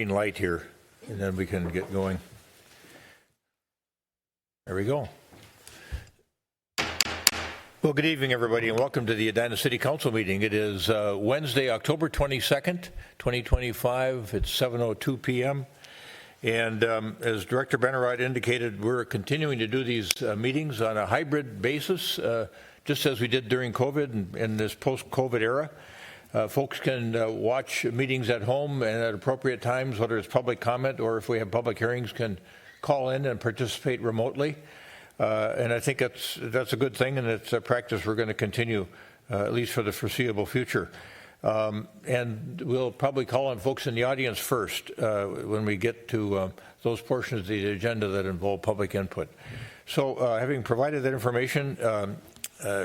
green light here, and then we can get going. There we go. Well, good evening, everybody, and welcome to the Edina City Council meeting. It is Wednesday, October 22nd, 2025. It's 7:02 p.m. And as Director Braemar indicated, we're continuing to do these meetings on a hybrid basis, just as we did during COVID and in this post-COVID era. Folks can watch meetings at home and at appropriate times, whether it's public comment or if we have public hearings, can call in and participate remotely. And I think that's a good thing, and it's a practice we're going to continue, at least for the foreseeable future. And we'll probably call on folks in the audience first when we get to those portions of the agenda that involve public input. So having provided that information,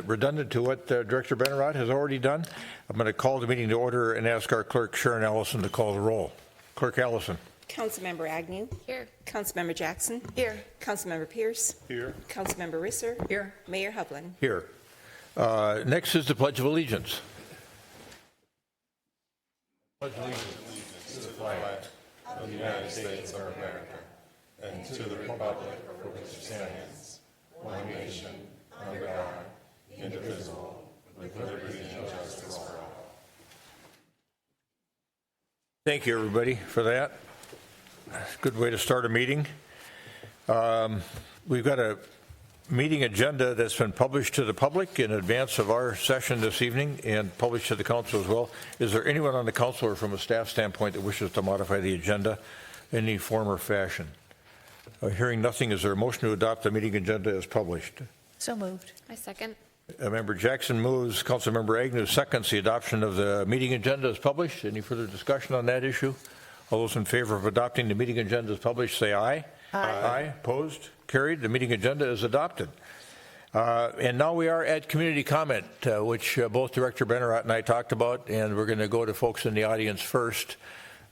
redundant to what Director Braemar has already done, I'm going to call the meeting to order and ask our clerk, Sharon Allison, to call the roll. Clerk Allison. Councilmember Agnew. Here. Councilmember Jackson. Here. Councilmember Pierce. Here. Councilmember Risser. Here. Mayor Hovland. Here. Next is the Pledge of Allegiance. Pledge allegiance to the flag of the United States of America and to the republic for which it stands, one nation, under God, indivisible, with liberty and justice for all. Thank you, everybody, for that. Good way to start a meeting. We've got a meeting agenda that's been published to the public in advance of our session this evening and published to the council as well. Is there anyone on the council or from a staff standpoint that wishes to modify the agenda in any form or fashion? Hearing nothing, is there a motion to adopt the meeting agenda as published? So moved. I second. Member Jackson moves. Councilmember Agnew seconds the adoption of the meeting agenda as published. Any further discussion on that issue? All those in favor of adopting the meeting agenda as published, say aye. Aye. Aye. Opposed? Carried. The meeting agenda is adopted. And now we are at community comment, which both Director Braemar and I talked about, and we're going to go to folks in the audience first.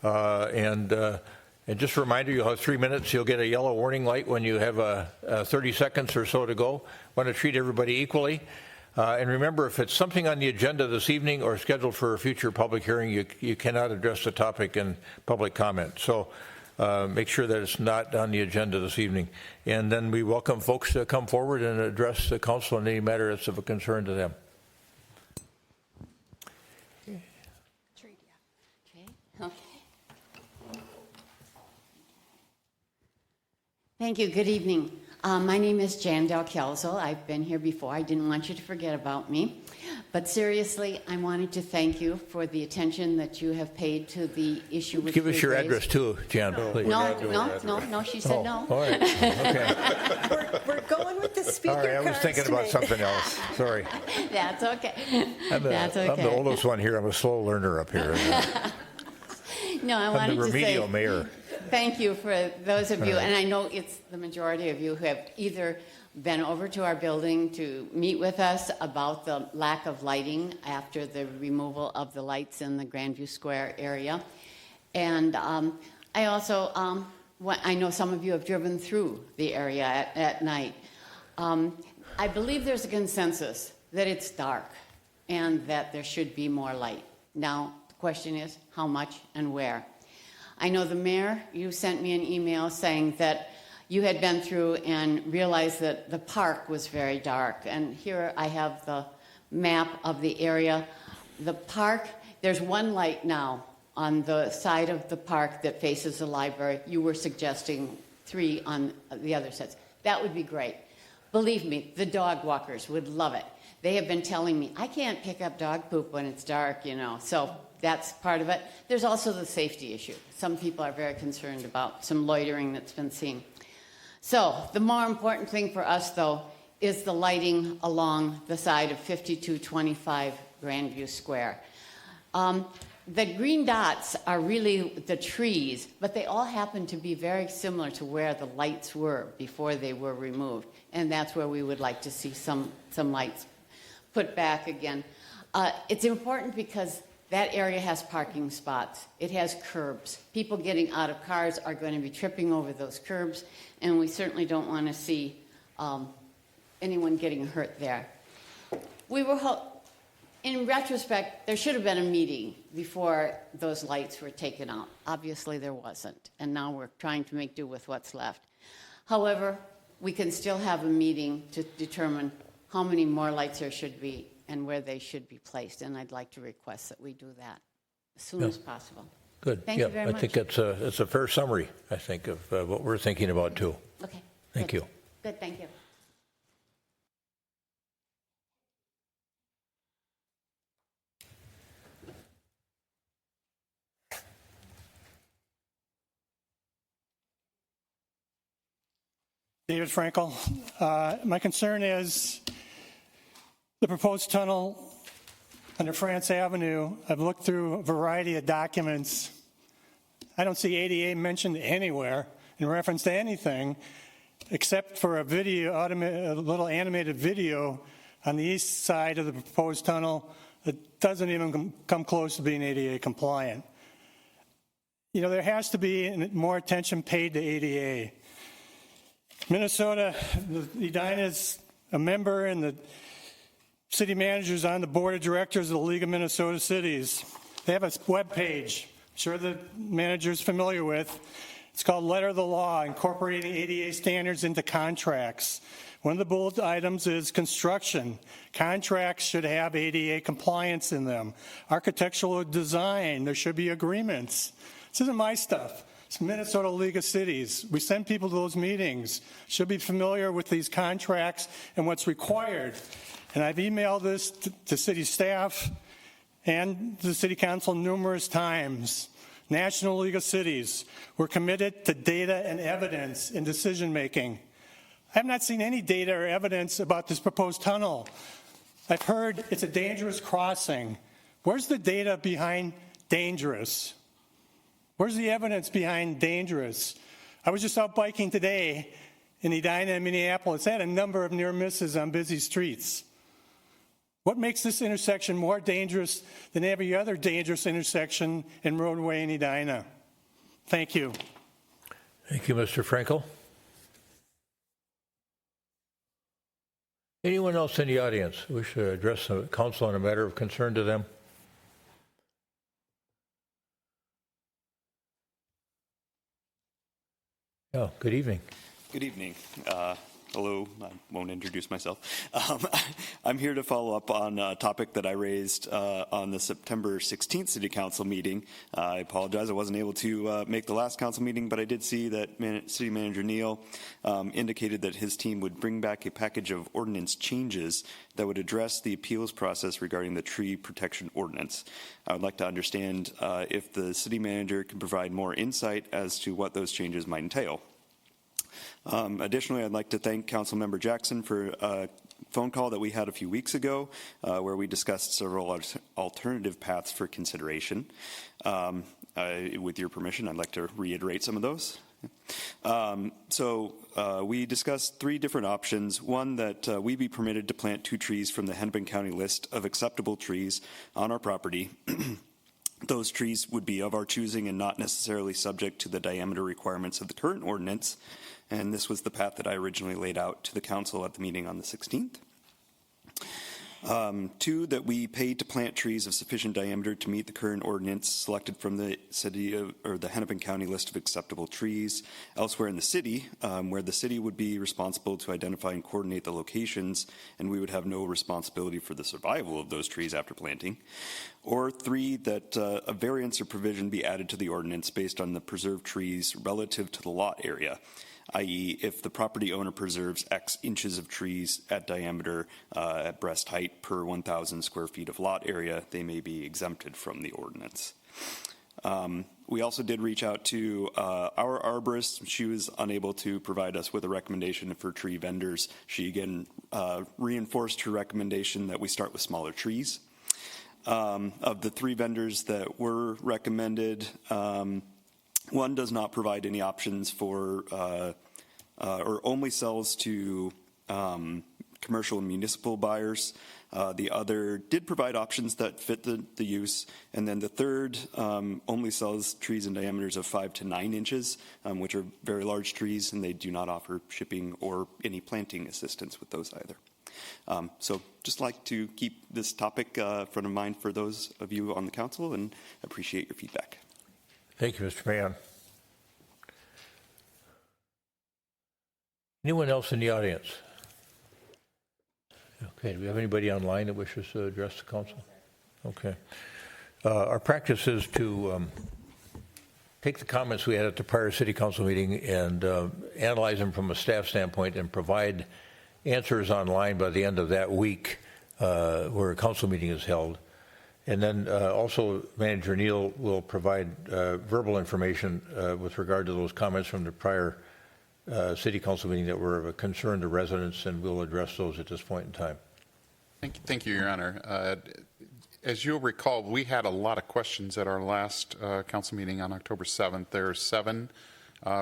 And just a reminder, you'll have 3 minutes. You'll get a yellow warning light when you have 30 seconds or so to go. Want to treat everybody equally. And remember, if it's something on the agenda this evening or scheduled for a future public hearing, you cannot address the topic in public comment. So make sure that it's not on the agenda this evening. And then we welcome folks to come forward and address the council on any matter that's of a concern to them. Thank you. Good evening. My name is Jan Del Kelso. I've been here before. I didn't want you to forget about me. But seriously, I wanted to thank you for the attention that you have paid to the issue with Give us your address too, Jan, please. No, she said no. All right. Okay. We're going with the speaker All right. I was cards thinking about tonight. something else. Sorry. That's okay. That's I'm okay. the oldest one here. I'm a slow learner up here. No, I I'm wanted the to say remedial mayor. thank you for those of you, and I know it's the majority of you who have either been over to our building to meet with us about the lack of lighting after the removal of the lights in the Grandview Square area. And I also, I know some of you have driven through the area at night. I believe there's a consensus that it's dark and that there should be more light. Now, the question is how much and where. I know the mayor, you sent me an email saying that you had been through and realized that the park was very dark. And here I have the map of the area. The park, there's one light now on the side of the park that faces the library. You were suggesting 3 on the other sides. That would be great. Believe me, the dog walkers would love it. They have been telling me, I can't pick up dog poop when it's dark, so that's part of it. There's also the safety issue. Some people are very concerned about some loitering that's been seen. So the more important thing for us, though, is the lighting along the side of 5225 Grandview Square. The green dots are really the trees, but they all happen to be very similar to where the lights were before they were removed. And that's where we would like to see some lights put back again. It's important because that area has parking spots. It has curbs. People getting out of cars are going to be tripping over those curbs, and we certainly don't want to see anyone getting hurt there. We were In retrospect, there should have been a meeting before those lights were taken out. Obviously, there wasn't, and now we're trying to make do with what's left. However, we can still have a meeting to determine how many more lights there should be and where they should be placed, and I'd like to request that we do that as soon as possible. Good. Thank you very much. I think it's a fair summary, I think, of what we're thinking about, too. Okay. Thank good. you. Good, thank you. David Frankel. My concern is the proposed tunnel under France Avenue. I've looked through a variety of documents. I don't see ADA mentioned anywhere in reference to anything except for a video, a little animated video on the east side of the proposed tunnel that doesn't even come close to being ADA compliant. You know, there has to be more attention paid to ADA. Minnesota, Edina is a member, and the city manager's on the board of directors of the League of Minnesota Cities. They have a web page, I'm sure the manager's familiar with. It's called Letter of the Law, Incorporating ADA Standards into Contracts. One of the bullet items is construction. Contracts should have ADA compliance in them. Architectural design, there should be agreements. This isn't my stuff. It's Minnesota League of Cities. We send people to those meetings. Should be familiar with these contracts and what's required. And I've emailed this to city staff and the city council numerous times. National League of Cities, we're committed to data and evidence in decision making. I have not seen any data or evidence about this proposed tunnel. I've heard it's a dangerous crossing. Where's the data behind dangerous? Where's the evidence behind dangerous? I was just out biking today in Edina and Minneapolis. I had a number of near misses on busy streets. What makes this intersection more dangerous than every other dangerous intersection and roadway in Edina? Thank you. Thank you, Mr. Frankel. Anyone else in the audience wish to address the council on a matter of concern to them? Oh, good evening. Good evening. Hello, I won't introduce myself. I'm here to follow up on a topic that I raised on the September 16th City Council meeting. I apologize, I wasn't able to make the last council meeting, but I did see that City Manager Neal indicated that his team would bring back a package of ordinance changes that would address the appeals process regarding the tree protection ordinance. I would like to understand if the city manager can provide more insight as to what those changes might entail. Additionally, I'd like to thank Councilmember Jackson for a phone call that we had a few weeks ago where we discussed several alternative paths for consideration. With your permission, I'd like to reiterate some of those. We discussed 3 different options. One, that we be permitted to plant 2 trees from the Hennepin County list of acceptable trees on our property. Those trees would be of our choosing and not necessarily subject to the diameter requirements of the current ordinance. And this was the path that I originally laid out to the council at the meeting on the 16th. 2, that we paid to plant trees of sufficient diameter to meet the current ordinance selected from the city or the Hennepin County list of acceptable trees elsewhere in the city, where the city would be responsible to identify and coordinate the locations, and we would have no responsibility for the survival of those trees after planting. Or 3, that a variance or provision be added to the ordinance based on the preserved trees relative to the lot area, i.e. if the property owner preserves X inches of trees at diameter at breast height per 1,000 square feet of lot area, they may be exempted from the ordinance. We also did reach out to our arborist. She was unable to provide us with a recommendation for tree vendors. She again reinforced her recommendation that we start with smaller trees. Of the 3 vendors that were recommended, one does not provide any options for or only sells to commercial and municipal buyers. The other did provide options that fit the use. And then the third only sells trees in diameters of 5 to 9 inches, which are very large trees, and they do not offer shipping or any planting assistance with those either. So just like to keep this topic front of mind for those of you on the council and appreciate your feedback. Thank you, Mr. Mayon. Anyone else in the audience? Okay, do we have anybody online that wishes to address the council? Okay. Our practice is to take the comments we had at the prior city council meeting and analyze them from a staff standpoint and provide answers online by the end of that week where a council meeting is held. And then also Manager Neal will provide verbal information with regard to those comments from the prior city council meeting that were of a concern to residents, and we'll address those at this point in time. Thank you, Your Honor. As you'll recall, we had a lot of questions at our last council meeting on October 7th. There are 7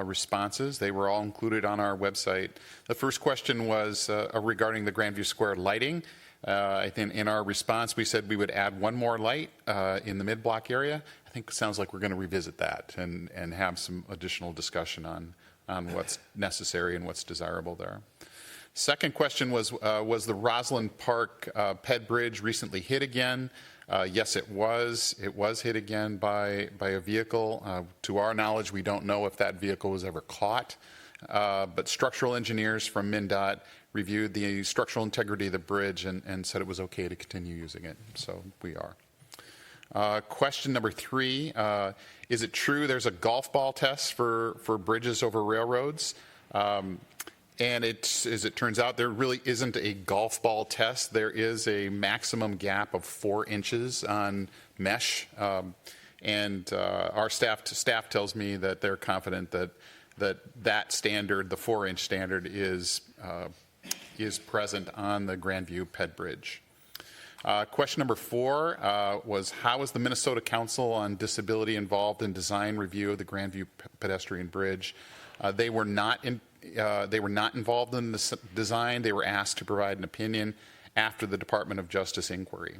responses. They were all included on our website. The first question was regarding the Grandview Square lighting. I think in our response, we said we would add 1 more light in the mid-block area. I think it sounds like we're going to revisit that and have some additional discussion on what's necessary and what's desirable there. Second question was the Roslyn Park Ped Bridge recently hit again? Yes, it was. It was hit again by a vehicle. To our knowledge, we don't know if that vehicle was ever caught, but structural engineers from MnDOT reviewed the structural integrity of the bridge and said it was okay to continue using it, so we are. Question number 3, is it true there's a golf ball test for bridges over railroads? And as it turns out, there really isn't a golf ball test. There is a maximum gap of 4 inches on mesh. And our staff tells me that they're confident that standard, the 4-inch standard, is present on the Grandview Ped Bridge. Question number 4 was, how is the Minnesota Council on Disability involved in design review of the Grandview pedestrian bridge? They were not involved in the design. They were asked to provide an opinion after the Department of Justice inquiry.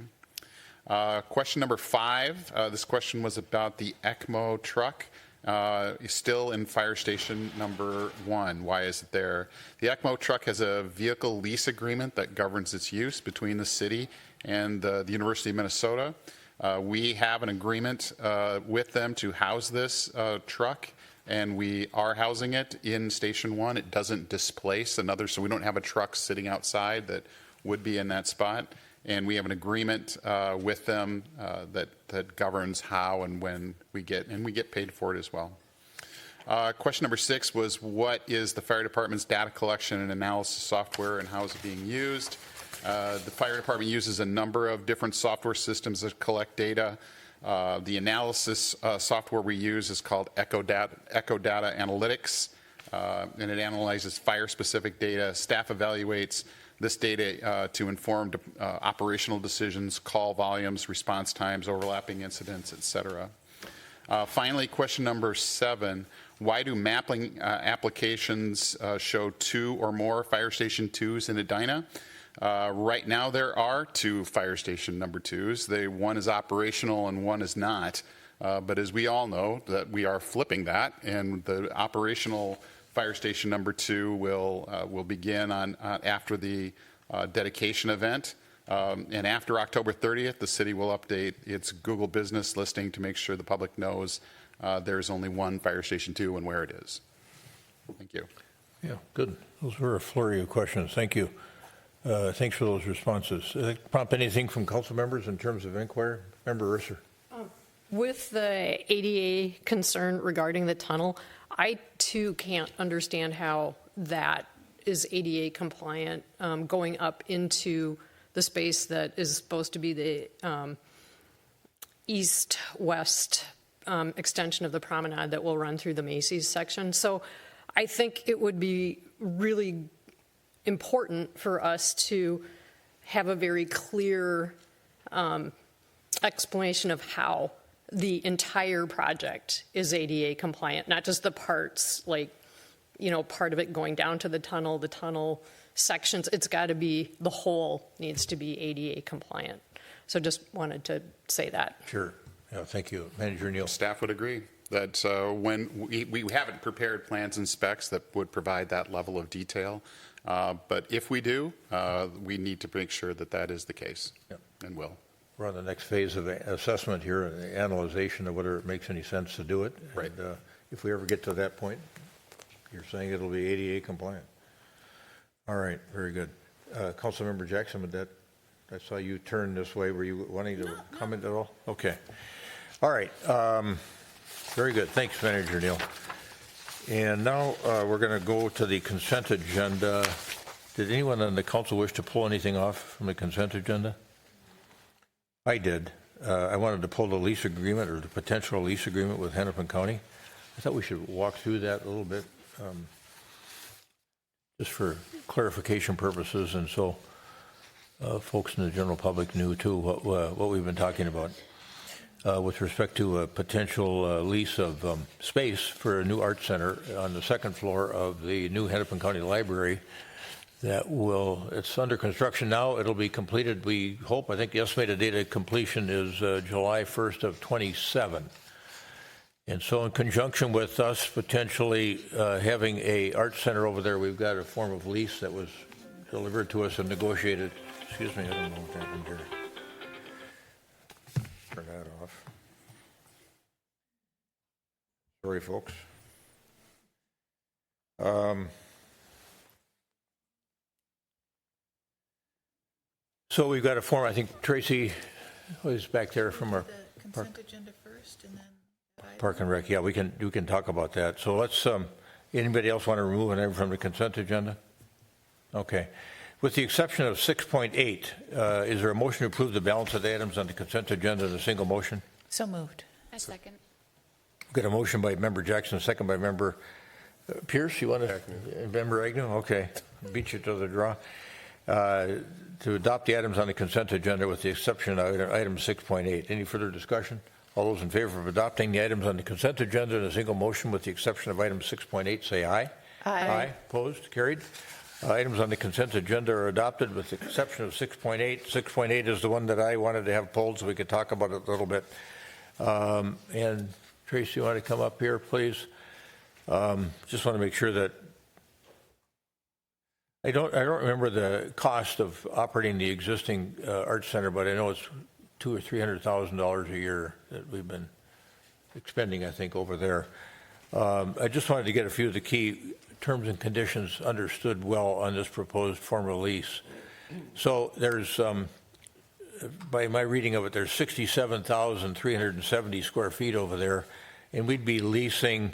Question number 5, this question was about the ECMO truck. Still in fire station number 1. Why is it there? The ECMO truck has a vehicle lease agreement that governs its use between the city and the University of Minnesota. We have an agreement with them to house this truck, and we are housing it in Station 1. It doesn't displace another, so we don't have a truck sitting outside that would be in that spot. And we have an agreement with them that governs how and when we get paid for it as well. Question number 6 was, what is the fire department's data collection and analysis software and how is it being used? The fire department uses a number of different software systems that collect data. The analysis software we use is called Echo Data Analytics, and it analyzes fire-specific data. Staff evaluates this data to inform operational decisions, call volumes, response times, overlapping incidents, etc. Finally, question number 7, why do mapping applications show 2 or more fire station 2s in Edina? Right now there are 2 fire station number 2s. One is operational and one is not. But as we all know, that we are flipping that, and the operational fire station number 2 will begin after the dedication event. And after October 30th, the city will update its Google business listing to make sure the public knows there's only 1 fire station 2 and where it is. Thank you. Yeah, good. Those were a flurry of questions. Thank you. Thanks for those responses. Prompt anything from council members in terms of inquiry? Member Risser. With the ADA concern regarding the tunnel, I too can't understand how that is ADA compliant going up into the space that is supposed to be the east-west extension of the promenade that will run through the Macy's section. So I think it would be really important for us to have a very clear explanation of how the entire project is ADA compliant, not just the parts, like, you know, part of it going down to the tunnel sections. It's got to be, the whole needs to be ADA compliant. So just wanted to say that. Sure. Yeah, thank you. Manager Neal. Staff would agree that when we haven't prepared plans and specs that would provide that level of detail. But if we do, we need to make sure that that is the case, Yep. and will. We're on the next phase of assessment here, analyzation of whether it makes any sense to do it. Right. And if we ever get to that point, you're saying it'll be ADA compliant. All right, very good. Councilmember Jackson, with that, I saw you turn this way. Were you wanting to comment at all? Okay. All right. Very good. Thanks, Manager Neal. And now we're going to go to the consent agenda. Did anyone on the council wish to pull anything off from the consent agenda? I did. I wanted to pull the lease agreement or the potential lease agreement with Hennepin County. I thought we should walk through that a little bit, just for clarification purposes, and so folks in the general public knew too what we've been talking about with respect to a potential lease of space for a new art center on the second floor of the new Hennepin County Library. It's under construction now. It'll be completed, we hope. I think the estimated date of completion is July 1st of 27. And so in conjunction with us potentially having a art center over there, we've got a form of lease that was delivered to us and negotiated. Excuse me, I don't know what happened here. Turn that off. Sorry, folks. So we've got a form, I think Tracy was back there from our The consent agenda first, and then Park and Rec. Yeah, we can talk about that. So let's, anybody else want to remove an item from the consent agenda? Okay. With the exception of 6.8, is there a motion to approve the balance of the items on the consent agenda in a single motion? so moved. I second. Got a motion by Member Jackson, a second by Member Pierce. You want to? Member Agnew? Okay. Beat you to the draw. To adopt the items on the consent agenda with the exception of item 6.8. Any further discussion? All those in favor of adopting the items on the consent agenda in a single motion with the exception of item 6.8, say aye. Aye. Opposed? Carried. Items on the consent agenda are adopted with the exception of 6.8. 6.8 is the one that I wanted to have pulled so we could talk about it a little bit. And Tracy, you want to come up here, please? Just want to make sure that I don't remember the cost of operating the existing art center, but I know it's $200,000 or $300,000 a year that we've been expending, I think, over there. I just wanted to get a few of the key terms and conditions understood well on this proposed form of lease. So there's, by my reading of it, there's 67,370 square feet over there, and we'd be leasing.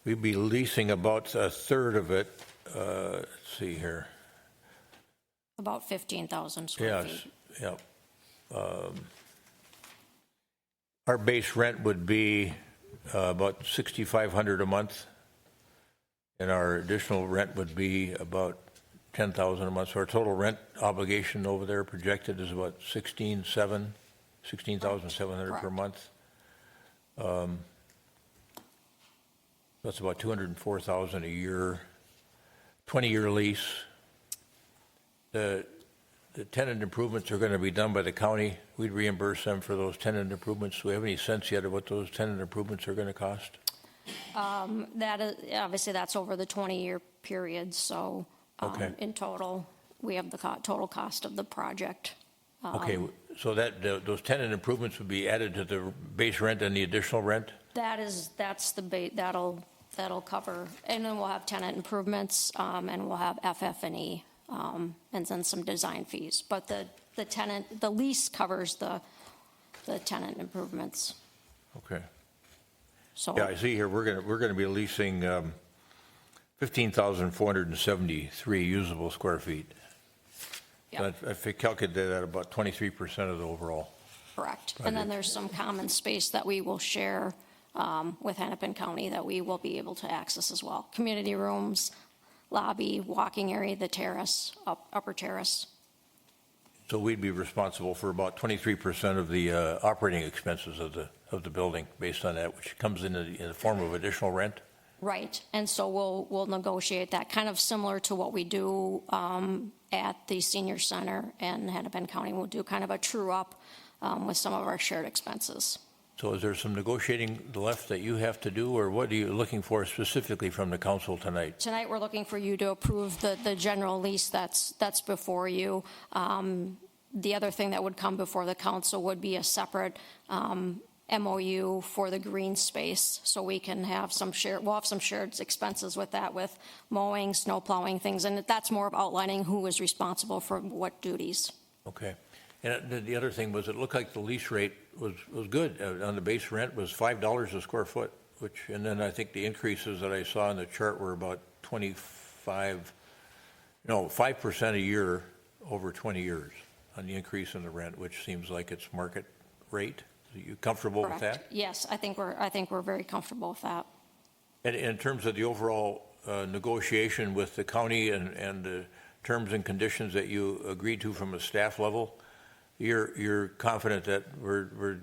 We'd be leasing about a third of it. Let's see here. About 15,000 square feet. Yes, yeah. Our base rent would be about $6,500 a month, and our additional rent would be about $10,000 a month. So our total rent obligation over there projected is about $16,700 per month. That's about $204,000 a year. 20-year lease. The tenant improvements are going to be done by the county. We'd reimburse them for those tenant improvements. Do we have any sense yet of what those tenant improvements are going to cost? That is, obviously, that's over the 20-year period, so Okay. in total, we have the total cost of the project. Okay, so those tenant improvements would be added to the base rent and the additional rent? That's the that'll cover, and then we'll have tenant improvements, and we'll have FF&E, and then some design fees. But the lease covers the tenant improvements. Okay. So Yeah, I see here, we're going to be leasing 15,473 usable square feet. yeah, So if you calculate that at about 23% of the overall. correct. And then there's some common space that we will share with Hennepin County that we will be able to access as well. Community rooms, lobby, walking area, the terrace, upper terrace. So we'd be responsible for about 23% of the operating expenses of the building based on that, which comes in the form of additional rent? Right, and so we'll negotiate that, kind of similar to what we do at the senior center in Hennepin County. We'll do kind of a true up with some of our shared expenses. So is there some negotiating left that you have to do, or what are you looking for specifically from the council tonight? Tonight, we're looking for you to approve the general lease that's before you. The other thing that would come before the council would be a separate MOU for the green space, so we can have we'll have some shared expenses with that, with mowing, snow plowing, things, and that's more of outlining who is responsible for what duties. Okay. And the other thing was, it looked like the lease rate was good. On the base rent was $5 a square foot, and then I think the increases that I saw in the chart were about 5% a year over 20 years on the increase in the rent, which seems like it's market rate. Are you comfortable with that? Yes, I think we're very comfortable with that. And in terms of the overall negotiation with the county and the terms and conditions that you agreed to from a staff level, you're confident that we're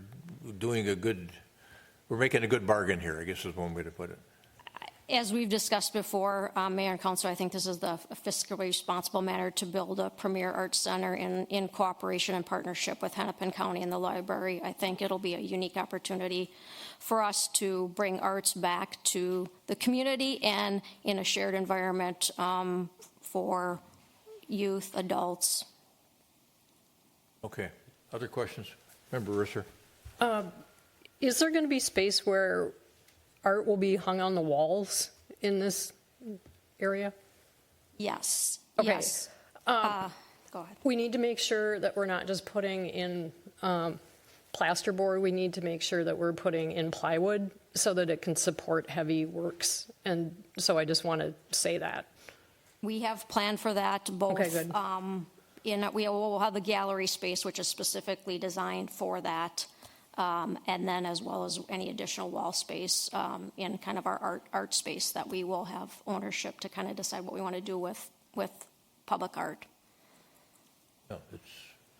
making a good bargain here, I guess is one way to put it. As we've discussed before, Mayor and Council, I think this is the fiscally responsible manner to build a premier arts center in cooperation and partnership with Hennepin County and the library. I think it'll be a unique opportunity for us to bring arts back to the community and in a shared environment for youth, adults. Okay. Other questions? Member Risser? Is there going to be space where art will be hung on the walls in this area? Yes. Okay. Yes. Go ahead. We need to make sure that we're not just putting in plasterboard. We need to make sure that we're putting in plywood so that it can support heavy works. And so I just want to say that. We have planned for that, both. Okay, good. We will have the gallery space, which is specifically designed for that, and then as well as any additional wall space in kind of our art space that we will have ownership to kind of decide what we want to do with public art. No, it's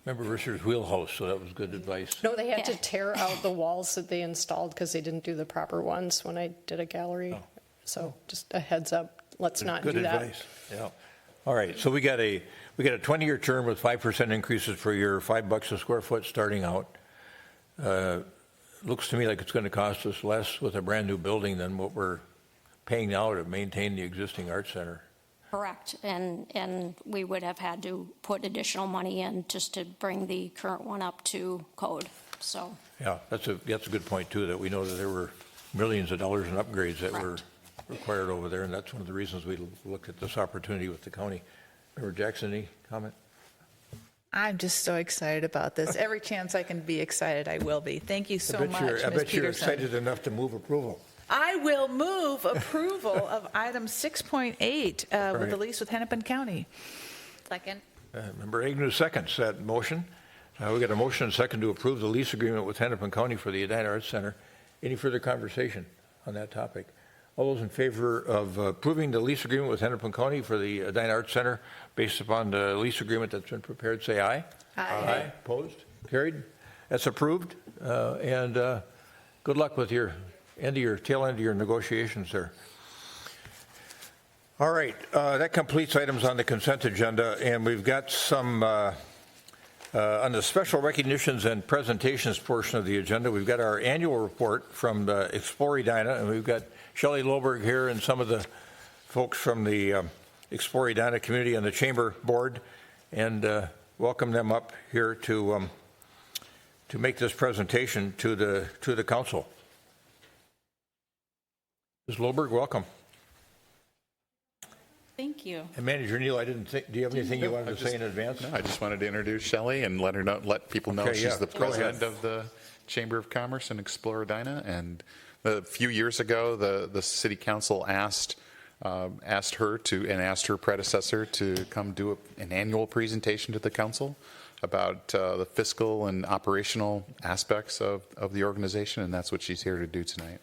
Member Risser's wheelhouse, so that was good advice. No, they had to tear out the walls that they installed because they didn't do the proper ones when I did a gallery. Oh. So just a heads up, let's not do Good that. advice. Yeah. All right. So we got a 20-year term with 5% increases per year, $5 a square foot starting out. Looks to me like it's going to cost us less with a brand new building than what we're paying now to maintain the existing art center. Correct, and we would have had to put additional money in just to bring the current one up to code, so. Yeah, that's a good point too, that we know that there were millions of dollars in upgrades that were required over there, and that's one of the reasons we looked at this opportunity with the county. Member Jackson, any comment? I'm just so excited about this. Every chance I can be excited, I will be. Thank you so much, Ms. I bet you're Peterson. excited enough to move approval. I will move approval of item 6.8 with Right. the lease with Hennepin County. Second. Member Agnew seconds that motion. We got a motion and a second to approve the lease agreement with Hennepin County for the Edina Arts Center. Any further conversation on that topic? All those in favor of approving the lease agreement with Hennepin County for the Edina Arts Center based upon the lease agreement that's been prepared, say aye. Aye. Opposed? Carried? That's approved. And good luck with your tail end of your negotiations there. All right, that completes items on the consent agenda, and we've got some on the special recognitions and presentations portion of the agenda. We've got our annual report from the Explore Edina, and we've got Shelley Loberg here and some of the folks from the Explore Edina community and the chamber board, and welcome them up here to make this presentation to the council. Ms. Loberg, welcome. Thank you. And Manager Neal, do you have anything you wanted to say in advance? No, I just wanted to introduce Shelley and let people know Okay, she's yeah, the go ahead. president of the Chamber of Commerce and Explore Edina. And a few years ago, the city council asked her and asked her predecessor to come do an annual presentation to the council about the fiscal and operational aspects of the organization, and that's what she's here to do tonight.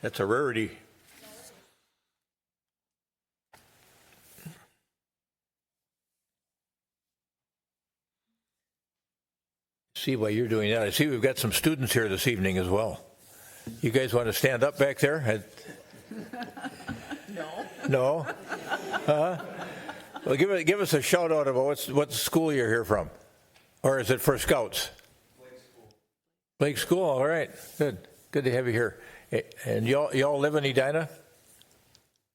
That's a rarity. See why you're doing that. I see we've got some students here this evening as well. You guys want to stand up back there? No. No? Well, give us a shout out about what school you're here from. Or is it for Scouts? Blake School, all right. Good. Good to have you here. And y'all live in Edina?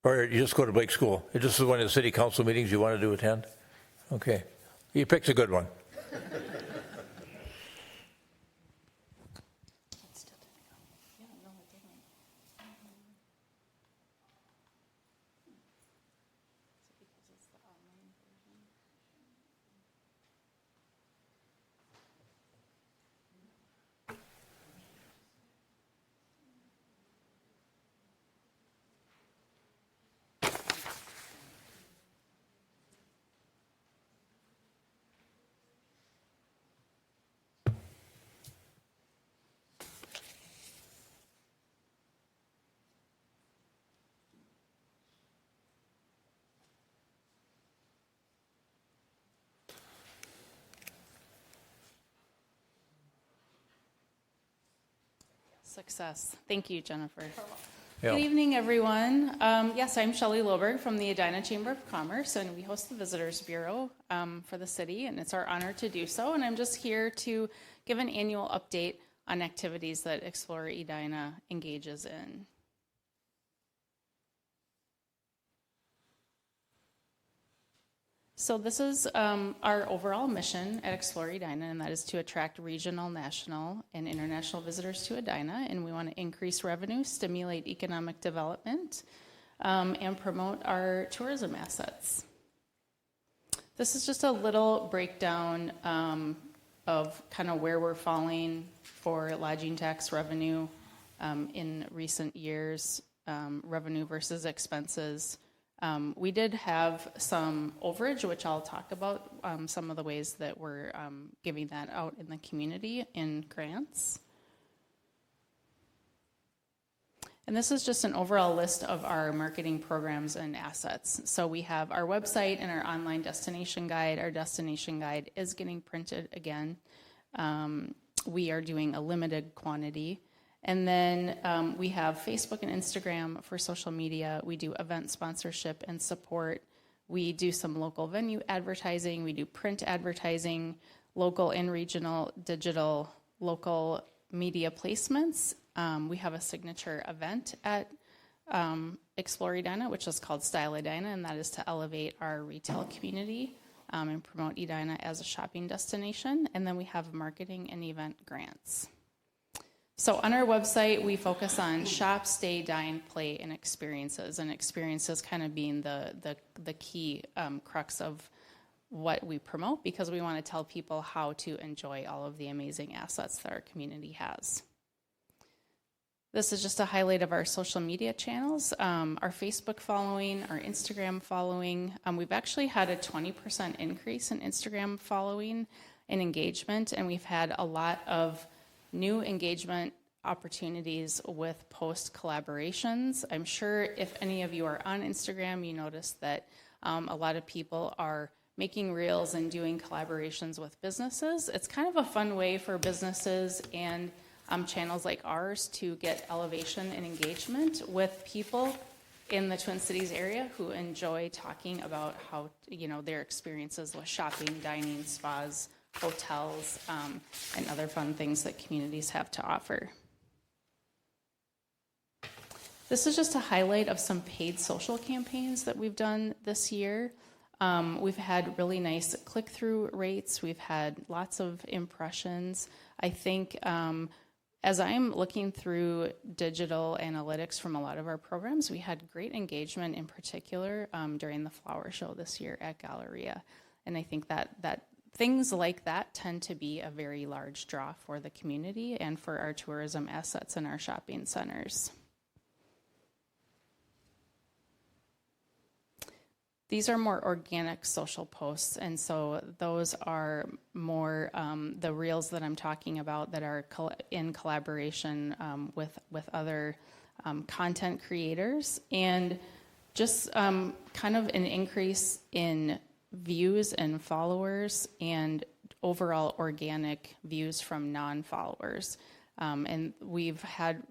Or you just go to Blake School? This is one of the city council meetings you wanted to attend? Okay. You picked a good one. Success. Thank you, Jennifer. Yeah. Good evening, everyone. Yes, I'm Shelley Loberg from the Edina Chamber of Commerce, and we host the Visitors Bureau for the city, and it's our honor to do so. And I'm just here to give an annual update on activities that Explore Edina engages in. So this is our overall mission at Explore Edina, and that is to attract regional, national, and international visitors to Edina, and we want to increase revenue, stimulate economic development, and promote our tourism assets. This is just a little breakdown of kind of where we're falling for lodging tax revenue in recent years, revenue versus expenses. We did have some overage, which I'll talk about, some of the ways that we're giving that out in the community in grants. And this is just an overall list of our marketing programs and assets. So we have our website and our online destination guide. Our destination guide is getting printed again. We are doing a limited quantity. And then we have Facebook and Instagram for social media. We do event sponsorship and support. We do some local venue advertising. We do print advertising, local and regional, digital, local media placements. We have a signature event at Explore Edina, which is called Style Edina, and that is to elevate our retail community and promote Edina as a shopping destination. And then we have marketing and event grants. So on our website, we focus on shop, stay, dine, play, and experiences kind of being the key crux of what we promote, because we want to tell people how to enjoy all of the amazing assets that our community has. This is just a highlight of our social media channels, our Facebook following, our Instagram following. We've actually had a 20% increase in Instagram following and engagement, and we've had a lot of new engagement opportunities with post collaborations. I'm sure if any of you are on Instagram, you notice that a lot of people are making reels and doing collaborations with businesses. It's kind of a fun way for businesses and channels like ours to get elevation and engagement with people in the Twin Cities area who enjoy talking about how, their experiences with shopping, dining, spas, hotels, and other fun things that communities have to offer. This is just a highlight of some paid social campaigns that we've done this year. We've had really nice click-through rates. We've had lots of impressions. I think as I'm looking through digital analytics from a lot of our programs, we had great engagement, in particular during the flower show this year at Galleria. And I think that things like that tend to be a very large draw for the community and for our tourism assets and our shopping centers. These are more organic social posts, and so those are more the reels that I'm talking about that are in collaboration with other content creators, and just kind of an increase in views and followers and overall organic views from non-followers. And we've had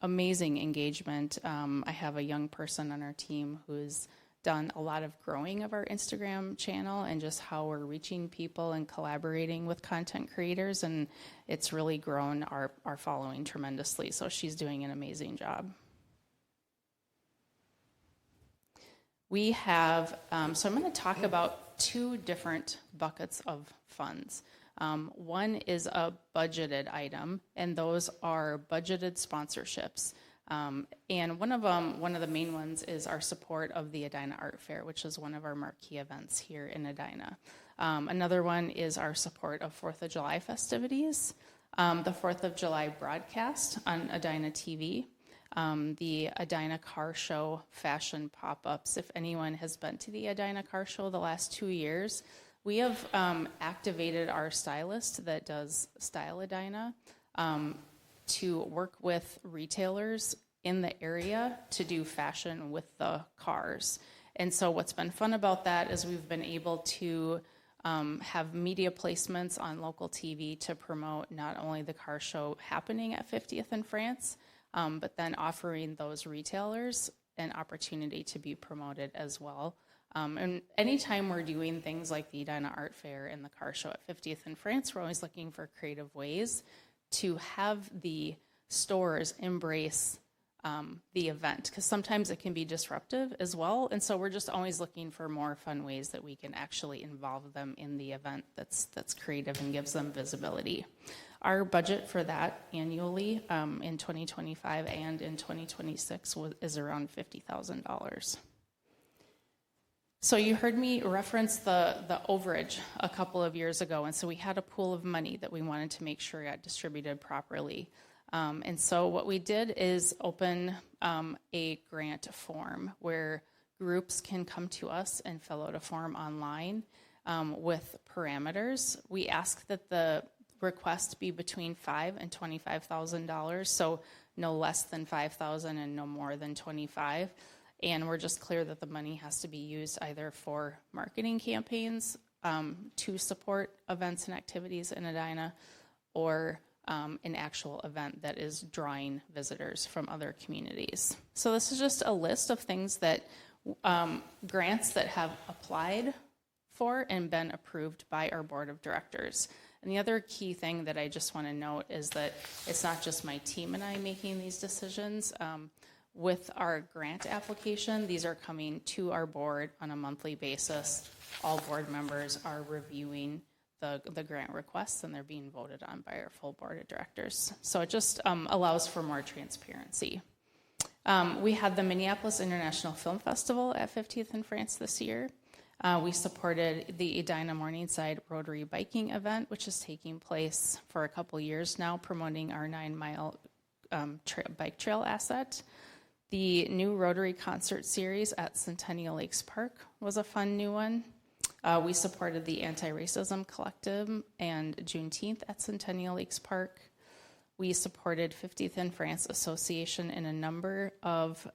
amazing engagement. I have a young person on our team who's done a lot of growing of our Instagram channel and just how we're reaching people and collaborating with content creators, and it's really grown our following tremendously. So she's doing an amazing job. We have, so I'm going to talk about two different buckets of funds. One is a budgeted item, and those are budgeted sponsorships. And one of the main ones is our support of the Edina Art Fair, which is one of our marquee events here in Edina. Another one is our support of 4th of July festivities, the 4th of July broadcast on Edina TV, the Edina Car Show fashion pop-ups. If anyone has been to the Edina Car Show the last 2 years, we have activated our stylist that does Style Edina to work with retailers in the area to do fashion with the cars. And so what's been fun about that is we've been able to have media placements on local TV to promote not only the car show happening at 50th and France, but then offering those retailers an opportunity to be promoted as well. And anytime we're doing things like the Edina Art Fair and the car show at 50th and France, we're always looking for creative ways to have the stores embrace the event, because sometimes it can be disruptive as well. And so we're just always looking for more fun ways that we can actually involve them in the event that's creative and gives them visibility. Our budget for that annually in 2025 and in 2026 is around $50,000. So you heard me reference the overage a couple of years ago, and so we had a pool of money that we wanted to make sure got distributed properly. And so what we did is open a grant form where groups can come to us and fill out a form online with parameters. We ask that the request be between $5,000 and $25,000, so no less than $5,000 and no more than $25,000. And we're just clear that the money has to be used either for marketing campaigns to support events and activities in Edina, or an actual event that is drawing visitors from other communities. So this is just a list of things that grants that have applied for and been approved by our board of directors. And the other key thing that I just want to note is that it's not just my team and I making these decisions. With our grant application, these are coming to our board on a monthly basis. All board members are reviewing the grant requests, and they're being voted on by our full board of directors. So it just allows for more transparency. We had the Minneapolis International Film Festival at 50th and France this year. We supported the Edina Morningside Rotary Biking event, which is taking place for a couple years now, promoting our 9-mile bike trail asset. The new Rotary concert series at Centennial Lakes Park was a fun new one. We supported the Anti-Racism Collective and Juneteenth at Centennial Lakes Park. We supported 50th and France Association in a number of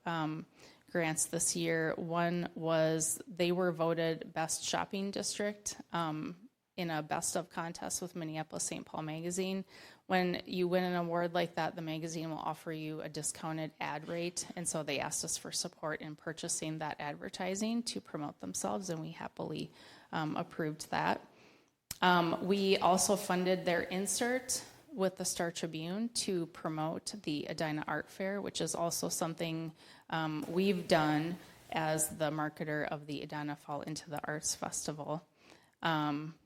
grants this year. One was they were voted Best Shopping District in a Best of contest with Minneapolis St. Paul Magazine. When you win an award like that, the magazine will offer you a discounted ad rate, and so they asked us for support in purchasing that advertising to promote themselves, and we happily approved that. We also funded their insert with the Star Tribune to promote the Edina Art Fair, which is also something we've done as the marketer of the Edina Fall into the Arts Festival.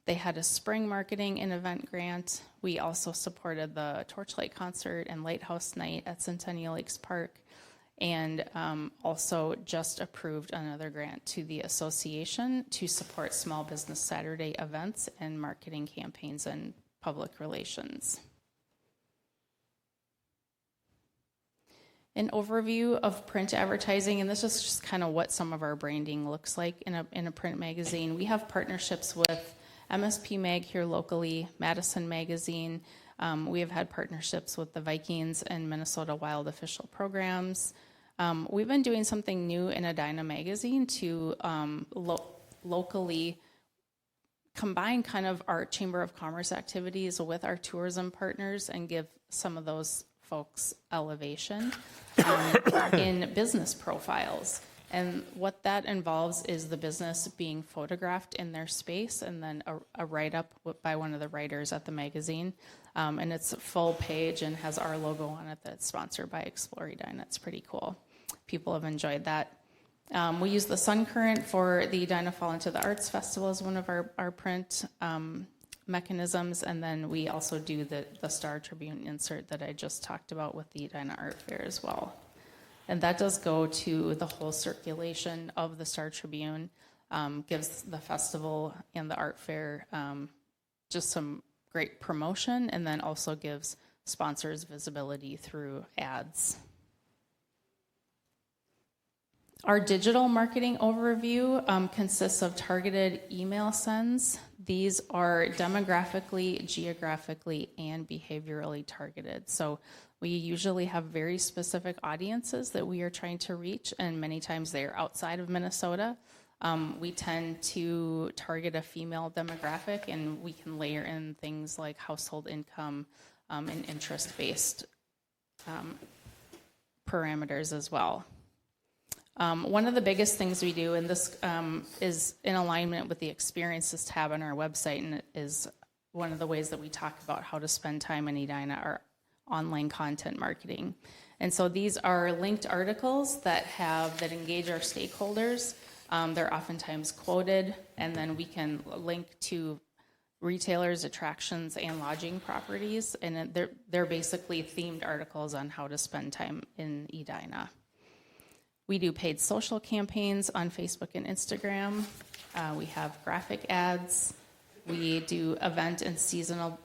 They had a spring marketing and event grant. We also supported the Torchlight Concert and Lighthouse Night at Centennial Lakes Park, and also just approved another grant to the association to support Small Business Saturday events and marketing campaigns and public relations. An overview of print advertising, and this is just kind of what some of our branding looks like in a print magazine. We have partnerships with MSP Mag here locally, Madison Magazine. We have had partnerships with the Vikings and Minnesota Wild official programs. We've been doing something new in Edina Magazine to locally combine kind of our Chamber of Commerce activities with our tourism partners and give some of those folks elevation in business profiles. And what that involves is the business being photographed in their space and then a write-up by one of the writers at the magazine. And it's a full page and has our logo on it that's sponsored by Explore Edina. It's pretty cool. People have enjoyed that. We use the Sun Current for the Edina Fall into the Arts Festival as one of our print mechanisms, and then we also do the Star Tribune insert that I just talked about with the Edina Art Fair as well. And that does go to the whole circulation of the Star Tribune, gives the festival and the art fair just some great promotion, and then also gives sponsors visibility through ads. Our digital marketing overview consists of targeted email sends. These are demographically, geographically, and behaviorally targeted. So we usually have very specific audiences that we are trying to reach, and many times they are outside of Minnesota. We tend to target a female demographic, and we can layer in things like household income and interest-based parameters as well. One of the biggest things we do, and this is in alignment with the Experiences tab on our website, and it is one of the ways that we talk about how to spend time in Edina, our online content marketing. And so these are linked articles that engage our stakeholders. They're oftentimes quoted, and then we can link to retailers, attractions, and lodging properties, and they're basically themed articles on how to spend time in Edina. We do paid social campaigns on Facebook and Instagram. We have graphic ads. We do event and seasonal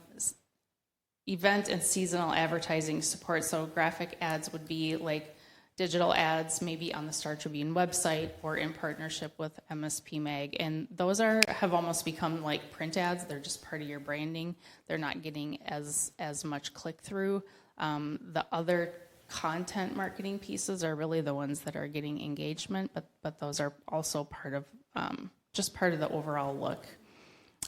advertising support. So graphic ads would be like digital ads, maybe on the Star Tribune website or in partnership with MSP Mag. And those have almost become like print ads. They're just part of your branding. They're not getting as much click-through. The other content marketing pieces are really the ones that are getting engagement, but those are also part of the overall look.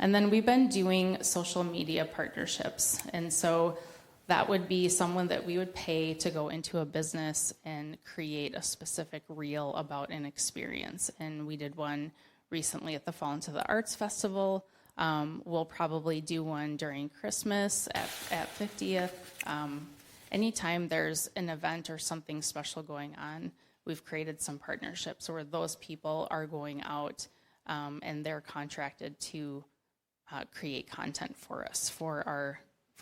And then we've been doing social media partnerships, and so that would be someone that we would pay to go into a business and create a specific reel about an experience. And we did one recently at the Fall into the Arts Festival. We'll probably do one during Christmas at 50th. Anytime there's an event or something special going on, we've created some partnerships where those people are going out and they're contracted to create content for us for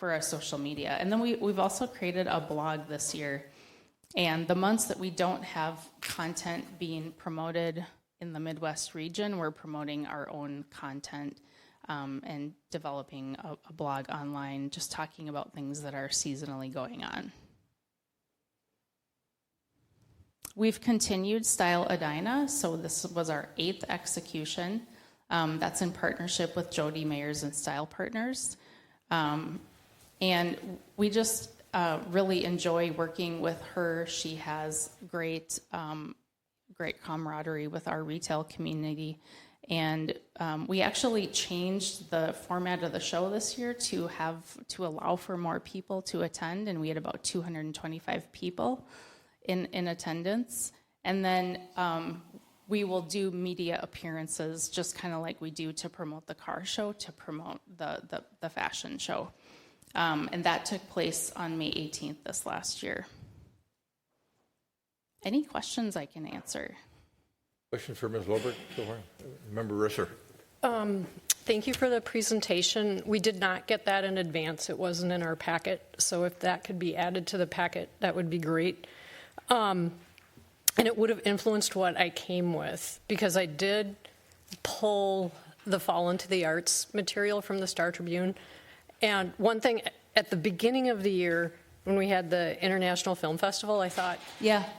our social media. And then we've also created a blog this year. And the months that we don't have content being promoted in the Midwest region, we're promoting our own content and developing a blog online, just talking about things that are seasonally going on. We've continued Style Edina, so this was our 8th execution. That's in partnership with Jody Mayers and Style Partners. And we just really enjoy working with her. She has great camaraderie with our retail community. And we actually changed the format of the show this year to allow for more people to attend, and we had about 225 people in attendance. And then we will do media appearances, just kind of like we do to promote the car show, to promote the fashion show. And that took place on May 18th this last year. Any questions I can answer? Questions for Ms. Lobert so far? Member Risser. Thank you for the presentation. We did not get that in advance. It wasn't in our packet. So if that could be added to the packet, that would be great. And it would have influenced what I came with, because I did pull the Fall into the Arts material from the Star Tribune. And one thing, at the beginning of the year, when we had the International Film Festival, I thought,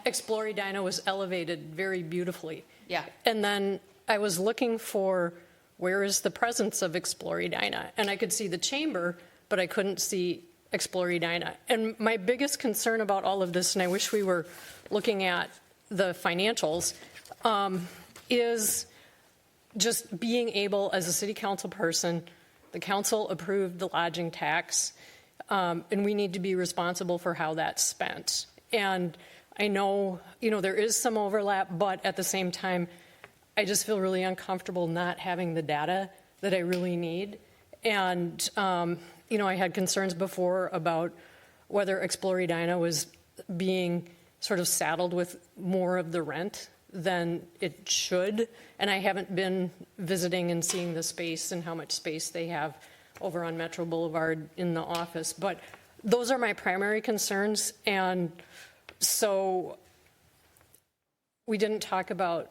Explore Edina was elevated very beautifully. Yeah. And then I was looking for, where is the presence of Explore Edina? And I could see the chamber, but I couldn't see Explore Edina. And my biggest concern about all of this, and I wish we were looking at the financials, is just being able, as a city council person, the council approved the lodging tax, and we need to be responsible for how that's spent. And I know, there is some overlap, but at the same time, I just feel really uncomfortable not having the data that I really need. And, I had concerns before about whether Explore Edina was being sort of saddled with more of the rent than it should. And I haven't been visiting and seeing the space and how much space they have over on Metro Boulevard in the office. But those are my primary concerns. And so we didn't talk about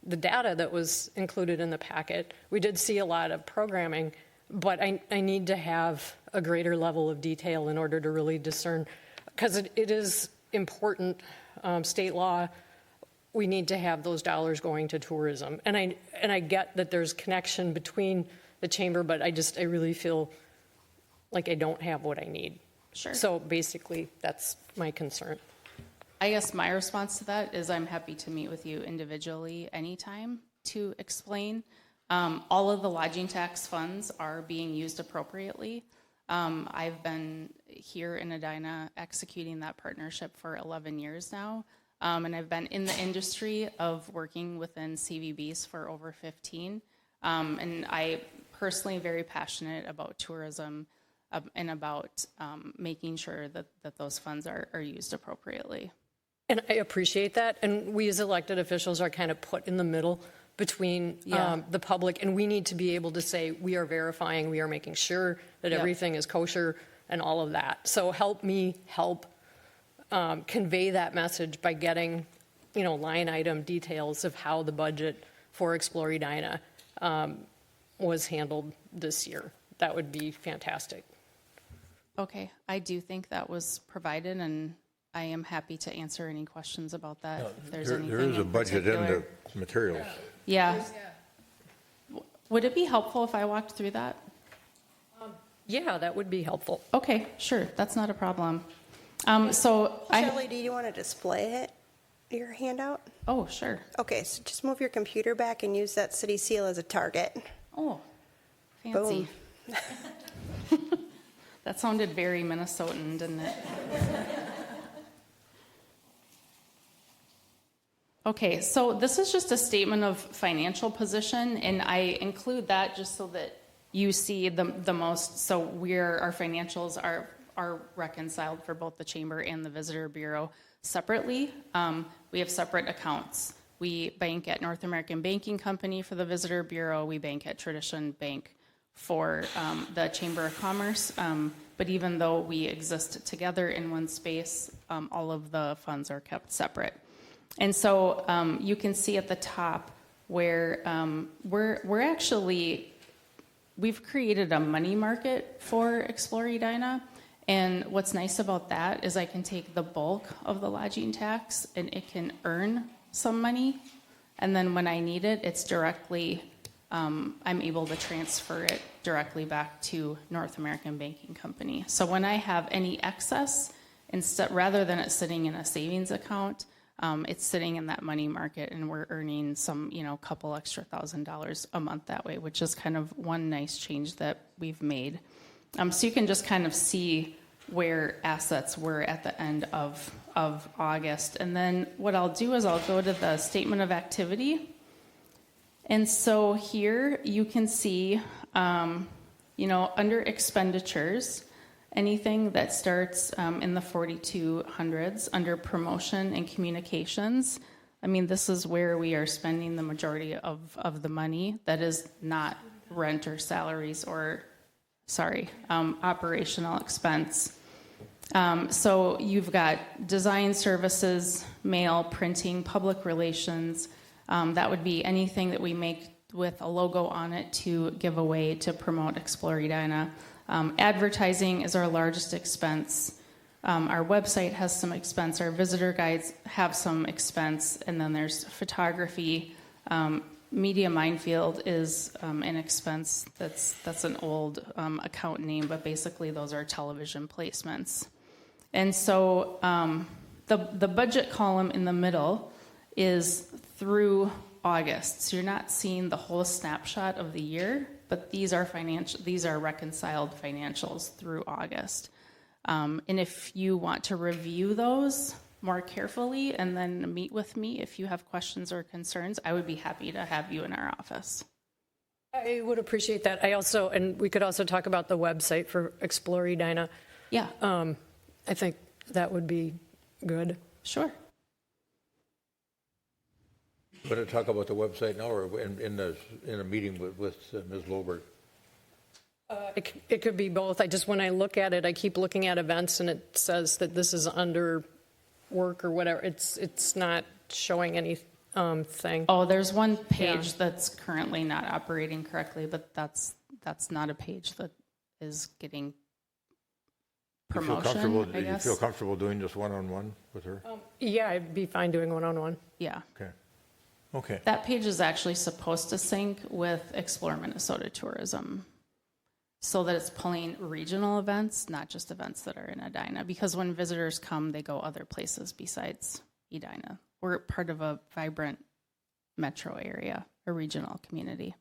the data that was included in the packet. We did see a lot of programming, but I need to have a greater level of detail in order to really discern, because it is important, state law, we need to have those dollars going to tourism. And I get that there's connection between the chamber, but I really feel like I don't have what I need. Sure. So basically, that's my concern. I guess my response to that is I'm happy to meet with you individually anytime to explain. All of the lodging tax funds are being used appropriately. I've been here in Edina executing that partnership for 11 years now, and I've been in the industry of working within CVBs for over 15. And I personally very passionate about tourism and about making sure that those funds are used appropriately. And I appreciate that. And we as elected officials are kind of put in the middle between the public, and we need to be able to say we are verifying, we are making sure that everything is kosher and all of that. So help me convey that message by getting, line item details of how the budget for Explore Edina was handled this year. That would be fantastic. Okay, I do think that was provided, and I am happy to answer any questions about that. If there's anything There is a in budget in particular. the materials. Yeah. Would it be helpful if I walked through that? Yeah, that would be helpful. Okay, sure. That's not a problem. Shelley, do you want to display it, your handout? Oh, sure. Okay, so just move your computer back and use that city seal as a target. Oh, fancy. Boom. That sounded very Minnesotan, didn't it? Okay, so this is just a statement of financial position, and I include that just so that you see the most. So our financials are reconciled for both the chamber and the visitor bureau separately. We have separate accounts. We bank at North American Banking Company for the visitor bureau. We bank at Tradition Bank for the Chamber of Commerce. But even though we exist together in one space, all of the funds are kept separate. And so you can see at the top where we've created a money market for Explore Edina. And what's nice about that is I can take the bulk of the lodging tax and it can earn some money. And then when I need it, it's directly, I'm able to transfer it directly back to North American Banking Company. So when I have any excess, rather than it sitting in a savings account, it's sitting in that money market, and we're earning some, couple extra $1,000s a month that way, which is kind of one nice change that we've made. So you can just kind of see where assets were at the end of August. And then what I'll do is I'll go to the statement of activity. And so here you can see, under expenditures, anything that starts in the 4200s under promotion and communications. I mean, this is where we are spending the majority of the money. That is not rent or salaries or, operational expense. So you've got design services, mail, printing, public relations. That would be anything that we make with a logo on it to give away to promote Explore Edina. Advertising is our largest expense. Our website has some expense. Our visitor guides have some expense. And then there's photography. Media Minefield is an expense. That's an old account name, but basically those are television placements. And so the budget column in the middle is through August, so you're not seeing the whole snapshot of the year, but these are reconciled financials through August. And if you want to review those more carefully and then meet with me if you have questions or concerns, I would be happy to have you in our office. I would appreciate that. And we could also talk about the website for Explore Edina. Yeah. I think that would be good. Sure. Want to talk about the website now, or in a meeting with Ms. Loberg? It could be both. When I look at it, I keep looking at events and it says that this is under work or whatever. It's not showing any thing. Oh, there's one page that's currently not operating correctly, but that's not a page that is getting promotion, I guess. You feel comfortable doing this one-on-one with her? Yeah, I'd be fine doing one-on-one. Yeah. Okay. That page is actually supposed to sync with Explore Minnesota Tourism so that it's pulling regional events, not just events that are in Edina. Because when visitors come, they go other places besides Edina. We're part of a vibrant metro area, a regional community.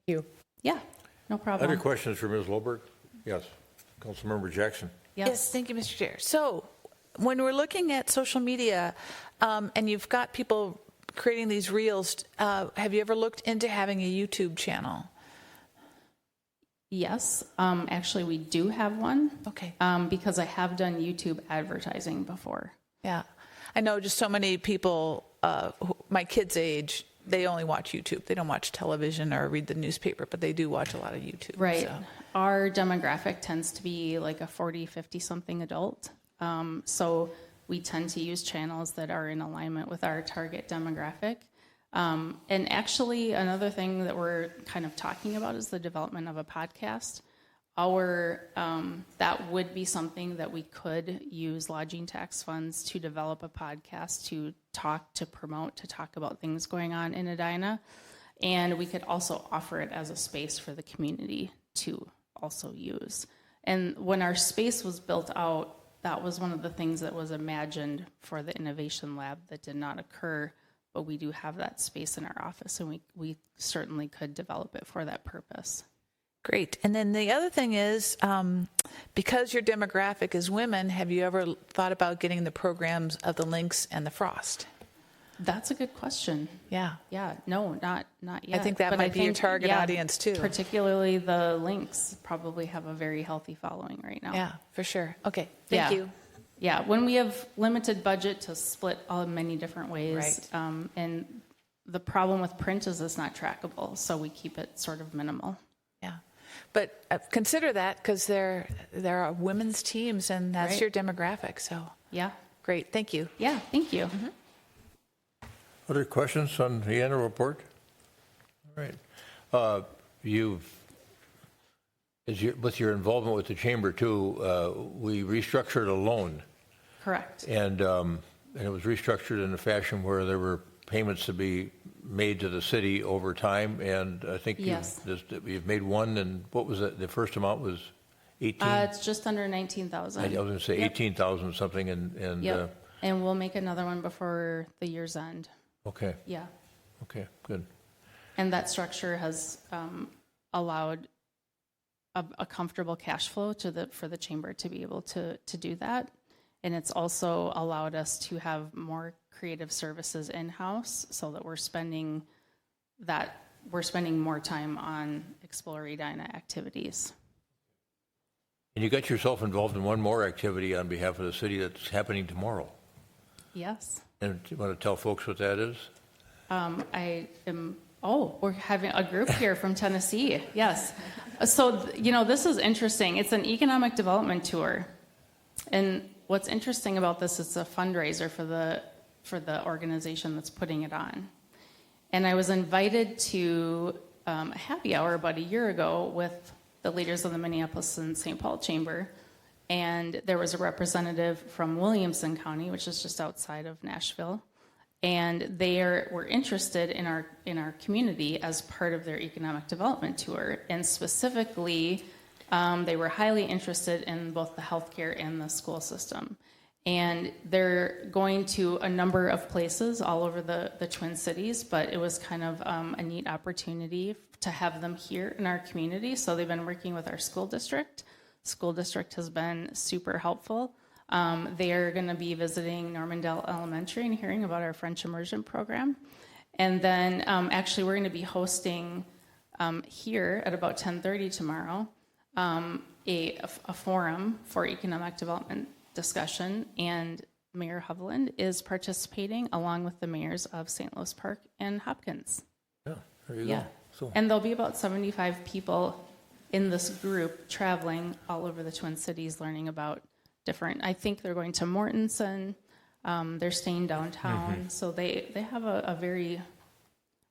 Thank you. Yeah, no problem. Other questions for Ms. Loberg? Yes. Councilmember Jackson. Yes, thank you, Mr. Chair. So when we're looking at social media and you've got people creating these reels, have you ever looked into having a YouTube channel? Yes, actually we do have one. Okay. Because I have done YouTube advertising before. Yeah. I know just so many people, my kids' age, they only watch YouTube. They don't watch television or read the newspaper, but they do watch a lot of YouTube. Right. So. Our demographic tends to be like a 40, 50-something adult. So we tend to use channels that are in alignment with our target demographic. And actually, another thing that we're kind of talking about is the development of a podcast. That would be something that we could use lodging tax funds to develop a podcast to promote, to talk about things going on in Edina. And we could also offer it as a space for the community to also use. And when our space was built out, that was one of the things that was imagined for the innovation lab that did not occur, but we do have that space in our office, and we certainly could develop it for that purpose. Great. And then the other thing is, because your demographic is women, have you ever thought about getting the programs of the Lynx and the Frost? That's a good question. Yeah. Yeah. No, not yet. I think that might be your target audience too. Particularly the Lynx probably have a very healthy following right now. Yeah, for sure. Okay. Thank you. Yeah. When we have limited budget to split many different ways, right. And the problem with print is it's not trackable, so we keep it sort of minimal. Yeah. But consider that, because there are women's teams, and that's your demographic. So yeah. Great. Thank you. Yeah. Thank you. Mm-hmm. Other questions on the annual report? All right. With your involvement with the chamber too, we restructured a loan. Correct. And it was restructured in a fashion where there were payments to be made to the city over time. And I think you've made one. And what was it? The first amount was 18? It's just under 19,000. I was going to say 18,000 something. And and we'll make another one before the year's end. Okay. Yeah. Okay, good. And that structure has allowed a comfortable cash flow for the chamber to be able to do that. And it's also allowed us to have more creative services in-house, so that we're spending more time on Explore Edina activities. And you got yourself involved in one more activity on behalf of the city that's happening tomorrow. Yes. And do you want to tell folks what that is? We're having a group here from Tennessee. Yes. So, this is interesting. It's an economic development tour. And what's interesting about this is it's a fundraiser for the organization that's putting it on. And I was invited to a happy hour about a year ago with the leaders of the Minneapolis and St. Paul Chamber. And there was a representative from Williamson County, which is just outside of Nashville. And they were interested in our community as part of their economic development tour. And specifically, they were highly interested in both the healthcare and the school system. And they're going to a number of places all over the Twin Cities, but it was kind of a neat opportunity to have them here in our community. So they've been working with our school district. School district has been super helpful. They are going to be visiting Normandale Elementary and hearing about our French immersion program. And then actually we're going to be hosting here at about 10:30 tomorrow a forum for economic development discussion, and Mayor Hovland is participating along with the mayors of St. Louis Park and Hopkins. Yeah, there you Yeah. go. So, And there'll be about 75 people in this group traveling all over the Twin Cities learning about different, I think they're going to Mortensen, they're staying downtown, so they have a very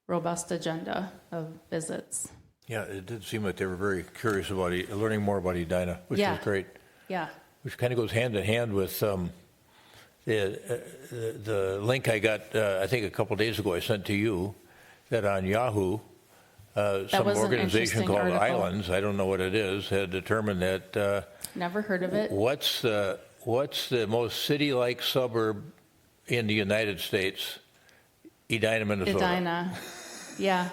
robust agenda of visits. yeah, it did seem like they were very curious about learning more about Edina, which Yeah. was great. Yeah. Which kind of goes hand in hand with the link I got, I think a couple days ago I sent to you, that on Yahoo, some was an organization interesting called article. Islands, I don't know what it is, had determined that Never heard of it. what's the most city-like suburb in the United States? Edina, Minnesota. Edina. Yeah.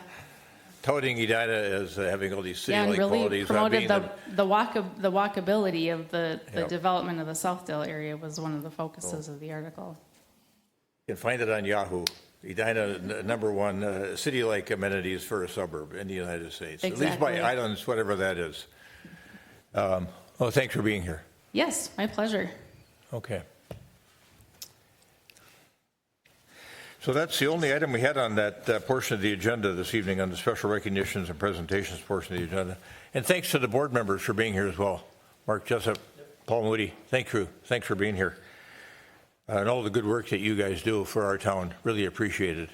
Touting Edina as having all these Yeah, and city-like really qualities. not being promoted the walkability of the Yep. development of the Southdale area was one of the focuses of the article. You can find it on Yahoo. Edina, number one, city-like amenities for a suburb in the United States. At least by Exactly. Islands, whatever that is. Oh, thanks for being here. Yes, my pleasure. Okay. So that's the only item we had on that portion of the agenda this evening, on the special recognitions and presentations portion of the agenda. And thanks to the board members for being here as well. Mark Jessup, Paul Moody, thanks for being here. And all the good work that you guys do for our town. Really appreciate it.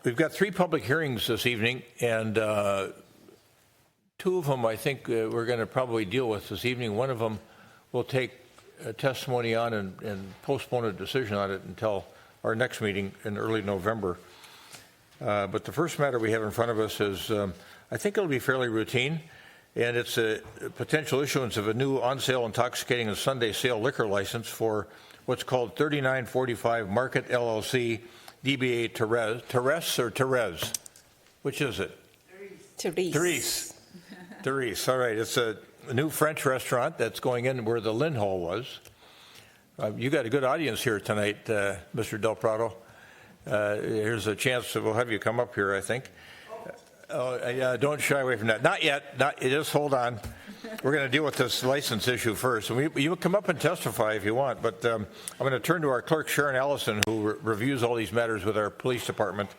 We've got 3 public hearings this evening, and 2 of them I think we're going to probably deal with this evening. One of them will take testimony on and postpone a decision on it until our next meeting in early November. But the first matter we have in front of us is, I think it'll be fairly routine, and it's a potential issuance of a new on-sale intoxicating and Sunday sale liquor license for what's called 3945 Market LLC, DBA Therese. Therese or Therese? Which is it? Therese. Therese, all right. It's a new French restaurant that's going in where the Lynn Hall was. You got a good audience here tonight, Mr. Del Prado. Here's a chance we'll have you come up here, I think. Don't shy away from that. Not yet. Just hold on. We're going to deal with this license issue first. And you come up and testify if you want, but I'm going to turn to our clerk, Sharon Allison, who reviews all these matters with our police department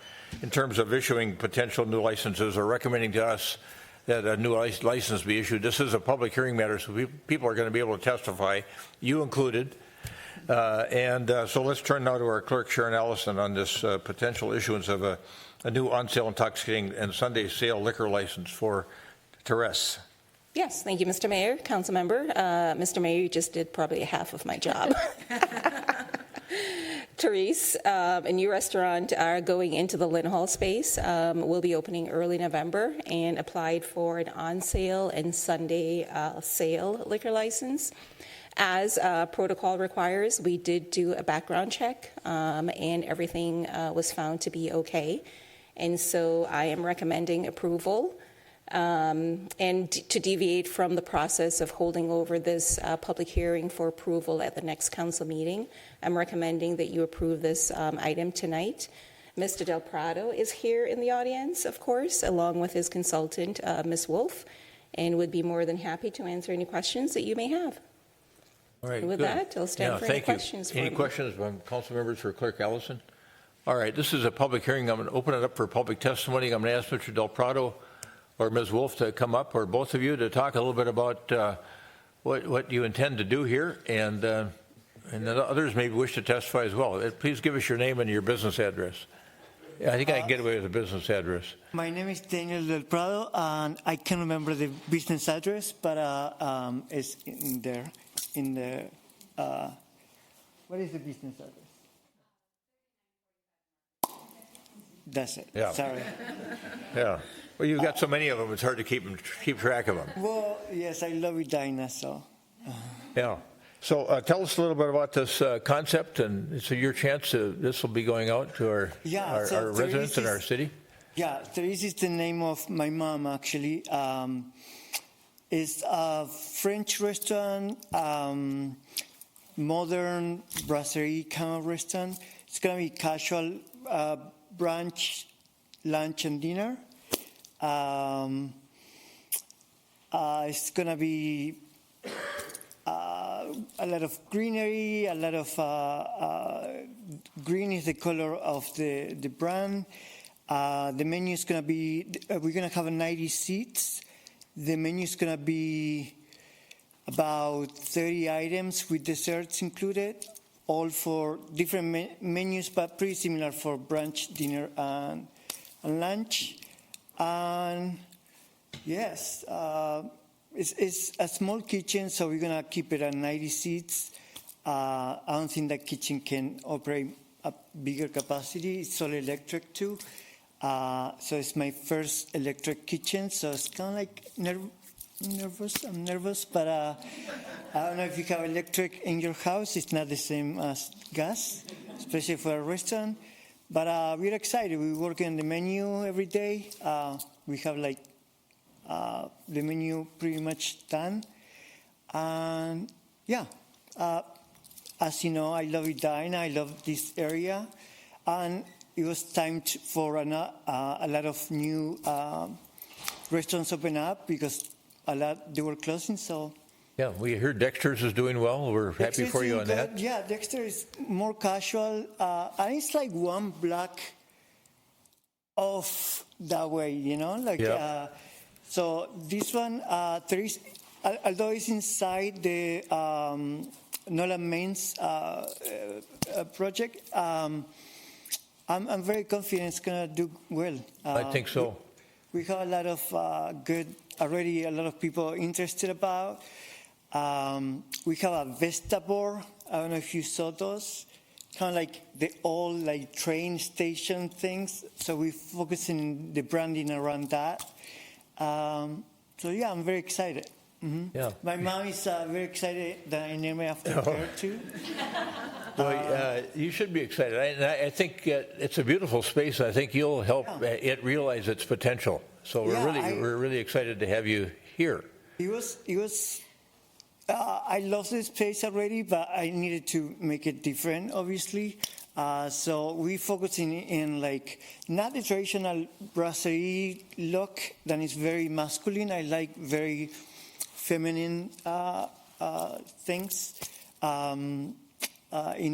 in terms of issuing potential new licenses or recommending to us that a new license be issued. This is a public hearing matter, so people are going to be able to testify, you included. So let's turn now to our clerk, Sharon Allison, on this potential issuance of a new on-sale intoxicating and Sunday sale liquor license for Therese. Yes, thank you, Mr. Mayor, council member. Mr. Mayor, you just did probably half of my job. Therese, a new restaurant going into the Lynn Hall space, will be opening early November and applied for an on-sale and Sunday sale liquor license. As protocol requires, we did do a background check, and everything was found to be okay. And so I am recommending approval. And to deviate from the process of holding over this public hearing for approval at the next council meeting, I'm recommending that you approve this item tonight. Mr. Del Prado is here in the audience, of course, along with his consultant, Ms. Wolf, and would be more than happy to answer any questions that you may have. All right, And with good. that, I'll stand for any questions. Any questions from council members for Clerk Allison? All right, this is a public hearing. I'm going to open it up for public testimony. I'm going to ask Mr. Del Prado or Ms. Wolf to come up, or both of you, to talk a little bit about what you intend to do here, and then others may wish to testify as well. Please give us your name and your business address. I think I can get away with a business address. My name is Daniel Del Prado, and I can't remember the business address, but it's in there. What is the business address? That's it. Yeah. Sorry. Yeah. Well, you've got so many of them, it's hard to keep track of them. Well, yes, I love Edina, so. Yeah. So tell us a little bit about this concept, and it's your chance this will be going out to our, our residents in our city. Yeah, Therese is the name of my mom, actually. It's a French restaurant, modern brasserie kind of restaurant. It's going to be casual brunch, lunch, and dinner. It's going to be a lot of greenery, a lot of green is the color of the brand. The menu is going to be, we're going to have 90 seats. The menu is going to be about 30 items with desserts included, all for different menus, but pretty similar for brunch, dinner, and lunch. And yes, it's a small kitchen, so we're going to keep it at 90 seats. I don't think that kitchen can operate a bigger capacity. It's all electric too. So it's my first electric kitchen, so it's kind of like nervous. I'm nervous, but I don't know if you have electric in your house. It's not the same as gas, especially for a restaurant. But we're excited. We work on the menu every day. We have like the menu pretty much done. And yeah, as you know, I love Edina. I love this area. And it was time for a lot of new restaurants open up because a lot they were closing. So yeah, we heard Dexter's is doing well. We're happy for you on that. Yeah, Dexter is more casual, and it's like one block off that way, you know. Like so, this one there is, although it's inside the Nolan Main's project. I'm very confident it's going to do well. I think so. We have a lot of already a lot of people interested about. We have a Vesta board. I don't know if you saw those. Kind of like the old like train station things. So we're focusing the branding around that. So yeah, I'm very excited. Mm-hmm. Yeah. My mom is very excited that I named it after her too. Well, you should be excited. I think it's a beautiful space. I think you'll help it realize its potential. So we're really excited to have you here. It was. I love this place already, but I needed to make it different, obviously. So we focusing in like not the traditional brasserie look that is very masculine. I like very feminine things in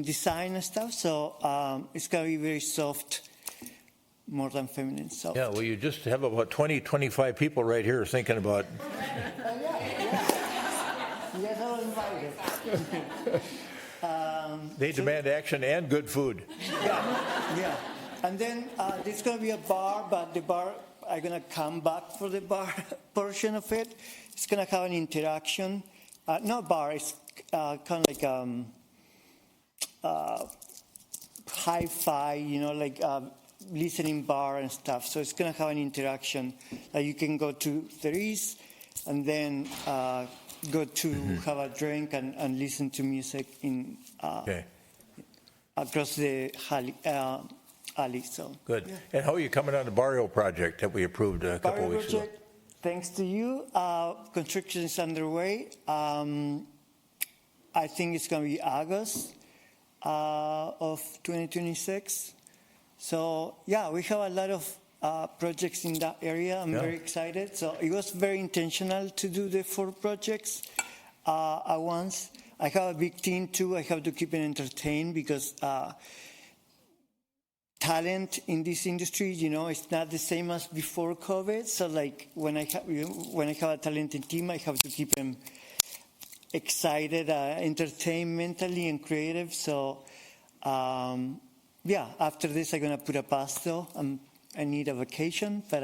design and stuff. So it's gonna be very soft, more than feminine. So yeah, well, you just have about 20, 25 people right here thinking about. Yes, I was invited. They demand action and good food. Yeah. And then there's going to be a bar, but the bar, I'm going to come back for the bar portion of it. It's going to have an interaction. Not bar, it's kind of like hi-fi, you know, like listening bar and stuff. So it's going to have an interaction. You can go to Therese and then go to have a drink and listen to music in across the alley. So good. Yeah. And how are you coming on the Barrio project that we approved a couple weeks ago? Thanks to you, construction is underway. I think it's going to be August of 2026. So yeah, we have a lot of projects in that area. I'm very excited. So it was very intentional to do the 4 projects at once. I have a big team too. I have to keep it entertained because talent in this industry, you know, it's not the same as before COVID. So like when I have a talented team, I have to keep them excited, entertained mentally and creative. So yeah, after this, I'm gonna put a pasto. I need a vacation, but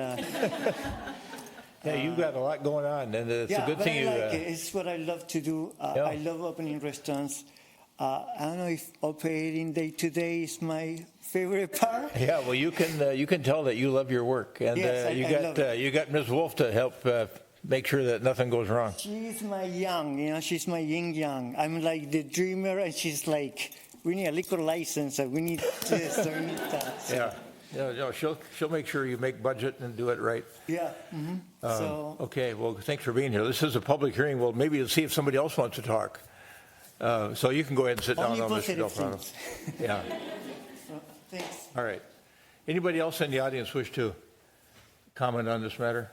yeah, you've got a lot going on, and it's a good thing. I like it. It's what I love to do. I love opening restaurants. I don't know if operating day to day is my favorite part. Yeah, well, you can tell that you love your work, and yes, you got Ms. Wolf to help make sure that nothing goes wrong. She's my yang, she's my yin yang. I'm like the dreamer, and she's like, we need a liquor license, and we need this, or we need that. So, Yeah, she'll make sure you make budget and do it right. yeah. So, Okay, well, thanks for being here. This is a public hearing. Well, maybe to see if somebody else wants to talk. So you can go ahead and sit down only now, Mr. positive Delfrano. things. Yeah, Thanks. all right. Anybody else in the audience wish to comment on this matter?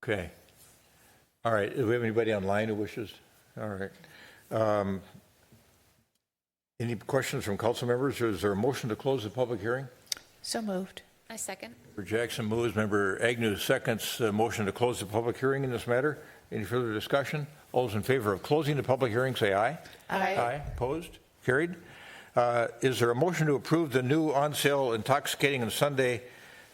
Okay. All right, do we have anybody online who wishes? All right. Any questions from council members, or is there a motion to close the public hearing? So moved. I second. Member Jackson moves, Member Agnew seconds, motion to close the public hearing in this matter. Any further discussion? All those in favor of closing the public hearing, say aye. Aye. Aye. Opposed? Carried. Is there a motion to approve the new on-sale intoxicating and Sunday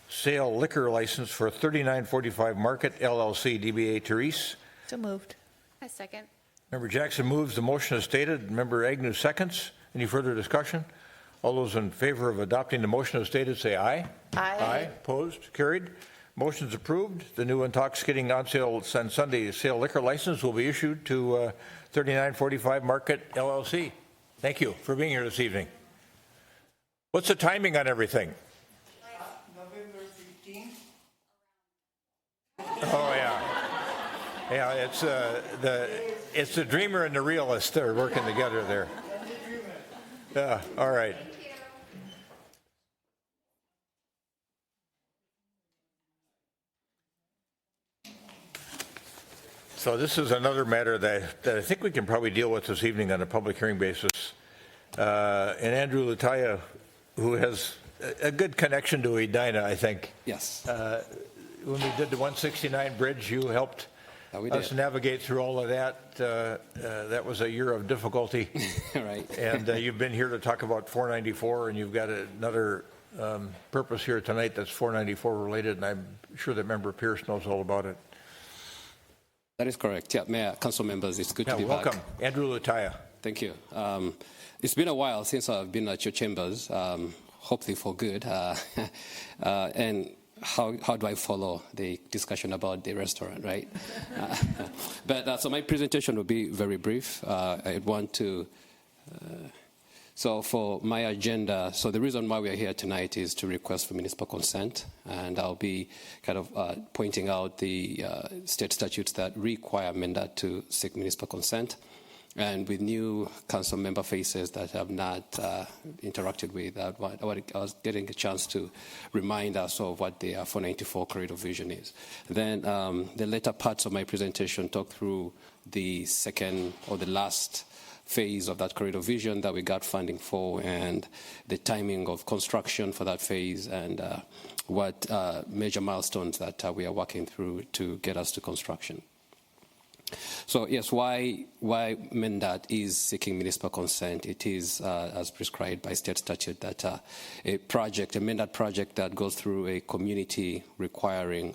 sale liquor license for 3945 Market LLC, DBA Therese? So moved. I second. Member Jackson moves, the motion is stated. Member Agnew seconds. Any further discussion? All those in favor of adopting the motion as stated, say aye. Aye. Opposed? Carried. Motion is approved. The new intoxicating on-sale and Sunday sale liquor license will be issued to 3945 Market LLC. Thank you for being here this evening. What's the timing on everything? November 15th. Oh, yeah. Yeah, it's the dreamer and the realist that are working together there. Yeah, all right. So this is another matter that I think we can probably deal with this evening on a public hearing basis. And Andrew Lataya, who has a good connection to Edina, I think. Yes. When we did the 169 bridge, you helped us navigate through all of that. That was a year of difficulty. Right. And you've been here to talk about 494, and you've got another purpose here tonight that's 494 related, and I'm sure that Member Pierce knows all about it. That is correct. Yeah, Mayor, council members, it's good to be welcome. back. Andrew Lataya. Thank you. It's been a while since I've been at your chambers, hopefully for good. And how do I follow the discussion about the restaurant, right? So my presentation will be very brief. I want to... So for my agenda, so the reason why we are here tonight is to request for municipal consent, and I'll be kind of pointing out the state statutes that require MNDAT to seek municipal consent, and with new council member faces that have not interacted with, I was getting a chance to remind us of what the 494 corridor vision is. Then the later parts of my presentation talk through the second or the last phase of that corridor vision that we got funding for, and the timing of construction for that phase, and what major milestones that we are working through to get us to construction. So yes, why MNDAT is seeking municipal consent? It is, as prescribed by state statute, that a MNDAT project that goes through a community requiring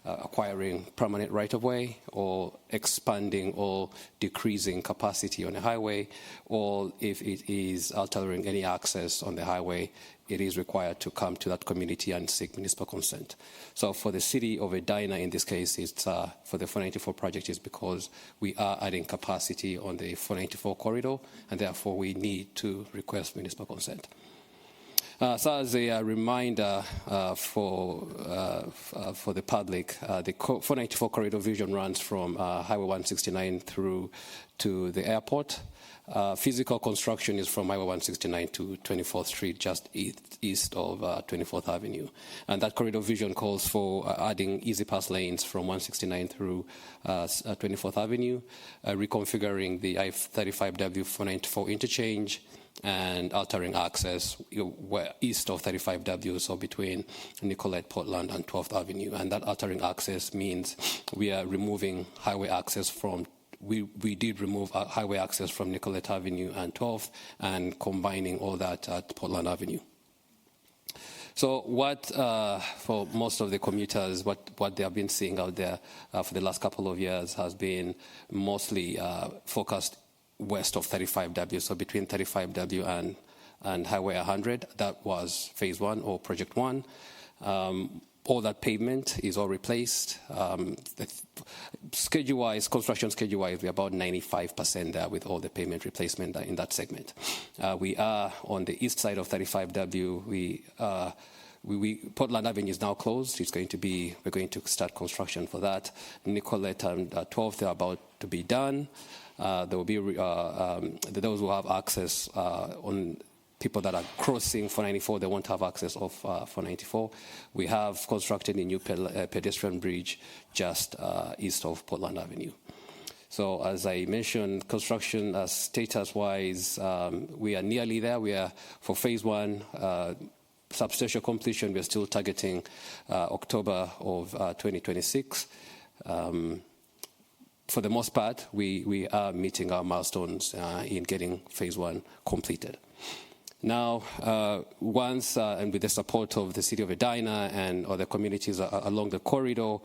acquiring permanent right-of-way, or expanding or decreasing capacity on a highway, or if it is altering any access on the highway, it is required to come to that community and seek municipal consent. So for the city of Edina, in this case, it's for the 494 project, is because we are adding capacity on the 494 corridor, and therefore we need to request municipal consent. So as a reminder for the public, the 494 corridor vision runs from Highway 169 through to the airport. Physical construction is from Highway 169 to 24th Street, just east of 24th Avenue. And that corridor vision calls for adding easy pass lanes from 169 through 24th Avenue, reconfiguring the I-35W 494 interchange, and altering access east of 35W, so between Nicollet, Portland, and 12th Avenue. And that altering access means we are removing highway access from, we did remove highway access from Nicollet Avenue and 12th, and combining all that at Portland Avenue. So what, for most of the commuters, what they have been seeing out there for the last couple of years has been mostly focused west of 35W, so between 35W and and Highway 100. That was phase 1 or project 1. All that pavement is all replaced. Schedule-wise, construction schedule-wise, we're about 95% there with all the pavement replacement in that segment. We are on the east side of 35W. Portland Avenue is now closed. We're going to start construction for that. Nicolette and 12th are about to be done. There will be those who have access on people that are crossing 494, they won't have access of 494. We have constructed a new pedestrian bridge just east of Portland Avenue. So as I mentioned, construction status-wise, we are nearly there. We are, for phase 1, substantial completion, we're still targeting October of 2026. For the most part, we are meeting our milestones in getting phase 1 completed. Now, once, and with the support of the city of Edina and other communities along the corridor,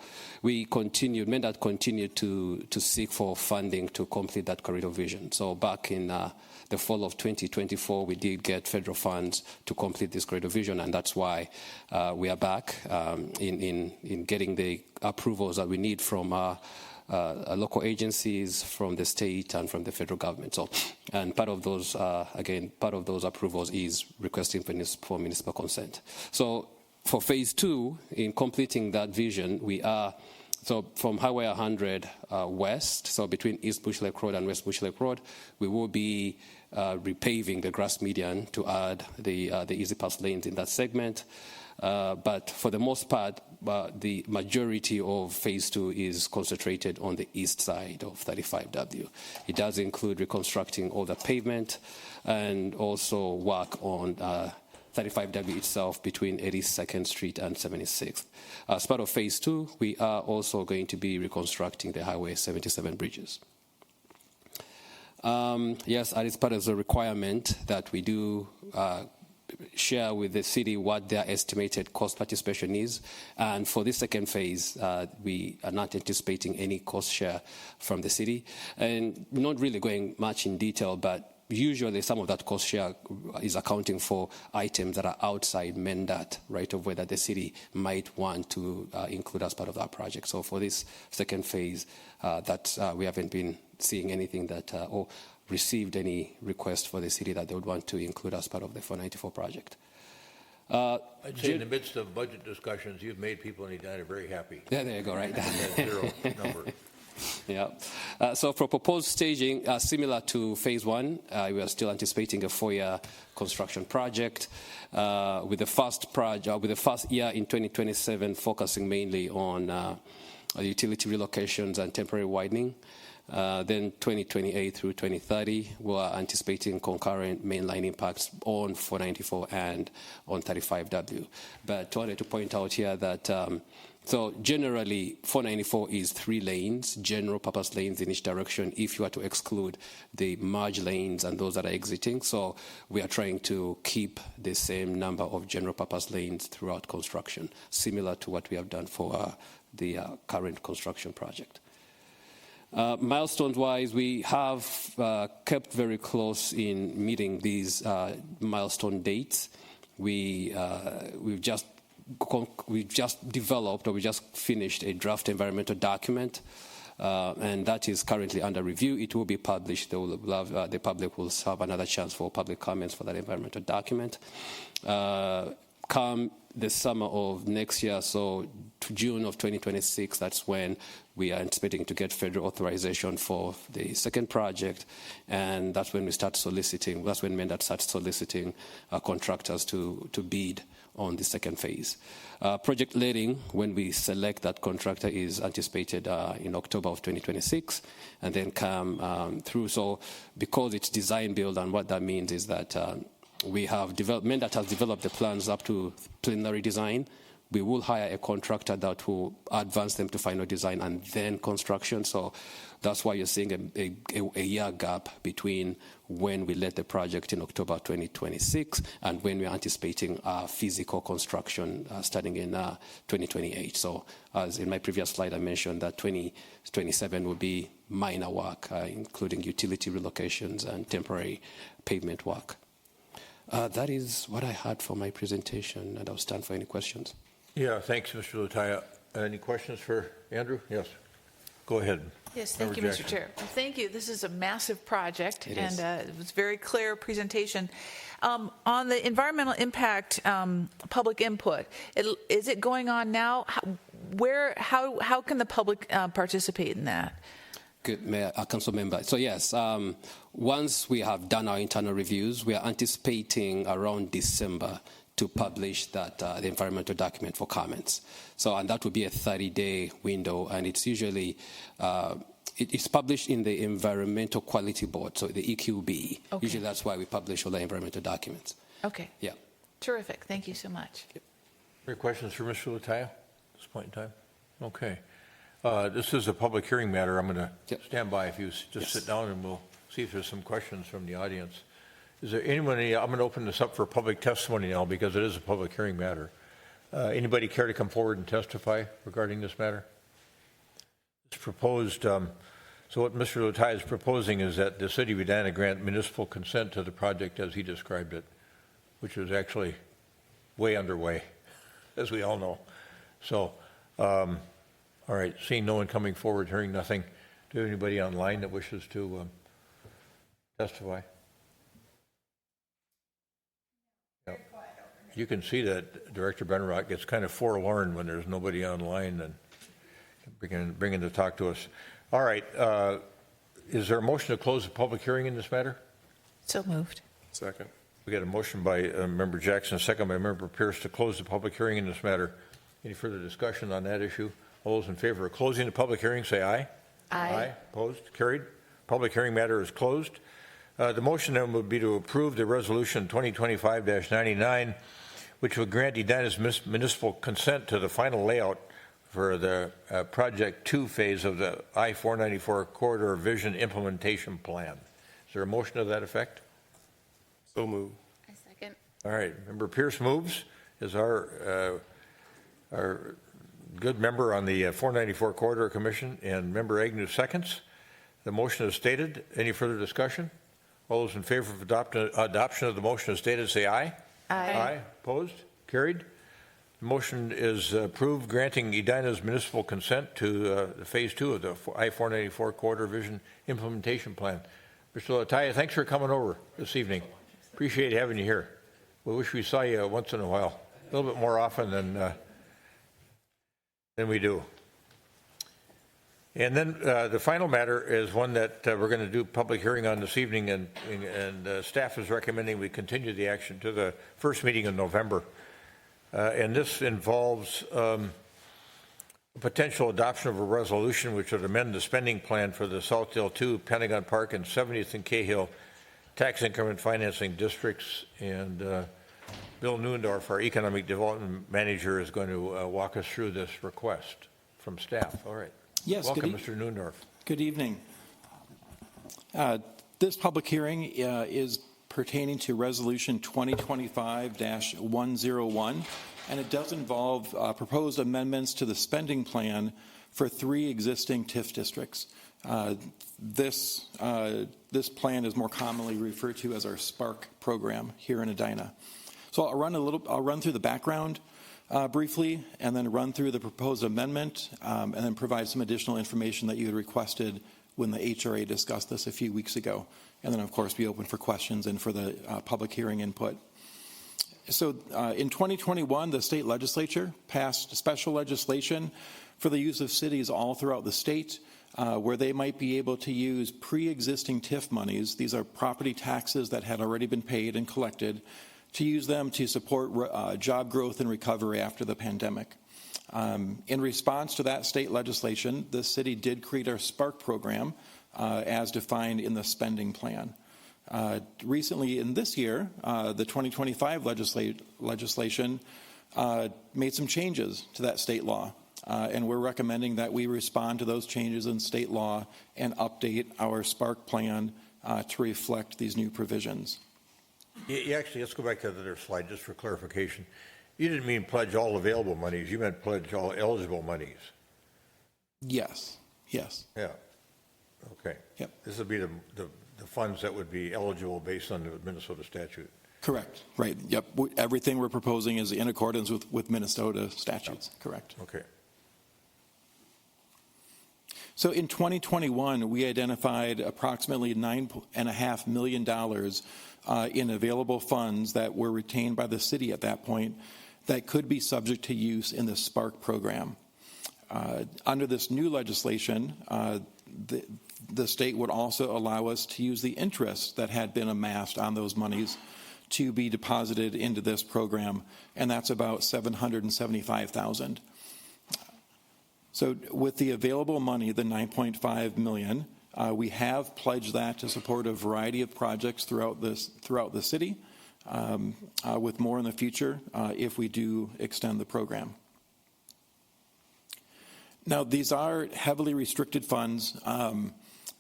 MnDOT continued to seek for funding to complete that corridor vision. So back in the fall of 2024, we did get federal funds to complete this corridor vision, and that's why we are back in getting the approvals that we need from local agencies, from the state and from the federal government. So, and part of those approvals is requesting for municipal consent. So for phase 2, in completing that vision, so from Highway 100 west, so between East Bush Lake Road and West Bush Lake Road, we will be repaving the grass median to add the easy pass lanes in that segment. But for the most part, the majority of phase 2 is concentrated on the east side of 35W. It does include reconstructing all the pavement and also work on 35W itself between 82nd Street and 76th. As part of phase 2, we are also going to be reconstructing the Highway 77 bridges. Yes, and it's part of the requirement that we do share with the city what their estimated cost participation is. And for this second phase, we are not anticipating any cost share from the city. And not really going much in detail, but usually some of that cost share is accounting for items that are outside MnDOT right of way that the city might want to include as part of that project. So for this second phase, we haven't been seeing anything that, or received any request for the city that they would want to include as part of the 494 project. I'd say in the midst of budget discussions, you've made people in Edina very happy. Yeah, there you go, right? That zero number. Yeah. So for proposed staging, similar to phase 1, we are still anticipating a 4-year construction project with the first year in 2027 focusing mainly on utility relocations and temporary widening. Then 2028 through 2030, we're anticipating concurrent mainline impacts on 494 and on 35W. But I wanted to point out here that so generally 494 is 3 lanes, general purpose lanes in each direction if you are to exclude the merge lanes and those that are exiting. So we are trying to keep the same number of general purpose lanes throughout construction, similar to what we have done for the current construction project. Milestones-wise, we have kept very close in meeting these milestone dates. We've just developed, or we just finished a draft environmental document, and that is currently under review. It will be published. The public will have another chance for public comments for that environmental document. Come the summer of next year, so June of 2026, that's when we are anticipating to get federal authorization for the second project, and that's when we start soliciting, that's when MnDOT starts soliciting contractors to bid on the second phase. Project letting, when we select that contractor, is anticipated in October of 2026, and then come through. So because it's design build, and what that means is that MnDOT has developed the plans up to preliminary design. We will hire a contractor that will advance them to final design and then construction. So that's why you're seeing a year gap between when we let the project in October 2026 and when we're anticipating physical construction starting in 2028. So as in my previous slide, I mentioned that 2027 will be minor work, including utility relocations and temporary pavement work. That is what I had for my presentation, and I'll stand for any questions. Yeah, thanks, Mr. Lataya. Any questions for Andrew? Yes. Go ahead. Yes, thank you, Member Mr. Jackson. Chair. Well, thank you. This is a massive project, It and is. it was very clear presentation. On the environmental impact public input, is it going on now? How can the public participate in that? Good, Mayor, Council Member. So yes, once we have done our internal reviews, we are anticipating around December to publish that the environmental document for comments. So, and that will be a 30-day window, and it's usually it's published in the Environmental Quality Board, so the EQB. Okay. Usually, that's why we publish all the environmental documents. Okay. Yeah. Terrific. Thank you so much. Any questions for Mr. Lataya at this point in time? Okay. This is a public hearing matter. I'm going to stand by if you just sit down, and we'll see if there's some questions from the audience. Is there anyone? I'm going to open this up for public testimony now because it is a public hearing matter. Anybody care to come forward and testify regarding this matter? It's proposed. So what Mr. Lataya is proposing is that the City of Edina grant municipal consent to the project as he described it, which is actually way underway, as we all know. So, all right, seeing no one coming forward, hearing nothing, do you have anybody online that wishes to testify? Yep. You can see that Director Benrock gets kind of forlorn when there's nobody online and bringing to talk to us. All right, is there a motion to close the public hearing in this matter? So moved. Second. We got a motion by Member Jackson, a second by Member Pierce to close the public hearing in this matter. Any further discussion on that issue? All those in favor of closing the public hearing, say aye. Aye. Opposed? Carried. Public hearing matter is closed. The motion then would be to approve the resolution 2025-99, which would grant Edina's municipal consent to the final layout for the Project 2 phase of the I-494 Corridor Vision Implementation Plan. Is there a motion to that effect? So moved. I second. All right, Member Pierce moves as our good member on the 494 Corridor Commission, and Member Agnew seconds. The motion is stated. Any further discussion? All those in favor of adoption of the motion as stated, say aye. Aye. Aye. Opposed? Carried. The motion is approved, granting Edina's municipal consent to Phase 2 of the I-494 Corridor Vision Implementation Plan. Mr. Lataya, thanks for coming over this evening. Appreciate having you here. We wish we saw you once in a while, a little bit more often than we do. And then the final matter is one that we're going to do public hearing on this evening, and staff is recommending we continue the action to the first meeting in November. And this involves potential adoption of a resolution which would amend the spending plan for the Southdale 2, Pentagon Park, and 70th and Cahill tax increment financing districts. And Bill Neundorf, our economic development manager, is going to walk us through this request from staff. All right. Yes. Welcome, Mr. Neundorf. Good evening. This public hearing is pertaining to Resolution 2025-101, and it does involve proposed amendments to the spending plan for 3 existing TIF districts. This plan is more commonly referred to as our SPARK program here in Edina. So I'll run through the background briefly, and then run through the proposed amendment, and then provide some additional information that you had requested when the HRA discussed this a few weeks ago. And then, of course, be open for questions and for the public hearing input. So in 2021, the state legislature passed special legislation for the use of cities all throughout the state, where they might be able to use pre-existing TIF monies. These are property taxes that had already been paid and collected, to use them to support job growth and recovery after the pandemic. In response to that state legislation, the city did create our SPARK program as defined in the spending plan. Recently in this year, the 2025 legislation made some changes to that state law. And we're recommending that we respond to those changes in state law and update our SPARK plan to reflect these new provisions. Actually, let's go back to the other slide just for clarification. You didn't mean pledge all available monies. You meant pledge all eligible monies. Yes. Yes. Yeah. Okay. Yep. This would be the funds that would be eligible based on the Minnesota statute. Correct, right, yep. Everything we're proposing is in accordance with Minnesota statutes, correct. Okay. So in 2021, we identified approximately $9.5 million in available funds that were retained by the city at that point that could be subject to use in the SPARK program. Under this new legislation, the state would also allow us to use the interest that had been amassed on those monies to be deposited into this program, and that's about $775,000. So with the available money, the $9.5 million, we have pledged that to support a variety of projects throughout the city, with more in the future if we do extend the program. Now, these are heavily restricted funds.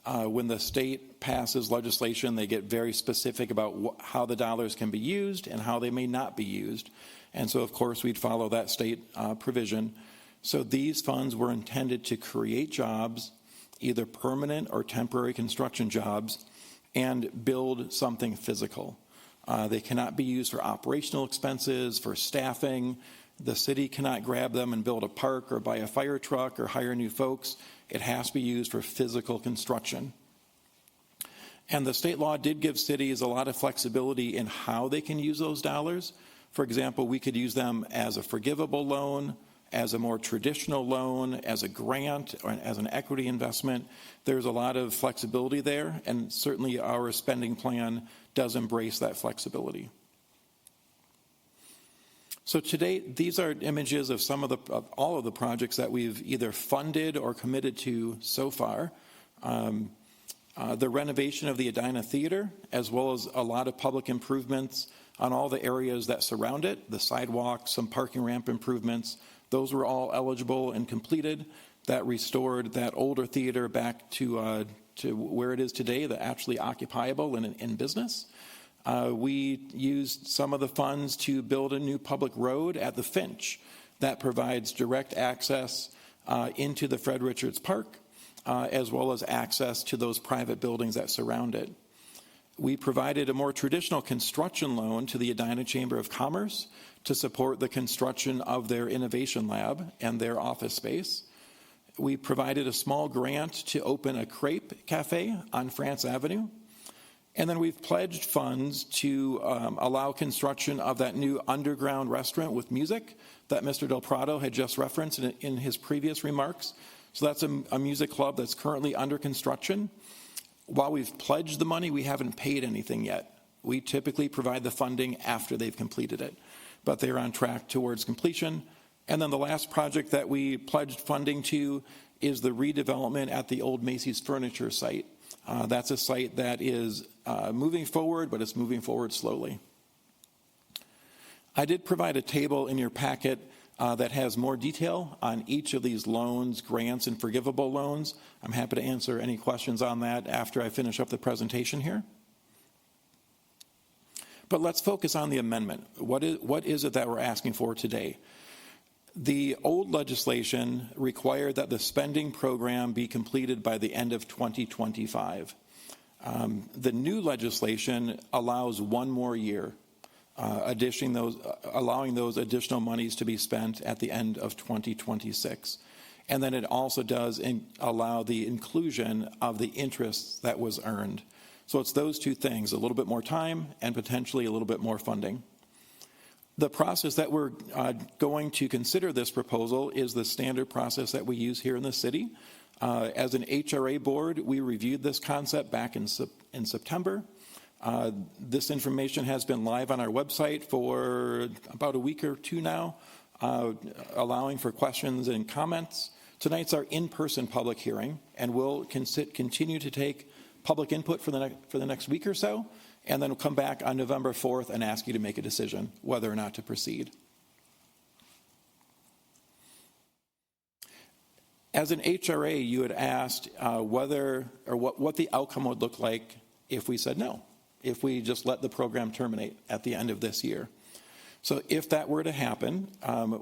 When the state passes legislation, they get very specific about how the dollars can be used and how they may not be used. And so, of course, we'd follow that state provision. So these funds were intended to create jobs, either permanent or temporary construction jobs, and build something physical. They cannot be used for operational expenses, for staffing. The city cannot grab them and build a park or buy a fire truck or hire new folks. It has to be used for physical construction. And the state law did give cities a lot of flexibility in how they can use those dollars. For example, we could use them as a forgivable loan, as a more traditional loan, as a grant, or as an equity investment. There's a lot of flexibility there, and certainly our spending plan does embrace that flexibility. So today, these are images of all of the projects that we've either funded or committed to so far. The renovation of the Edina Theater, as well as a lot of public improvements on all the areas that surround it, the sidewalks, some parking ramp improvements. Those were all eligible and completed. That restored that older theater back to where it is today, the actually occupiable and in business. We used some of the funds to build a new public road at the Finch that provides direct access into the Fred Richards Park, as well as access to those private buildings that surround it. We provided a more traditional construction loan to the Edina Chamber of Commerce to support the construction of their innovation lab and their office space. We provided a small grant to open a crepe cafe on France Avenue. And then we've pledged funds to allow construction of that new underground restaurant with music that Mr. Del Prado had just referenced in his previous remarks. So that's a music club that's currently under construction. While we've pledged the money, we haven't paid anything yet. We typically provide the funding after they've completed it, but they're on track towards completion. And then the last project that we pledged funding to is the redevelopment at the old Macy's Furniture site. That's a site that is moving forward, but it's moving forward slowly. I did provide a table in your packet that has more detail on each of these loans, grants, and forgivable loans. I'm happy to answer any questions on that after I finish up the presentation here. But let's focus on the amendment. What is it that we're asking for today? The old legislation required that the spending program be completed by the end of 2025. The new legislation allows one more year, allowing those additional monies to be spent at the end of 2026. And then it also does allow the inclusion of the interest that was earned. So it's those two things, a little bit more time and potentially a little bit more funding. The process that we're going to consider this proposal is the standard process that we use here in the city. As an HRA board, we reviewed this concept back in September. This information has been live on our website for about a week or two now, allowing for questions and comments. Tonight's our in-person public hearing, and we'll continue to take public input for the next week or so, and then we'll come back on November 4th and ask you to make a decision whether or not to proceed. As an HRA, you had asked whether or what the outcome would look like if we said no, if we just let the program terminate at the end of this year. So if that were to happen,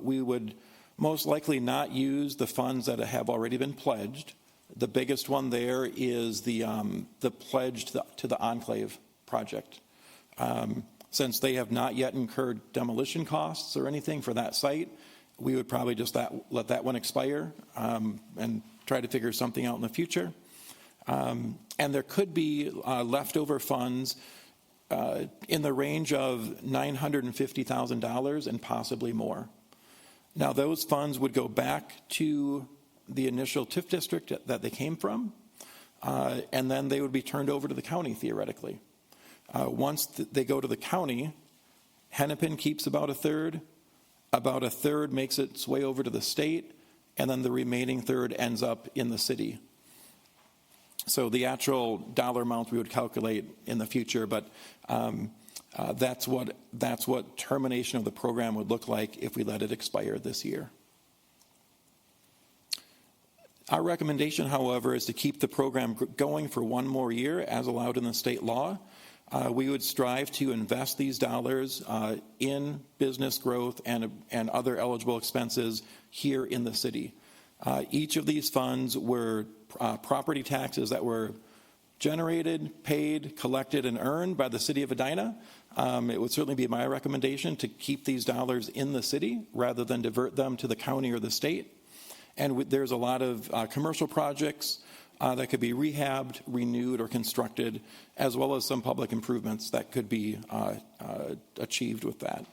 we would most likely not use the funds that have already been pledged. The biggest one there is the pledge to the Enclave project. Since they have not yet incurred demolition costs or anything for that site, we would probably just let that one expire and try to figure something out in the future. And there could be leftover funds in the range of $950,000 and possibly more. Now, those funds would go back to the initial TIF district that they came from, and then they would be turned over to the county, theoretically. Once they go to the county, Hennepin keeps about a third makes its way over to the state, and then the remaining third ends up in the city. So the actual dollar amount we would calculate in the future, but that's what termination of the program would look like if we let it expire this year. Our recommendation, however, is to keep the program going for one more year as allowed in the state law. We would strive to invest these dollars in business growth and other eligible expenses here in the city. Each of these funds were property taxes that were generated, paid, collected, and earned by the city of Edina. It would certainly be my recommendation to keep these dollars in the city rather than divert them to the county or the state. And there's a lot of commercial projects that could be rehabbed, renewed, or constructed, as well as some public improvements that could be achieved with that.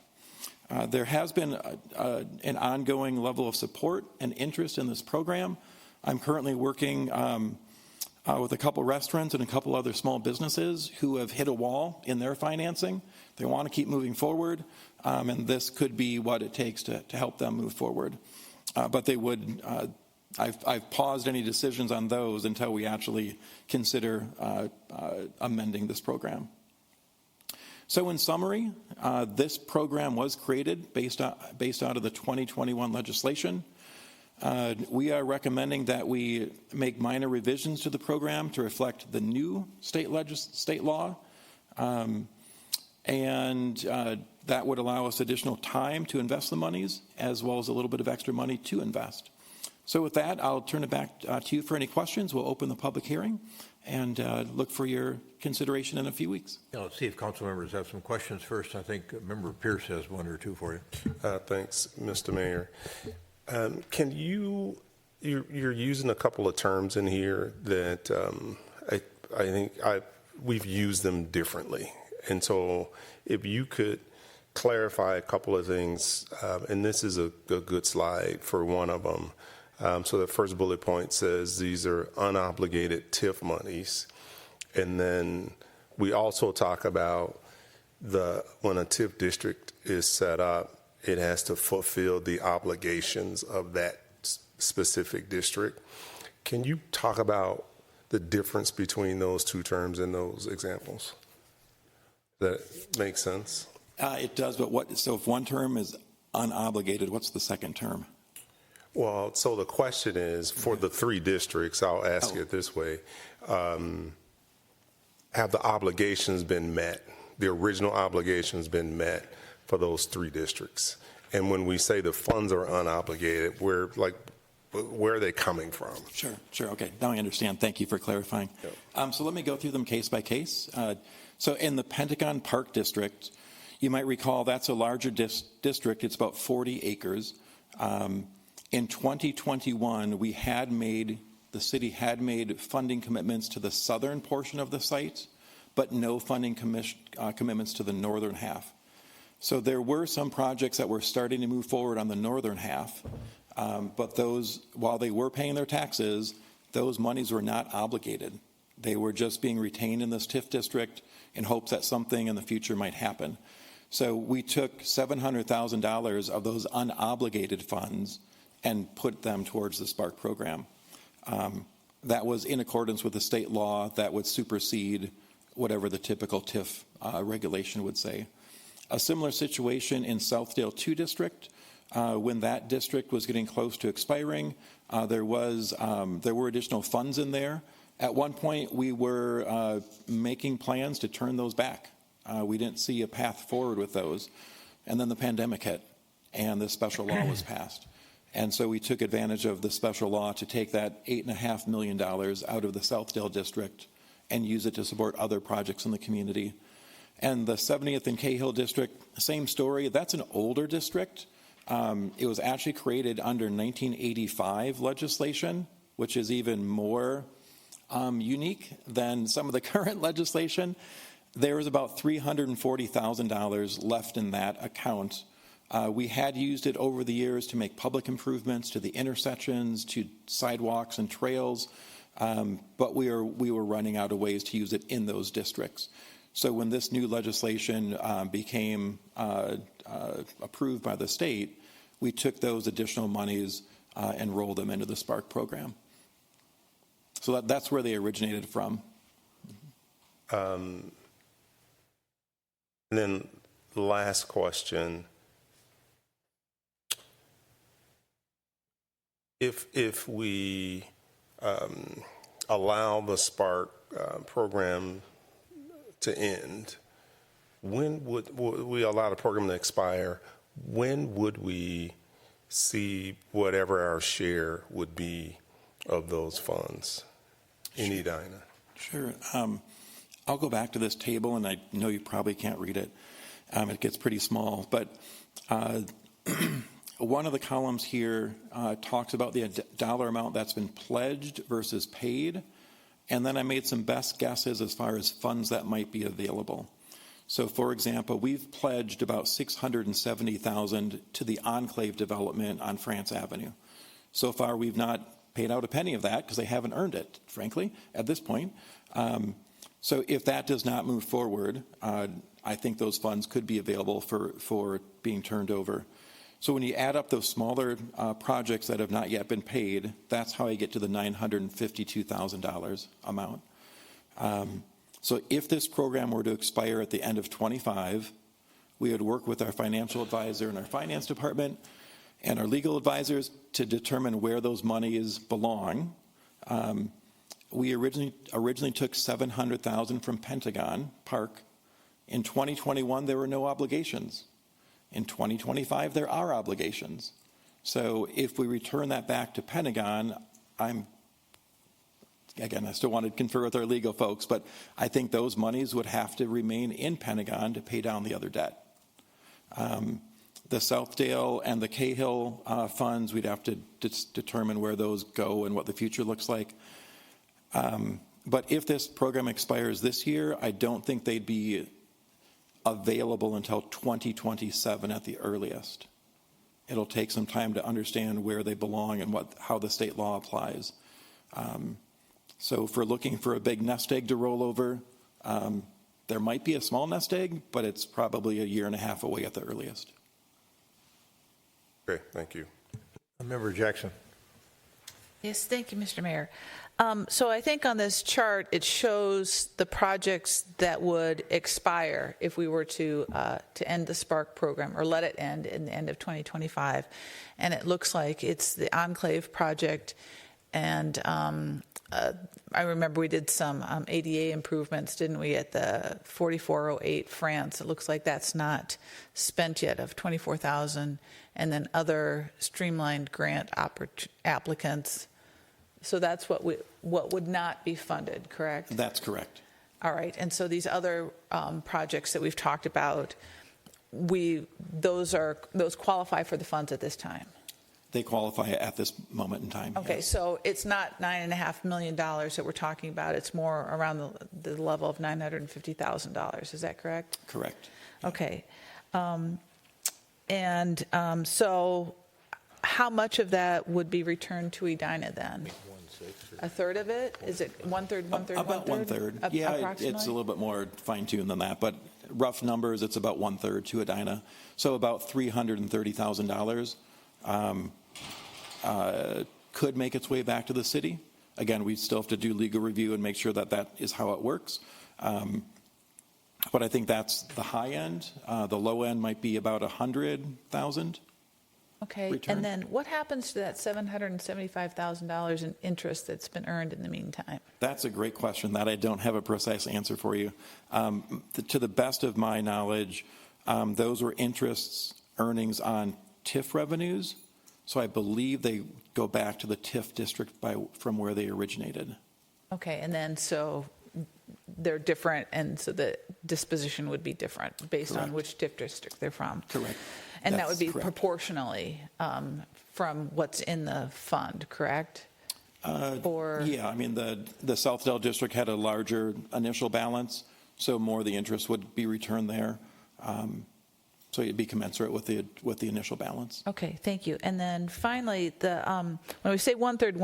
There has been an ongoing level of support and interest in this program. I'm currently working with a couple restaurants and a couple other small businesses who have hit a wall in their financing. They want to keep moving forward, and this could be what it takes to help them move forward. But they would, I've paused any decisions on those until we actually consider amending this program. So in summary, this program was created based out of the 2021 legislation. We are recommending that we make minor revisions to the program to reflect the new state law, and that would allow us additional time to invest the monies, as well as a little bit of extra money to invest. So with that, I'll turn it back to you for any questions. We'll open the public hearing and look for your consideration in a few weeks. Yeah, let's see if council members have some questions first. I think Member Pierce has one or two for you. Thanks, Mr. Mayor. Can you're using a couple of terms in here that I think we've used them differently. And so if you could clarify a couple of things, and this is a good slide for one of them. So the first bullet point says these are unobligated TIF monies. And then we also talk about when a TIF district is set up, it has to fulfill the obligations of that specific district. Can you talk about the difference between those two terms in those examples? That makes sense? It does, but so if one term is unobligated, what's the second term? Well, so the question is, for the three districts, I'll ask it this way, have the obligations been met, the original obligations been met for those three districts? And when we say the funds are unobligated, where are they coming from? Sure, okay, now I understand. Thank you for clarifying. Yep. So let me go through them case by case. So in the Pentagon Park District, you might recall that's a larger district. It's about 40 acres. In 2021, the city had made funding commitments to the southern portion of the site, but no funding commitments to the northern half. So there were some projects that were starting to move forward on the northern half, but those, while they were paying their taxes, those monies were not obligated. They were just being retained in this TIF district in hopes that something in the future might happen. So we took $700,000 of those unobligated funds and put them towards the Spark program. That was in accordance with the state law that would supersede whatever the typical TIF regulation would say. A similar situation in Southdale 2 district. When that district was getting close to expiring, there were additional funds in there. At one point, we were making plans to turn those back. We didn't see a path forward with those. And then the pandemic hit, and the special law was passed. And so we took advantage of the special law to take that $8.5 million out of the Southdale district and use it to support other projects in the community. And the 70th and Cahill district, same story. That's an older district. It was actually created under 1985 legislation, which is even more unique than some of the current legislation. There was about $340,000 left in that account. We had used it over the years to make public improvements to the intersections, to sidewalks and trails, but we were running out of ways to use it in those districts. So when this new legislation became approved by the state, we took those additional monies and rolled them into the Spark program. So that's where they originated from. And then the last question. If we allow the Spark program to end, when would we allow the program to expire? When would we see whatever our share would be of those funds in Edina? Sure. I'll go back to this table, and I know you probably can't read it. It gets pretty small, but one of the columns here talks about the dollar amount that's been pledged versus paid. And then I made some best guesses as far as funds that might be available. So, for example, we've pledged about $670,000 to the enclave development on France Avenue. So far, we've not paid out a penny of that because they haven't earned it, frankly, at this point. So if that does not move forward, I think those funds could be available for being turned over. So when you add up those smaller projects that have not yet been paid, that's how I get to the $952,000 amount. So if this program were to expire at the end of 25, we would work with our financial advisor and our finance department and our legal advisors to determine where those monies belong. We originally took $700,000 from Pentagon Park. In 2021, there were no obligations. In 2025, there are obligations. So if we return that back to Pentagon, I still want to confer with our legal folks, but I think those monies would have to remain in Pentagon to pay down the other debt. The Southdale and the Cahill funds, we'd have to determine where those go and what the future looks like. But if this program expires this year, I don't think they'd be available until 2027 at the earliest. It'll take some time to understand where they belong and how the state law applies. So if we're looking for a big nest egg to roll over, there might be a small nest egg, but it's probably a year and a half away at the earliest. Okay, thank you. Member Jackson. Yes, thank you, Mr. Mayor. So I think on this chart, it shows the projects that would expire if we were to end the Spark program or let it end in the end of 2025. And it looks like it's the Enclave project. And I remember we did some ADA improvements, didn't we, at the 4408 France. It looks like that's not spent yet of $24,000. And then other streamlined grant applicants. So that's what would not be funded, correct? That's correct. All right. And so these other projects that we've talked about, those qualify for the funds at this time. They qualify at this moment in time. Okay, yes. so it's not $9.5 million that we're talking about. It's more around the level of $950,000. Is that correct? Correct. Okay. So how much of that would be returned to Edina then? A third of it? Is it one-third? About one-third. Yeah, it's a little bit more fine-tuned than that, but rough numbers, it's about one-third to Edina. So about $330,000 could make its way back to the city. Again, we still have to do legal review and make sure that that is how it works. But I think that's the high end. The low end might be about $100,000. Okay, return. And then what happens to that $775,000 in interest that's been earned in the meantime? That's a great question that I don't have a precise answer for you. To the best of my knowledge, those were earnings on TIF revenues. So I believe they go back to the TIF district from where they originated. Okay, and then so they're different, and so the disposition would be different based on Correct. which TIF district they're from. Correct. And that That's would be correct. proportionally from what's in the fund, correct? Or Yeah, I mean, the Southdale district had a larger initial balance, so more of the interest would be returned there. So it'd be commensurate with the initial balance. Okay, thank you. And then finally, when we say one-third,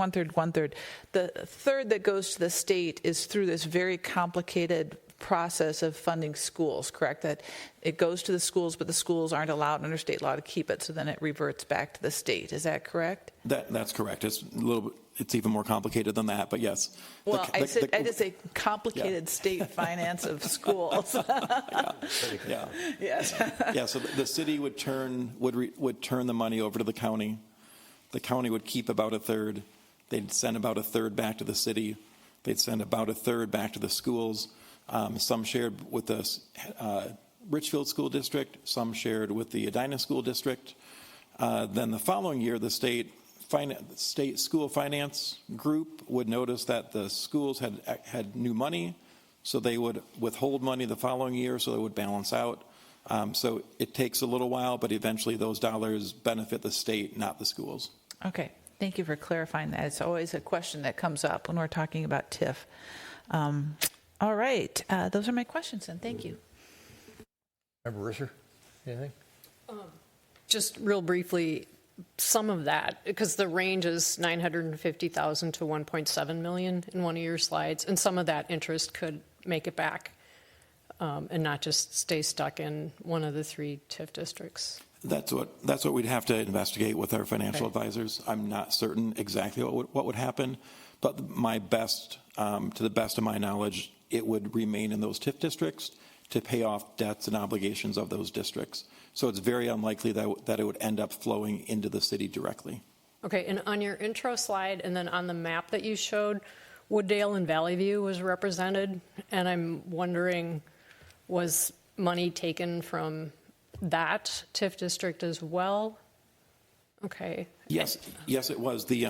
the third that goes to the state is through this very complicated process of funding schools, correct? That it goes to the schools, but the schools aren't allowed under state law to keep it, so then it reverts back to the state. Is that correct? That's correct. It's even more complicated than that, but yes. Well, I just say complicated state finance of schools. Yeah. Yes. Yeah, so the city would turn the money over to the county. The county would keep about a third. They'd send about a third back to the city. They'd send about a third back to the schools. Some shared with the Richfield School District. Some shared with the Edina School District. Then the following year, the state school finance group would notice that the schools had new money, so they would withhold money the following year, so it would balance out. So it takes a little while, but eventually those dollars benefit the state, not the schools. Okay, thank you for clarifying that. It's always a question that comes up when we're talking about TIF. All right, those are my questions, and thank you. Member Risser, anything? Just real briefly, some of that, because the range is 950,000 to 1.7 million in one of your slides, and some of that interest could make it back and not just stay stuck in one of the three TIF districts. That's what we'd have to investigate with our financial advisors. I'm not certain exactly what would happen, but to the best of my knowledge, it would remain in those TIF districts to pay off debts and obligations of those districts. So it's very unlikely that it would end up flowing into the city directly. Okay, and on your intro slide and then on the map that you showed, Wooddale and Valley View was represented, and I'm wondering, was money taken from that TIF district as well? Okay. Yes, it was. The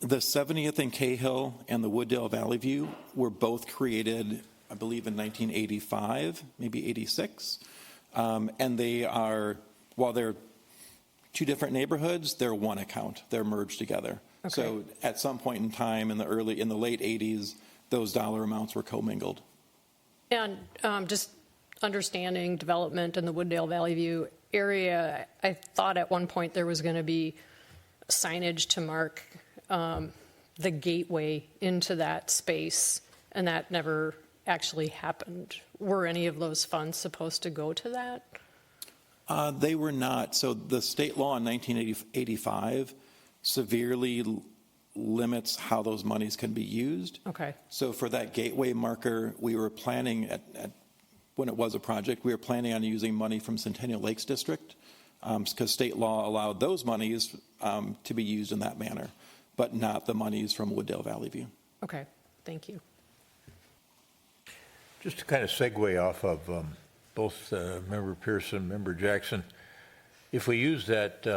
70th and Cahill and the Wooddale Valley View were both created, I believe, in 1985, maybe 86. And they are, while they're two different neighborhoods, they're one account. They're merged together. Okay. So at some point in time in the late 80s, those dollar amounts were commingled. And just understanding development in the Wooddale Valley View area, I thought at one point there was going to be signage to mark the gateway into that space, and that never actually happened. Were any of those funds supposed to go to that? They were not. So the state law in 1985 severely limits how those monies can be used. Okay. So for that gateway marker, we were planning when it was a project, we were planning on using money from Centennial Lakes District because state law allowed those monies to be used in that manner, but not the monies from Wooddale Valley View. Okay, thank you. Just to kind of segue off of both Member Pearson, Member Jackson, if we use that,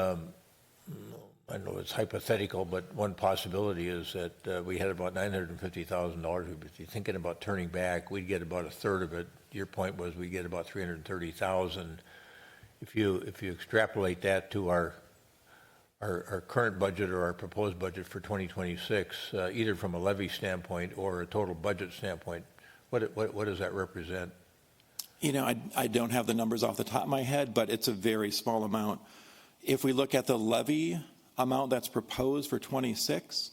I know it's hypothetical, but one possibility is that we had about $950,000 we'd be thinking about turning back. We'd get about a third of it. Your point was we get about $330,000. If you extrapolate that to our current budget or our proposed budget for 2026, either from a levy standpoint or a total budget standpoint, what does that represent? You know, I don't have the numbers off the top of my head, but it's a very small amount. If we look at the levy amount that's proposed for 26,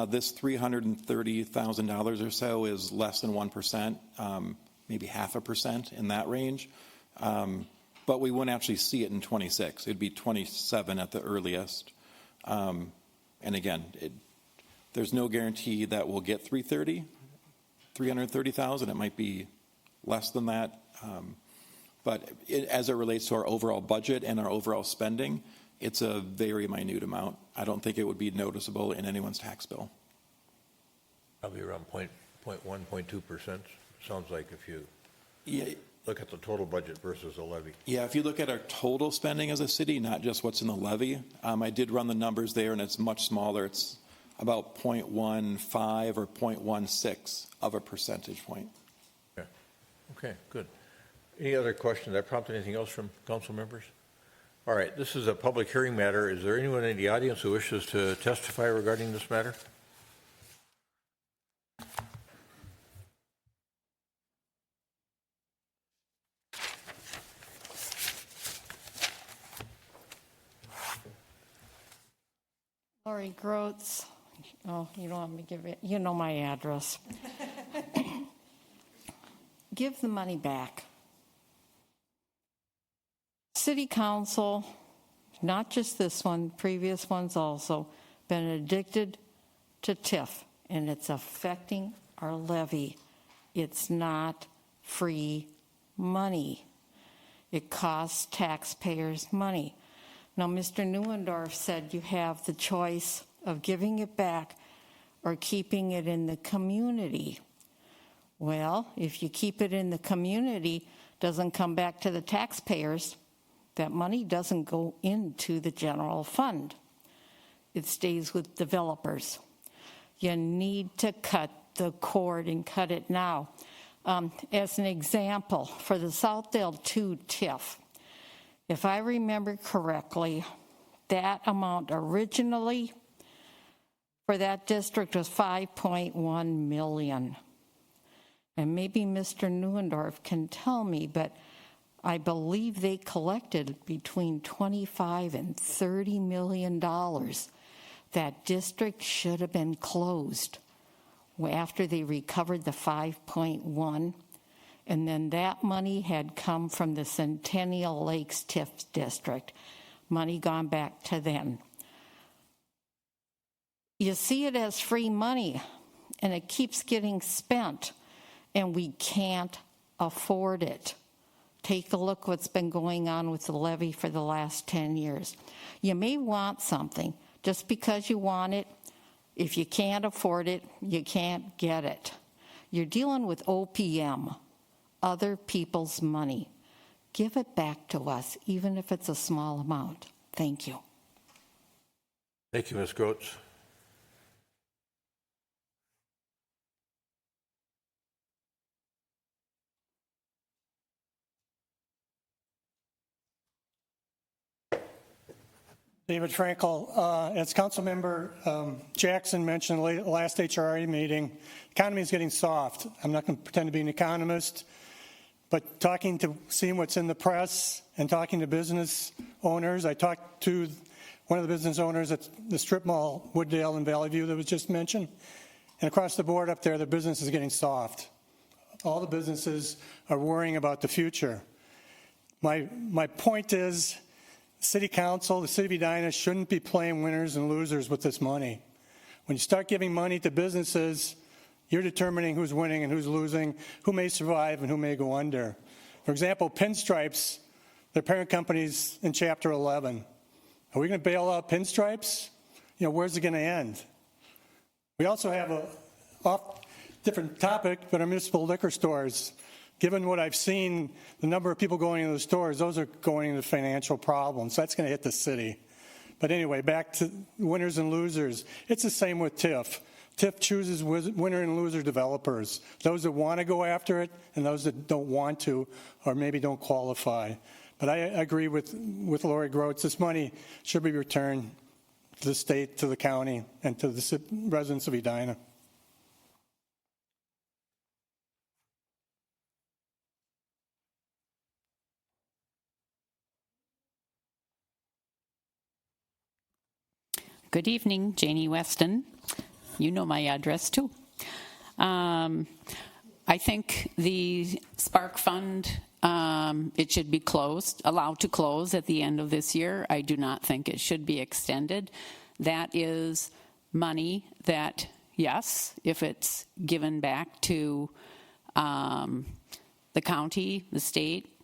this $330,000 or so is less than 1%, maybe 0.5% in that range. But we wouldn't actually see it in 26. It'd be 27 at the earliest. And again, there's no guarantee that we'll get 330,000. It might be less than that. But as it relates to our overall budget and our overall spending, it's a very minute amount. I don't think it would be noticeable in anyone's tax bill. Probably around 0.1%, 0.2%. Sounds like if you look at the total budget versus the levy. Yeah, if you look at our total spending as a city, not just what's in the levy, I did run the numbers there, and it's much smaller. It's about 0.15 or 0.16 of a percentage point. Okay, good. Any other questions? Did I prompt anything else from council members? All right, this is a public hearing matter. Is there anyone in the audience who wishes to testify regarding this matter? Lori Groats. Oh, you don't want me to give it. You know my address. Give the money back. City Council, not just this one, previous ones also, been addicted to TIF, and it's affecting our levy. It's not free money. It costs taxpayers money. Now, Mr. Neuendorf said you have the choice of giving it back or keeping it in the community. Well, if you keep it in the community, doesn't come back to the taxpayers, that money doesn't go into the general fund. It stays with developers. You need to cut the cord and cut it now. As an example, for the Southdale 2 TIF, if I remember correctly, that amount originally for that district was $5.1 million. And maybe Mr. Neuendorf can tell me, but I believe they collected between $25 and $30 million. That district should have been closed after they recovered the 5.1, and then that money had come from the Centennial Lakes TIF district. Money gone back to them. You see it as free money, and it keeps getting spent, and we can't afford it. Take a look what's been going on with the levy for the last 10 years. You may want something. Just because you want it, if you can't afford it, you can't get it. You're dealing with OPM, other people's money. Give it back to us, even if it's a small amount. Thank you. Thank you, Ms. Groats. David Frankel, as Councilmember Jackson mentioned in the last HRA meeting, the economy is getting soft. I'm not going to pretend to be an economist, but seeing what's in the press and talking to business owners, I talked to one of the business owners at the strip mall, Wooddale in Valley View that was just mentioned, and across the board up there, the business is getting soft. All the businesses are worrying about the future. My point is, City Council, the City of Edina shouldn't be playing winners and losers with this money. When you start giving money to businesses, you're determining who's winning and who's losing, who may survive and who may go under. For example, Pinstripes, their parent company's in Chapter 11. Are we going to bail out Pinstripes? Where's it going to end? We also have a different topic, but our municipal liquor stores. Given what I've seen, the number of people going into the stores, those are going into financial problems. That's going to hit the city. But anyway, back to winners and losers. It's the same with TIF. TIF chooses winner and loser developers. Those that want to go after it and those that don't want to or maybe don't qualify. But I agree with Lori Groats. This money should be returned to the state, to the county, and to the residents of Edina. Good evening, Janie Weston. You know my address too. I think the Spark Fund, it should be allowed to close at the end of this year. I do not think it should be extended. That is money that, yes, if it's given back to the county, the state,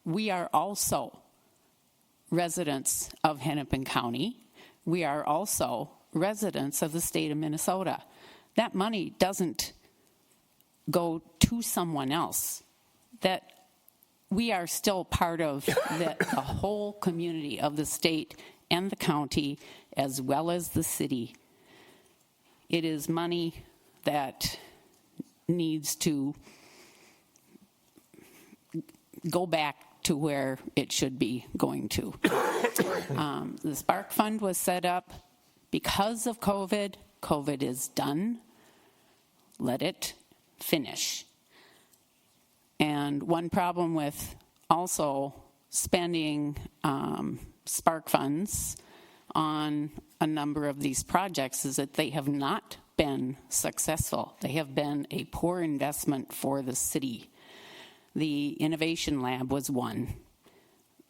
we are also residents of Hennepin County. We are also residents of the state of Minnesota. That money doesn't go to someone else. That we are still part of the whole community of the state and the county, as well as the city. It is money that needs to go back to where it should be going to. The Spark Fund was set up because of COVID. COVID is done. Let it finish. And one problem with also spending Spark funds on a number of these projects is that they have not been successful. They have been a poor investment for the city. The Innovation Lab was one.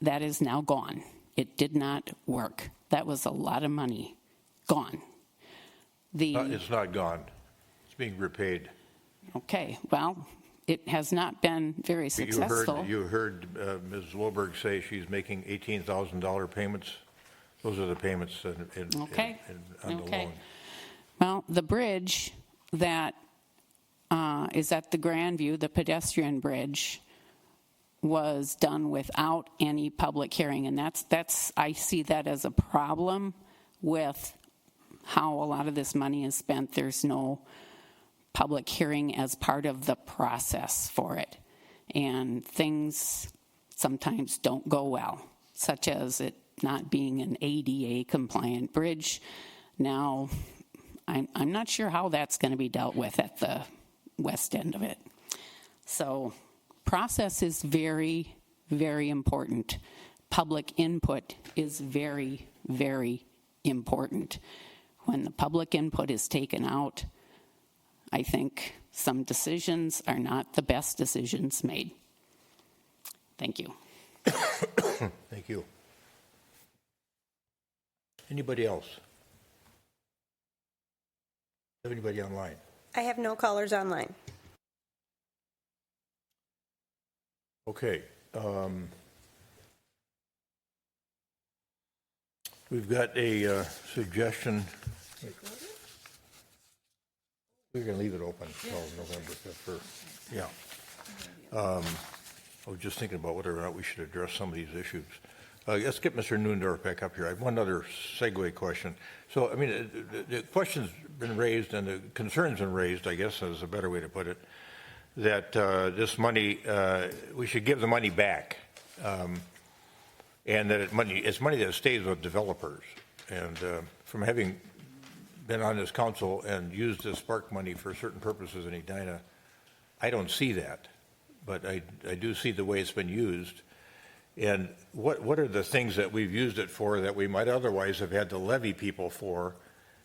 That is now gone. It did not work. That was a lot of money. Gone. It's not gone. It's being repaid. Okay, well, it has not been very successful. You heard Ms. Wilberg say she's making $18,000 payments. Those are the payments on the loan. Well, the bridge that is at the Grandview, the pedestrian bridge, was done without any public hearing, and that's I see that as a problem with how a lot of this money is spent. There's no public hearing as part of the process for it, and things sometimes don't go well, such as it not being an ADA compliant bridge. Now, I'm not sure how that's going to be dealt with at the west end of it. So process is very, very important. Public input is very, very important. When the public input is taken out, I think some decisions are not the best decisions made. Thank you. Thank you. Anybody else? Have anybody online? I have no callers online. Okay. We've got a suggestion. We're going to leave it open until November 5th. Yeah. I was just thinking about whether or not we should address some of these issues. Let's get Mr. Newendorf back up here. I have one other segue question. So, I mean, the question's been raised and the concern's been raised, I guess is a better way to put it, that this money, we should give the money back, and that it's money that stays with developers. And from having been on this council and used this Spark money for certain purposes in Edina, I don't see that, but I do see the way it's been used. And what are the things that we've used it for that we might otherwise have had to levy people for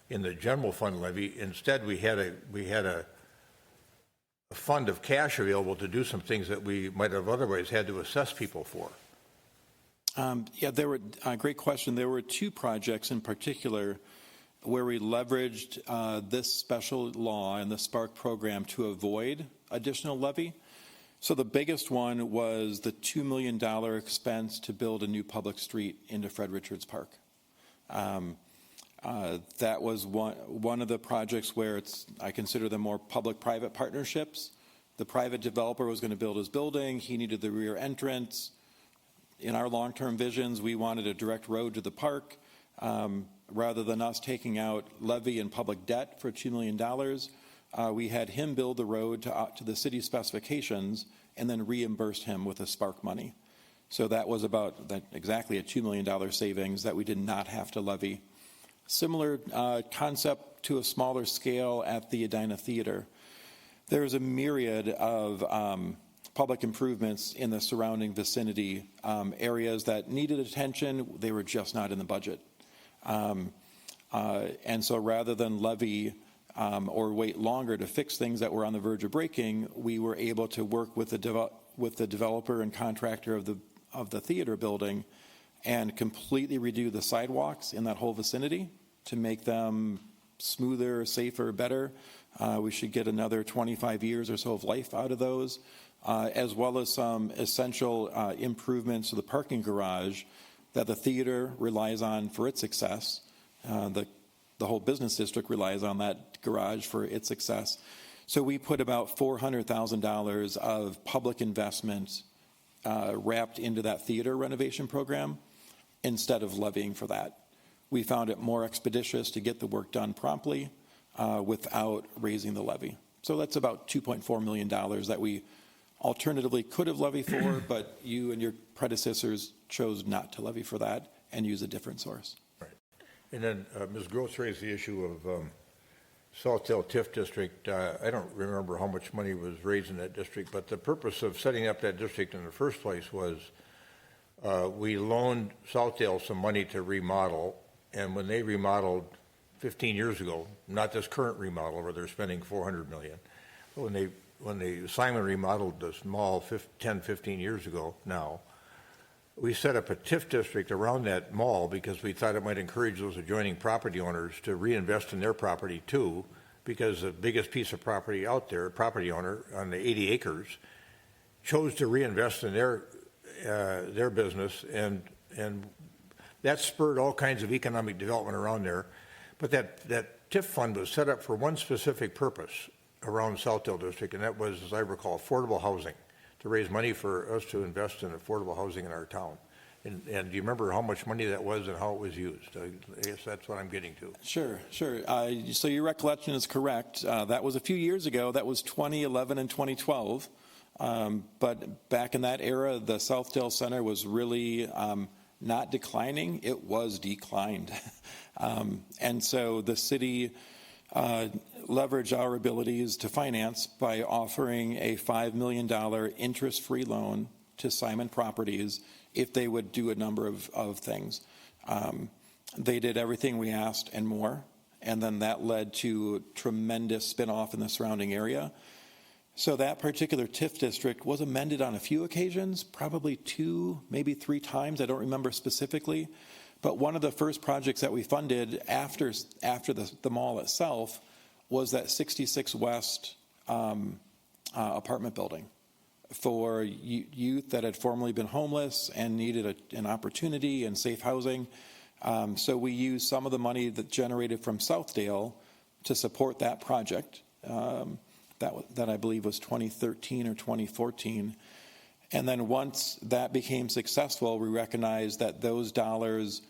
in the general fund levy? Instead, we had a fund of cash available to do some things that we might have otherwise had to assess people for. Yeah, there were great question. There were two projects in particular where we leveraged this special law and the Spark program to avoid additional levy. So the biggest one was the $2 million expense to build a new public street into Fred Richards Park. That was one of the projects where I consider them more public-private partnerships. The private developer was going to build his building. He needed the rear entrance. In our long-term visions, we wanted a direct road to the park. Rather than us taking out levy and public debt for $2 million, we had him build the road to the city specifications and then reimbursed him with the Spark money. So that was exactly a $2 million savings that we did not have to levy. Similar concept to a smaller scale at the Edina Theater. There's a myriad of public improvements in the surrounding vicinity, areas that needed attention. They were just not in the budget. And so rather than levy or wait longer to fix things that were on the verge of breaking, we were able to work with the developer and contractor of the theater building and completely redo the sidewalks in that whole vicinity to make them smoother, safer, better. We should get another 25 years or so of life out of those, as well as some essential improvements to the parking garage that the theater relies on for its success. The whole business district relies on that garage for its success. So we put about $400,000 of public investment wrapped into that theater renovation program instead of levying for that. we found it more expeditious to get the work done promptly without raising the levy. So that's about $2.4 million that we alternatively could have levied for, but you and your predecessors chose not to levy for that and use a different source. Right. And then Ms. Gross raised the issue of Southdale TIF district. I don't remember how much money was raised in that district, but the purpose of setting up that district in the first place was we loaned Southdale some money to remodel, and when they remodeled 15 years ago, not this current remodel where they're spending $400 million, but when they Simon remodeled this mall 10, 15 years ago now, we set up a TIF district around that mall because we thought it might encourage those adjoining property owners to reinvest in their property too, because the biggest piece of property out there, property owner on the 80 acres, chose to reinvest in their business, and that spurred all kinds of economic development around there. But that TIF fund was set up for one specific purpose around Southdale District, and that was, as I recall, affordable housing, to raise money for us to invest in affordable housing in our town. And do you remember how much money that was and how it was used? I guess that's what I'm getting to. Sure. So your recollection is correct. That was a few years ago. That was 2011 and 2012. But back in that era, the Southdale Center was really not declining. It was declined. And so the city leveraged our abilities to finance by offering a $5 million interest-free loan to Simon Properties if they would do a number of things. They did everything we asked and more, and then that led to tremendous spin-off in the surrounding area. So that particular TIF district was amended on a few occasions, probably 2, maybe 3 times. I don't remember specifically. But one of the first projects that we funded after the mall itself was that 66 West apartment building for youth that had formerly been homeless and needed an opportunity and safe housing. So we used some of the money that generated from Southdale to support that project. That I believe was 2013 or 2014. And then once that became successful, we recognized that those dollars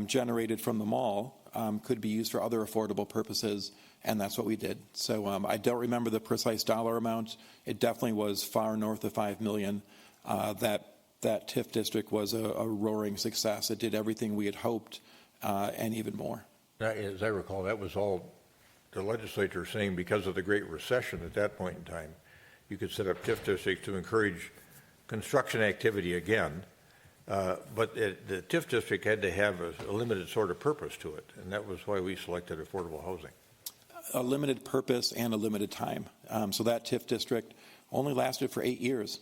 generated from the mall could be used for other affordable purposes, and that's what we did. So I don't remember the precise dollar amount. It definitely was far north of $5 million. That TIF district was a roaring success. It did everything we had hoped and even more. As I recall, that was all the legislature saying because of the Great Recession at that point in time, you could set up TIF districts to encourage construction activity again. But the TIF district had to have a limited sort of purpose to it, and that was why we selected affordable housing. A limited purpose and a limited time. So that TIF district only lasted for 8 years.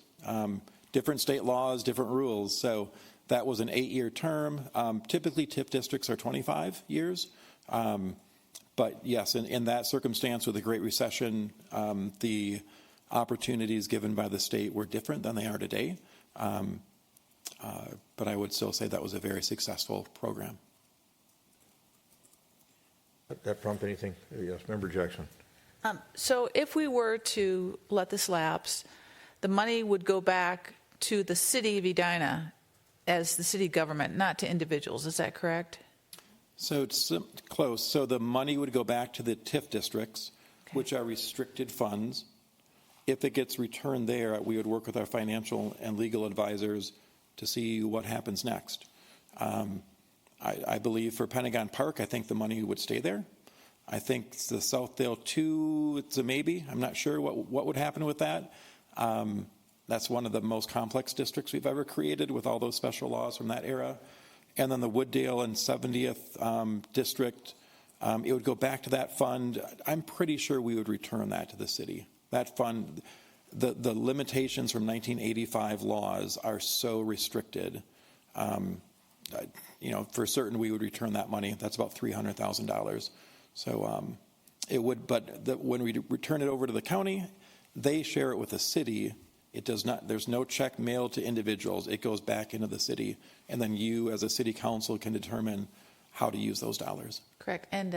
Different state laws, different rules. So that was an 8-year term. Typically, TIF districts are 25 years. But yes, in that circumstance with the Great Recession, the opportunities given by the state were different than they are today. But I would still say that was a very successful program. That prompt anything? Yes, Member Jackson. So if we were to let this lapse, the money would go back to the city of Edina as the city government, not to individuals. Is that correct? So it's close. So the money would go back to the TIF districts, which are restricted funds. If it gets returned there, we would work with our financial and legal advisors to see what happens next. I believe for Pentagon Park, I think the money would stay there. I think the Southdale 2, it's a maybe. I'm not sure what would happen with that. That's one of the most complex districts we've ever created with all those special laws from that era. And then the Wooddale and 70th district, it would go back to that fund. I'm pretty sure we would return that to the city. That fund, the limitations from 1985 laws are so restricted. For certain, we would return that money. That's about $300,000. So it would, but when we return it over to the county, they share it with the city. It does not. There's no check mailed to individuals. It goes back into the city, and then you, as a city council, can determine how to use those dollars. Correct. And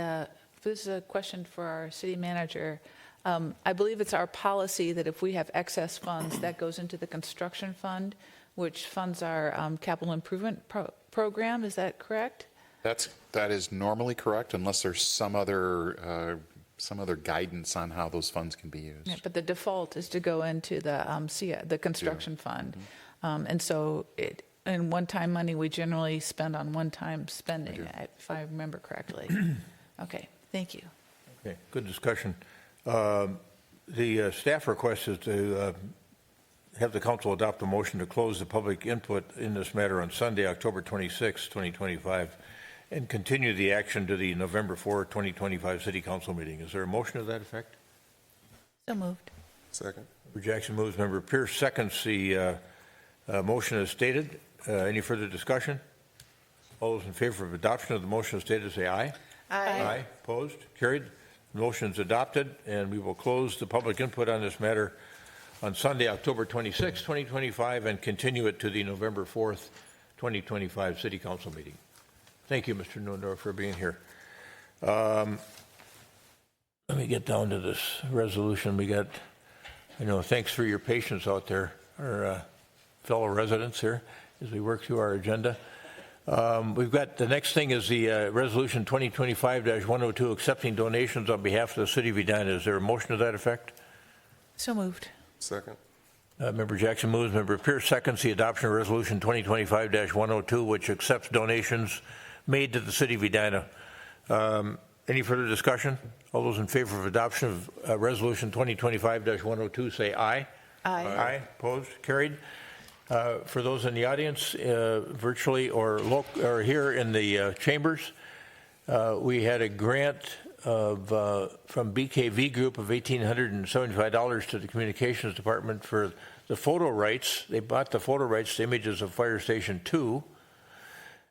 this is a question for our city manager. I believe it's our policy that if we have excess funds, that goes into the construction fund, which funds our capital improvement program. Is that correct? That is normally correct, unless there's some other guidance on how those funds can be used. Yeah, but the default is to go into the construction fund. And so in one-time money, we generally spend on one-time spending, if I remember correctly. Okay, thank you. Okay, good discussion. The staff request is to have the council adopt a motion to close the public input in this matter on Sunday, October 26, 2025, and continue the action to the November 4, 2025 City Council meeting. Is there a motion to that effect? So moved. Second. Member Jackson moves. Member Pierce seconds the motion as stated. Any further discussion? All those in favor of adoption of the motion as stated say aye. Aye. Opposed? Carried. The motion is adopted, and we will close the public input on this matter on Sunday, October 26, 2025, and continue it to the November 4th, 2025 City Council meeting. Thank you, Mr. Nondor, for being here. Let me get down to this resolution. We got, thanks for your patience out there, our fellow residents here, as we work through our agenda. We've got, the next thing is the resolution 2025-102, accepting donations on behalf of the city of Edina. Is there a motion to that effect? So moved. Second. Member Jackson moves. Member Pierce seconds the adoption of resolution 2025-102, which accepts donations made to the city of Edina. Any further discussion? All those in favor of adoption of resolution 2025-102 say aye. Aye. Aye. Opposed? Carried. For those in the audience, virtually or here in the chambers, we had a grant from BKV Group of $1,875 to the Communications Department for the photo rights. They bought the photo rights to images of Fire Station 2.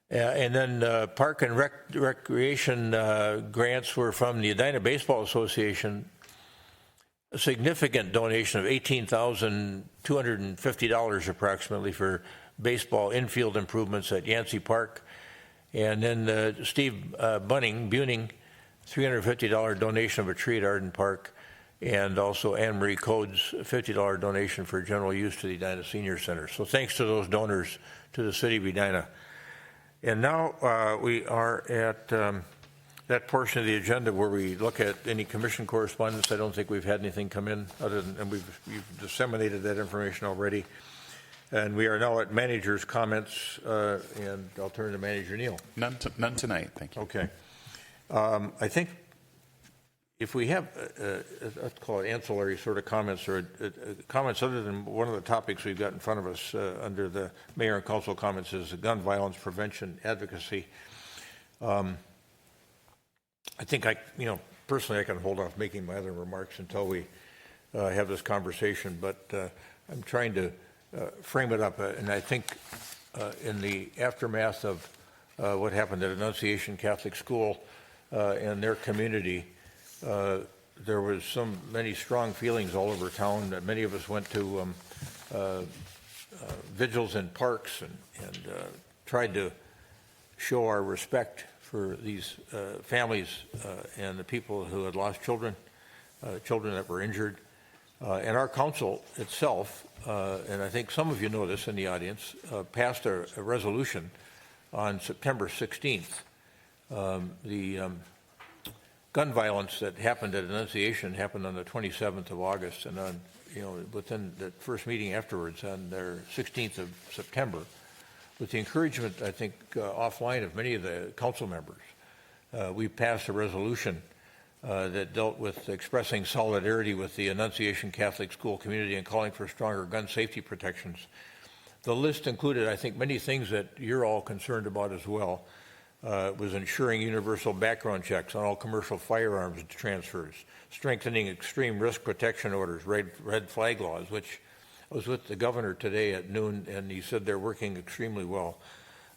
And then Park and Recreation grants were from the Edina Baseball Association. A significant donation of $18,250 approximately for baseball infield improvements at Yancey Park. And then Steve Buning, $350 donation of a tree at Arden Park. And also Anne Marie Code's $50 donation for general use to the Edina Senior Center. So thanks to those donors to the city of Edina. And now we are at that portion of the agenda where we look at any commission correspondence. I don't think we've had anything come in other than, and you've disseminated that information already. And we are now at manager's comments, and I'll turn to Manager Neal. None tonight, thank you. Okay. I think if we have, let's call it ancillary sort of comments or comments other than one of the topics we've got in front of us under the mayor and council comments is gun violence prevention advocacy. I think personally I can hold off making my other remarks until we have this conversation, but I'm trying to frame it up. And I think in the aftermath of what happened at Annunciation Catholic School and their community, there was many strong feelings all over town. Many of us went to vigils in parks and tried to show our respect for these families and the people who had lost children, children that were injured. And our council itself, and I think some of you know this in the audience, passed a resolution on September 16th. The gun violence that happened at Annunciation happened on the 27th of August, and on, within the first meeting afterwards on their 16th of September, with the encouragement, I think, offline of many of the council members, we passed a resolution that dealt with expressing solidarity with the Annunciation Catholic School community and calling for stronger gun safety protections. The list included, I think, many things that you're all concerned about as well. Was ensuring universal background checks on all commercial firearms transfers, strengthening extreme risk protection orders, red flag laws, which I was with the governor today at noon, and he said they're working extremely well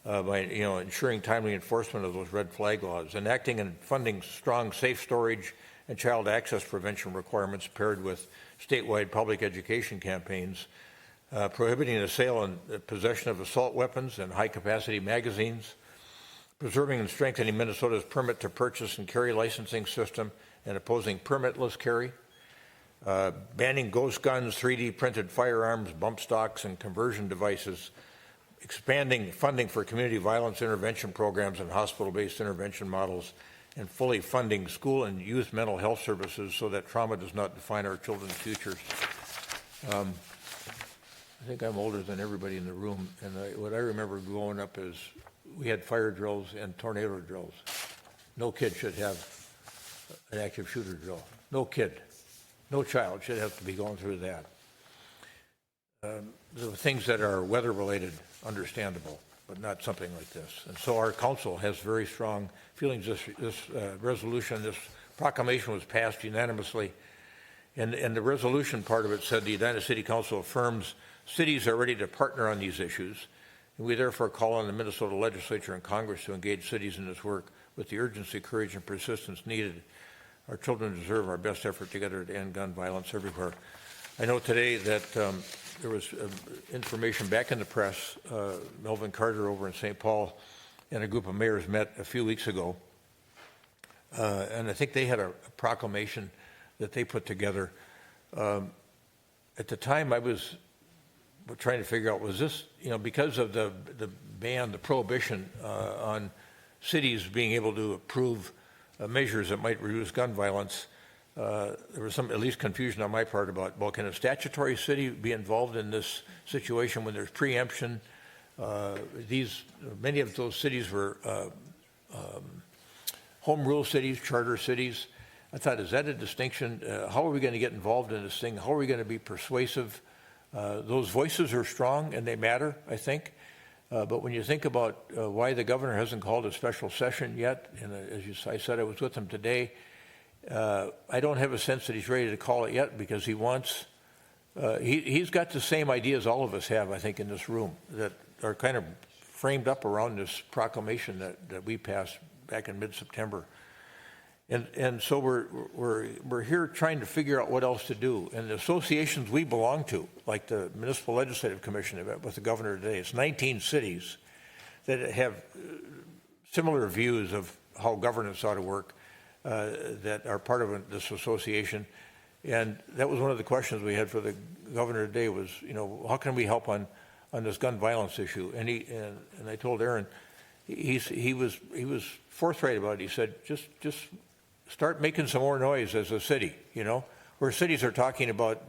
by ensuring timely enforcement of those red flag laws, enacting and funding strong safe storage and child access prevention requirements paired with statewide public education campaigns, prohibiting the sale and possession of assault weapons and high-capacity magazines, preserving and strengthening Minnesota's permit to purchase and carry licensing system and opposing permitless carry, banning ghost guns, 3D printed firearms, bump stocks, and conversion devices, expanding funding for community violence intervention programs and hospital-based intervention models, and fully funding school and youth mental health services so that trauma does not define our children's futures. I think I'm older than everybody in the room, and what I remember growing up is we had fire drills and tornado drills. No kid should have an active shooter drill. No kid, no child should have to be going through that. The things that are weather-related, understandable, but not something like this. And so our council has very strong feelings. This resolution, this proclamation was passed unanimously, and the resolution part of it said the Edina City Council affirms cities are ready to partner on these issues, and we therefore call on the Minnesota Legislature and Congress to engage cities in this work with the urgency, courage, and persistence needed. Our children deserve our best effort together to end gun violence everywhere. I know today that there was information back in the press. Melvin Carter over in St. Paul and a group of mayors met a few weeks ago, and I think they had a proclamation that they put together. At the time, I was trying to figure out, was this, because of the ban, the prohibition on cities being able to approve measures that might reduce gun violence, there was some, at least, confusion on my part about, well, can a statutory city be involved in this situation when there's preemption? Many of those cities were home rule cities, charter cities. I thought, is that a distinction? How are we going to get involved in this thing? How are we going to be persuasive? Those voices are strong and they matter, I think. But when you think about why the governor hasn't called a special session yet, and I said, I was with him today, I don't have a sense that he's ready to call it yet, because he wants, he's got the same ideas all of us have, I think, in this room, that are kind of framed up around this proclamation that we passed back in mid-September. And so we're here trying to figure out what else to do. And the associations we belong to, like the Municipal Legislative Commission with the governor today, it's 19 cities that have similar views of how governance ought to work, that are part of this association. And that was one of the questions we had for the governor today was, how can we help on this gun violence issue? And I told Aaron, he was forthright about it. He said, just start making some more noise as a city, where cities are talking about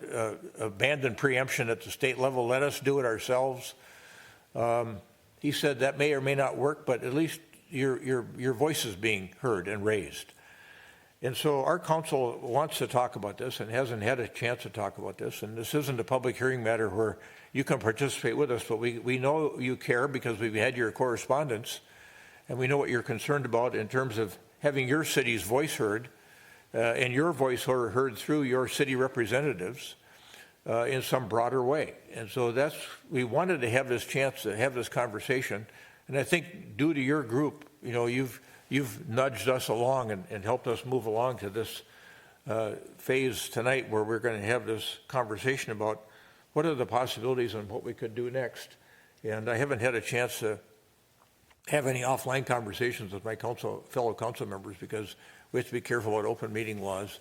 abandoned preemption at the state level. Let us do it ourselves. He said that may or may not work, but at least your voice is being heard and raised. And so our council wants to talk about this and hasn't had a chance to talk about this. And this isn't a public hearing matter where you can participate with us, but we know you care because we've had your correspondence, and we know what you're concerned about in terms of having your city's voice heard, and your voice heard through your city representatives in some broader way. And so we wanted to have this chance to have this conversation. And I think due to your group, you've nudged us along and helped us move along to this phase tonight where we're going to have this conversation about what are the possibilities and what we could do next. And I haven't had a chance to have any offline conversations with my fellow council members because we have to be careful about open meeting laws.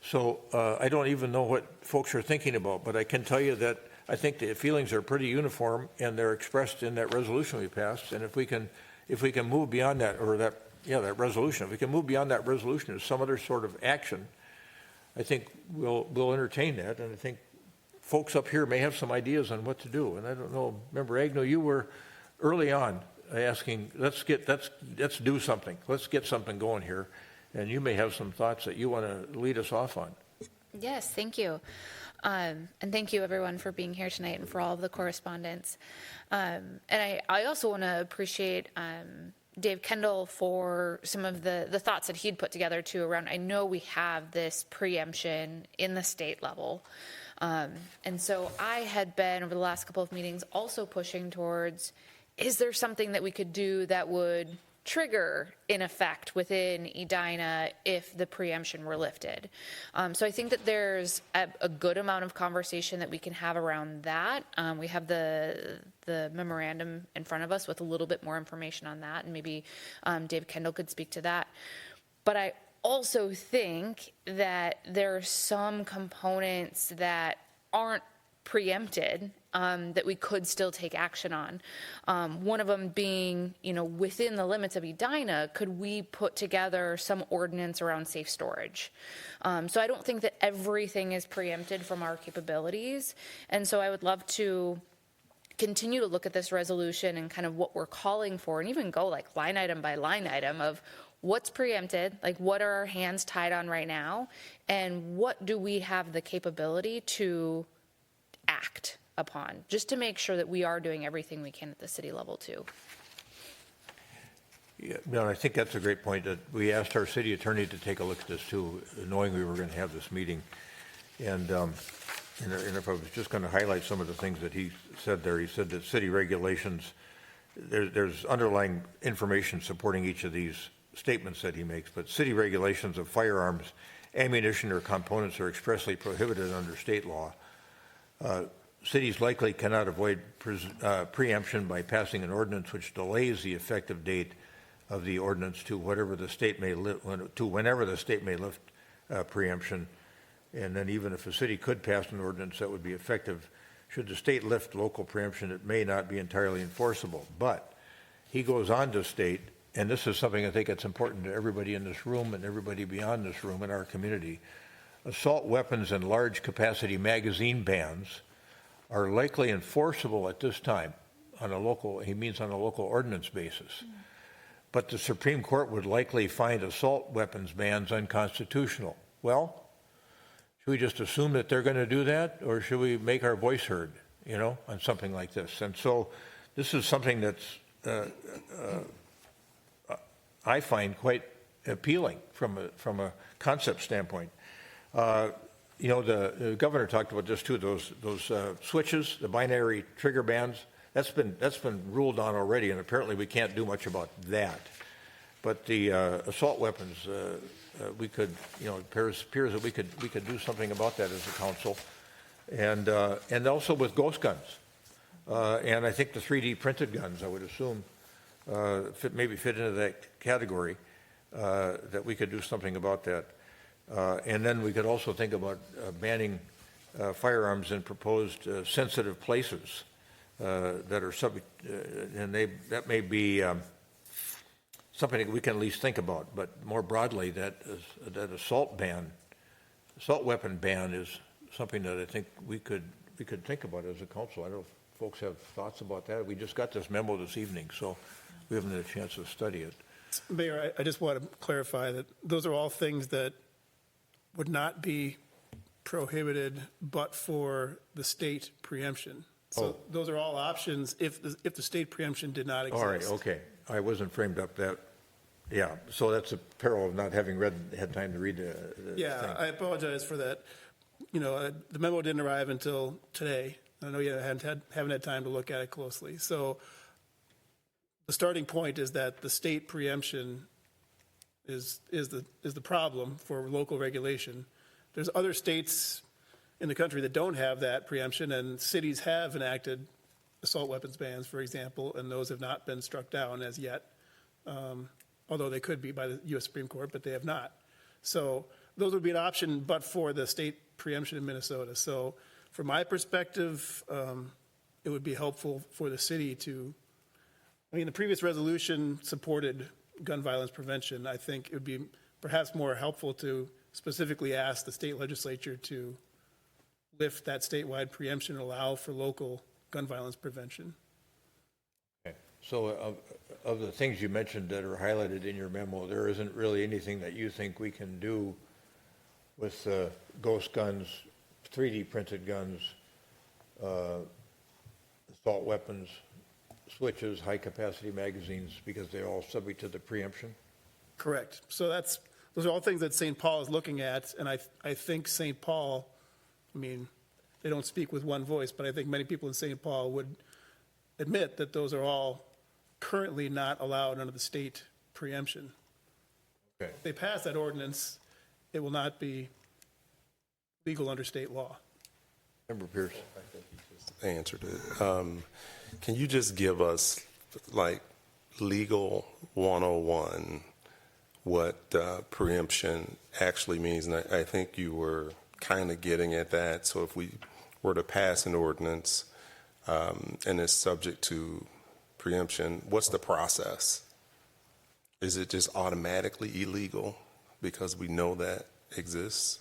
So I don't even know what folks are thinking about, but I can tell you that I think the feelings are pretty uniform and they're expressed in that resolution we passed. And if we can move beyond that, or that resolution, if we can move beyond that resolution to some other sort of action, I think we'll entertain that. And I think folks up here may have some ideas on what to do. And I don't know, remember Agnew, you were early on asking, let's do something. Let's get something going here. And you may have some thoughts that you want to lead us off on. Yes, thank you. And thank you, everyone, for being here tonight and for all of the correspondence. And I also want to appreciate Dave Kendall for some of the thoughts that he'd put together, too, around, I know we have this preemption in the state level. And so I had been, over the last couple of meetings, also pushing towards, is there something that we could do that would trigger in effect within Edina if the preemption were lifted? So I think that there's a good amount of conversation that we can have around that. We have the memorandum in front of us with a little bit more information on that, and maybe Dave Kendall could speak to that. But I also think that there are some components that aren't preempted that we could still take action on. One of them being, within the limits of Edina, could we put together some ordinance around safe storage? So I don't think that everything is preempted from our capabilities. And so I would love to continue to look at this resolution and kind of what we're calling for, and even go like line item by line item of what's preempted, like what are our hands tied on right now, and what do we have the capability to act upon, just to make sure that we are doing everything we can at the city level too. Yeah, no, I think that's a great point. That we asked our city attorney to take a look at this too, knowing we were going to have this meeting. And if I was just going to highlight some of the things that he said there, he said that city regulations, there's underlying information supporting each of these statements that he makes, but city regulations of firearms, ammunition, or components are expressly prohibited under state law. Cities likely cannot avoid preemption by passing an ordinance which delays the effective date of the ordinance to whenever the state may lift preemption. And then even if a city could pass an ordinance that would be effective, should the state lift local preemption, it may not be entirely enforceable. But he goes on to state, and this is something I think that's important to everybody in this room and everybody beyond this room in our community, assault weapons and large capacity magazine bans are likely enforceable at this time on a local ordinance basis. But the Supreme Court would likely find assault weapons bans unconstitutional. Well, should we just assume that they're going to do that, or should we make our voice heard, on something like this? And so this is something that's I find quite appealing from a concept standpoint. The governor talked about this too. Those switches, the binary trigger bands. That's been ruled on already, and apparently we can't do much about that. But the assault weapons, we could, it appears that we could do something about that as a council, and also with ghost guns, and I think the 3D printed guns, I would assume, fit into that category, that we could do something about that, and then we could also think about banning firearms in proposed sensitive places that are subject, and that may be something that we can at least think about. But more broadly, that assault weapon ban is something that I think we could think about as a council. I don't know if folks have thoughts about that. We just got this memo this evening, so we haven't had a chance to study it. Mayor, I just want to clarify that those are all things that would not be prohibited but for the state preemption. So those are all options if the state preemption did not exist. All right, okay. I wasn't framed up that. Yeah, so that's a peril of not having had time to read the yeah, thing. I apologize for that. The memo didn't arrive until today. I know you haven't had time to look at it closely. So the starting point is that the state preemption is the problem for local regulation. There's other states in the country that don't have that preemption, and cities have enacted assault weapons bans, for example, and those have not been struck down as yet, although they could be by the U.S. Supreme Court, but they have not. So those would be an option, but for the state preemption in Minnesota. So from my perspective, it would be helpful for the city to, the previous resolution supported gun violence prevention. I think it would be perhaps more helpful to specifically ask the state legislature to lift that statewide preemption and allow for local gun violence prevention. Okay. So of the things you mentioned that are highlighted in your memo, there isn't really anything that you think we can do with ghost guns, 3D printed guns, assault weapons, switches, high capacity magazines, because they're all subject to the preemption? Correct. So those are all things that St. Paul is looking at, and I think St. Paul, they don't speak with one voice, but I think many people in St. Paul would admit that those are all currently not allowed under the state preemption. Okay. If they pass that ordinance, it will not be legal under state law. Member Pierce. I think you just answered it. Can you just give us, legal 101, what preemption actually means? And I think you were kind of getting at that. So if we were to pass an ordinance and is subject to preemption, what's the process? Is it just automatically illegal because we know that exists?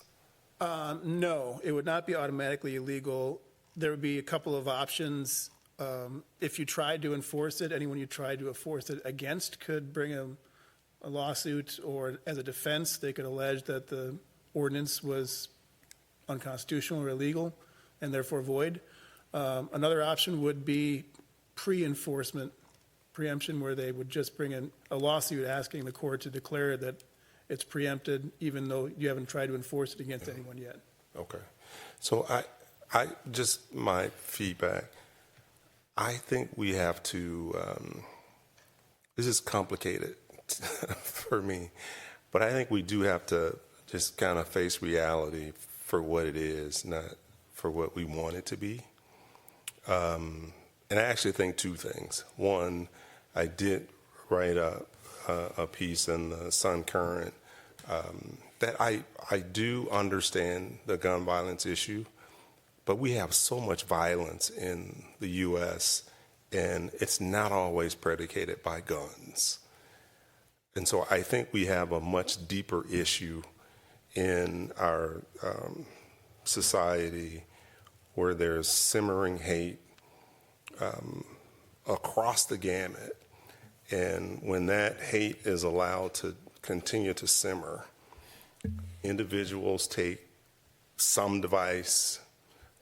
No, it would not be automatically illegal. There would be a couple of options. If you tried to enforce it, anyone you tried to enforce it against could bring a lawsuit, or as a defense, they could allege that the ordinance was unconstitutional or illegal and therefore void. Another option would be pre-enforcement preemption, where they would just bring in a lawsuit asking the court to declare that it's preempted, even though you haven't tried to enforce it against anyone yet. Okay. So I just, my feedback, I think we have to, this is complicated for me, but I think we do have to just kind of face reality for what it is, not for what we want it to be. And I actually think two things. One, I did write a piece in the Sun Current that I do understand the gun violence issue, but we have so much violence in the U.S., and it's not always predicated by guns. And so I think we have a much deeper issue in our society where there's simmering hate across the gamut. And when that hate is allowed to continue to simmer, individuals take some device,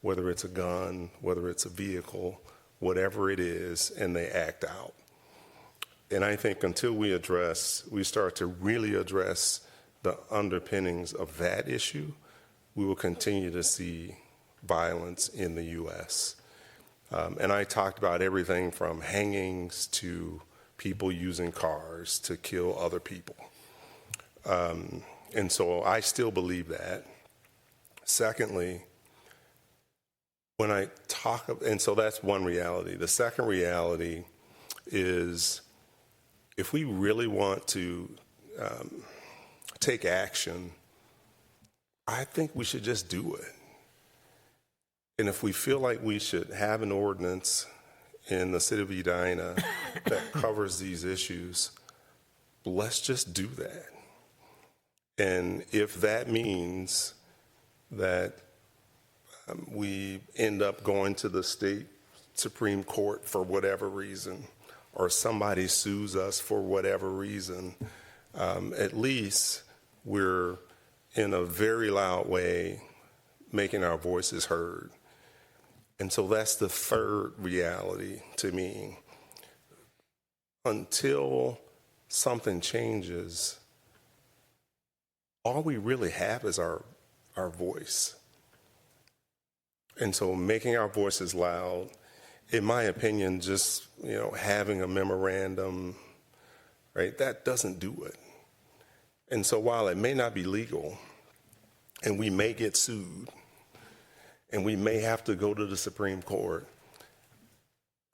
whether it's a gun, whether it's a vehicle, whatever it is, and they act out. And I think until we start to really address the underpinnings of that issue, we will continue to see violence in the U.S. And I talked about everything from hangings to people using cars to kill other people. And so I still believe that. Secondly, when I talk, and so that's one reality. The second reality is if we really want to take action, I think we should just do it. And if we feel like we should have an ordinance in the city of Edina that covers these issues, let's just do that. And if that means that we end up going to the state Supreme Court for whatever reason, or somebody sues us for whatever reason, at least we're in a very loud way making our voices heard. And so that's the third reality to me. Until something changes, all we really have is our voice. And so making our voices loud, in my opinion, just, having a memorandum, right, that doesn't do it. And so while it may not be legal, and we may get sued, and we may have to go to the Supreme Court,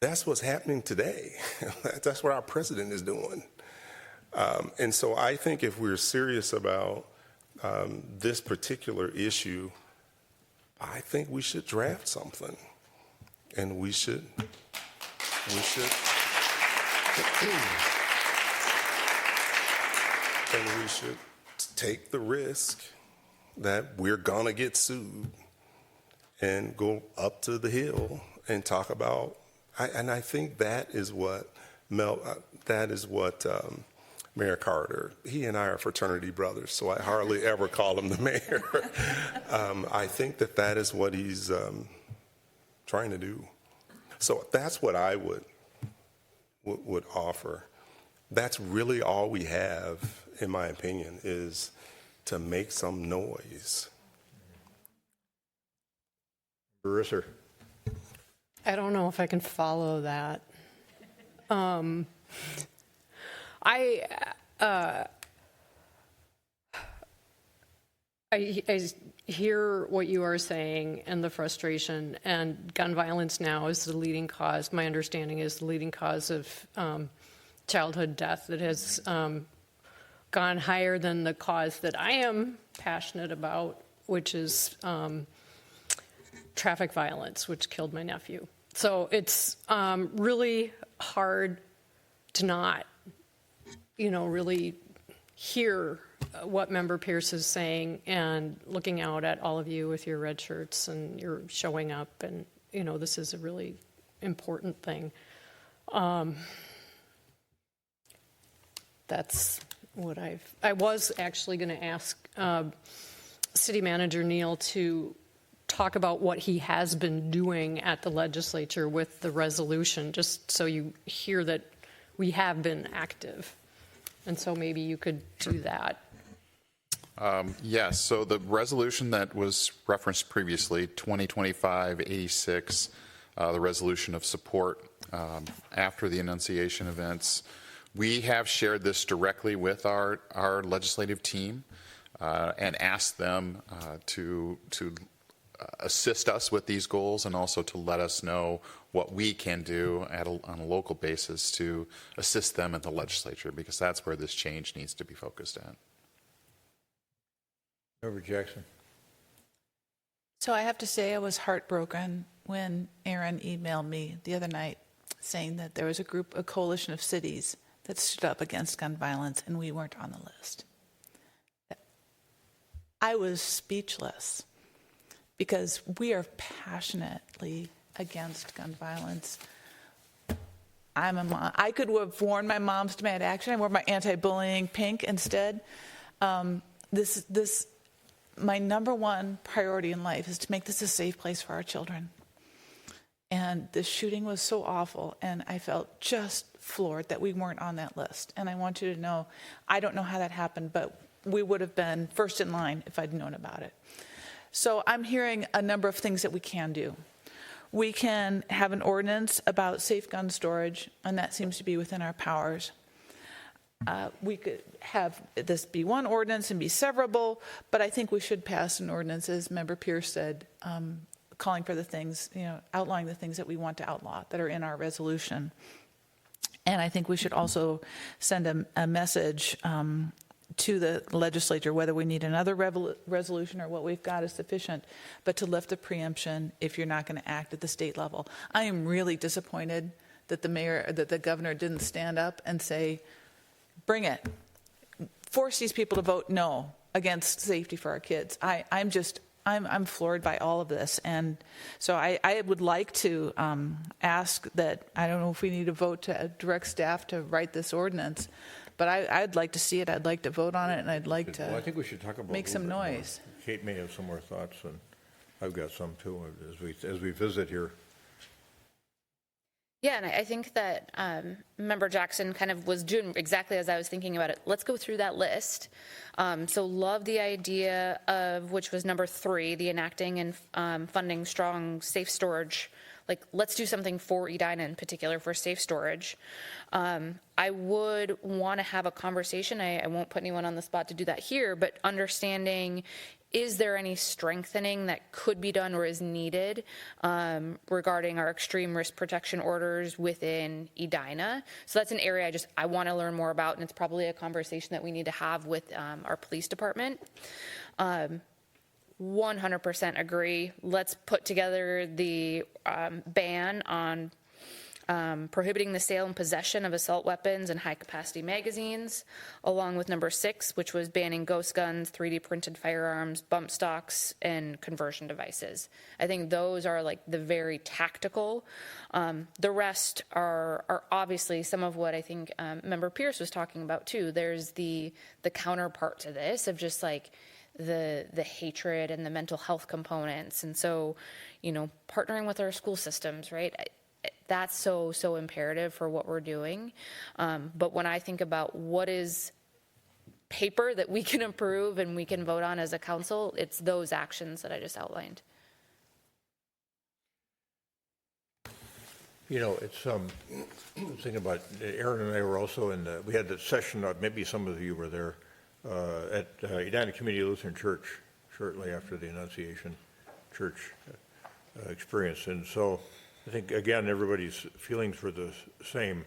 that's what's happening today. That's what our president is doing. And so I think if we're serious about this particular issue, I think we should draft something, and we should take the risk that we're gonna get sued and go up to the hill and talk about. And I think that is what Mayor Carter, he and I are fraternity brothers, so I hardly ever call him the mayor. I think that is what he's trying to do. So that's what I would offer. That's really all we have, in my opinion, is to make some noise. Marissa. I don't know if I can follow that. I hear what you are saying and the frustration, and gun violence now is the leading cause. My understanding is the leading cause of childhood death that has gone higher than the cause that I am passionate about, which is traffic violence, which killed my nephew. So it's really hard to not, really hear what Member Pierce is saying and looking out at all of you with your red shirts and you're showing up and, this is a really important thing. That's what I was actually going to ask City Manager Neal to talk about what he has been doing at the legislature with the resolution, just so you hear that we have been active. And so maybe you could do that. Yes, so the resolution that was referenced previously, 2025-86, the resolution of support after the Annunciation events, we have shared this directly with our legislative team and asked them to assist us with these goals and also to let us know what we can do on a local basis to assist them at the legislature, because that's where this change needs to be focused at. Member Jackson. So I have to say I was heartbroken when Aaron emailed me the other night saying that there was a coalition of cities that stood up against gun violence and we weren't on the list. I was speechless because we are passionately against gun violence. I'm a mom. I could have worn my mom's demand action. I wore my anti-bullying pink instead. My number one priority in life is to make this a safe place for our children. And the shooting was so awful, and I felt just floored that we weren't on that list. And I want you to know, I don't know how that happened, but we would have been first in line if I'd known about it. So I'm hearing a number of things that we can do. We can have an ordinance about safe gun storage, and that seems to be within our powers. We could have this be one ordinance and be severable, but I think we should pass an ordinance, as Member Pierce said, calling for the things, outlining the things that we want to outlaw that are in our resolution. And I think we should also send a message to the legislature, whether we need another resolution or what we've got is sufficient, but to lift the preemption if you're not going to act at the state level. I am really disappointed that the governor didn't stand up and say, bring it. Force these people to vote no against safety for our kids. I'm floored by all of this. And so I would like to ask that, I don't know if we need to vote to direct staff to write this ordinance, but I'd like to see it. I'd like to vote on it, and I'd like to I think we should talk about make some noise. More. Kate may have some more thoughts, and I've got some too as we visit here. Yeah, and I think that Member Jackson kind of was doing exactly as I was thinking about it. Let's go through that list. So love the idea of, which was number 3, the enacting and funding strong safe storage. Like, let's do something for Edina in particular for safe storage. I would want to have a conversation. I won't put anyone on the spot to do that here, but understanding, is there any strengthening that could be done or is needed regarding our extreme risk protection orders within Edina? So that's an area I want to learn more about, and it's probably a conversation that we need to have with our police department. 100% agree. Let's put together the ban on prohibiting the sale and possession of assault weapons and high-capacity magazines, along with number 6, which was banning ghost guns, 3D printed firearms, bump stocks, and conversion devices. I think those are like the very tactical. The rest are obviously some of what I think Member Pierce was talking about too. There's the counterpart to this of just like the hatred and the mental health components. And so, partnering with our school systems, right? That's so imperative for what we're doing. But when I think about what is paper that we can approve and we can vote on as a council, it's those actions that I just outlined. It's thinking about Aaron and I were also we had that session, maybe some of you were there, at Edina Community Lutheran Church shortly after the Annunciation Church experience. And so I think, again, everybody's feelings were the same.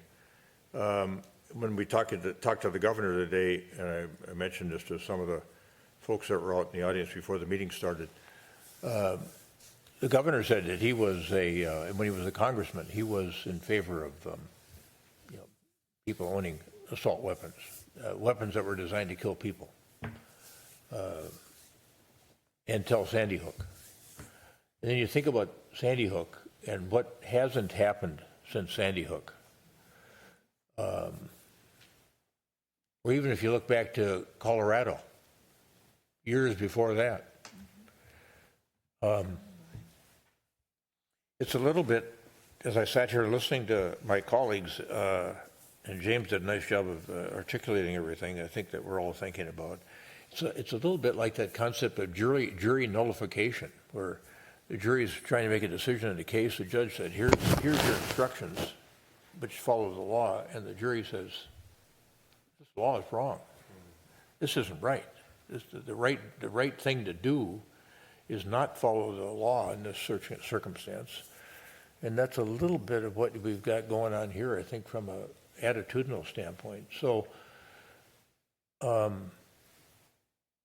When we talked to the governor today, and I mentioned this to some of the folks that were out in the audience before the meeting started, the governor said that he was when he was a congressman, he was in favor of people owning assault weapons, weapons that were designed to kill people, until Sandy Hook. And then you think about Sandy Hook and what hasn't happened since Sandy Hook. Or even if you look back to Colorado, years before that. It's a little bit, as I sat here listening to my colleagues, and James did a nice job of articulating everything I think that we're all thinking about. It's a little bit like that concept of jury nullification, where the jury is trying to make a decision in a case. The judge said, here's your instructions, but you follow the law. And the jury says, this law is wrong. This isn't right. The right thing to do is not follow the law in this circumstance. And that's a little bit of what we've got going on here, I think, from a attitudinal standpoint. So, and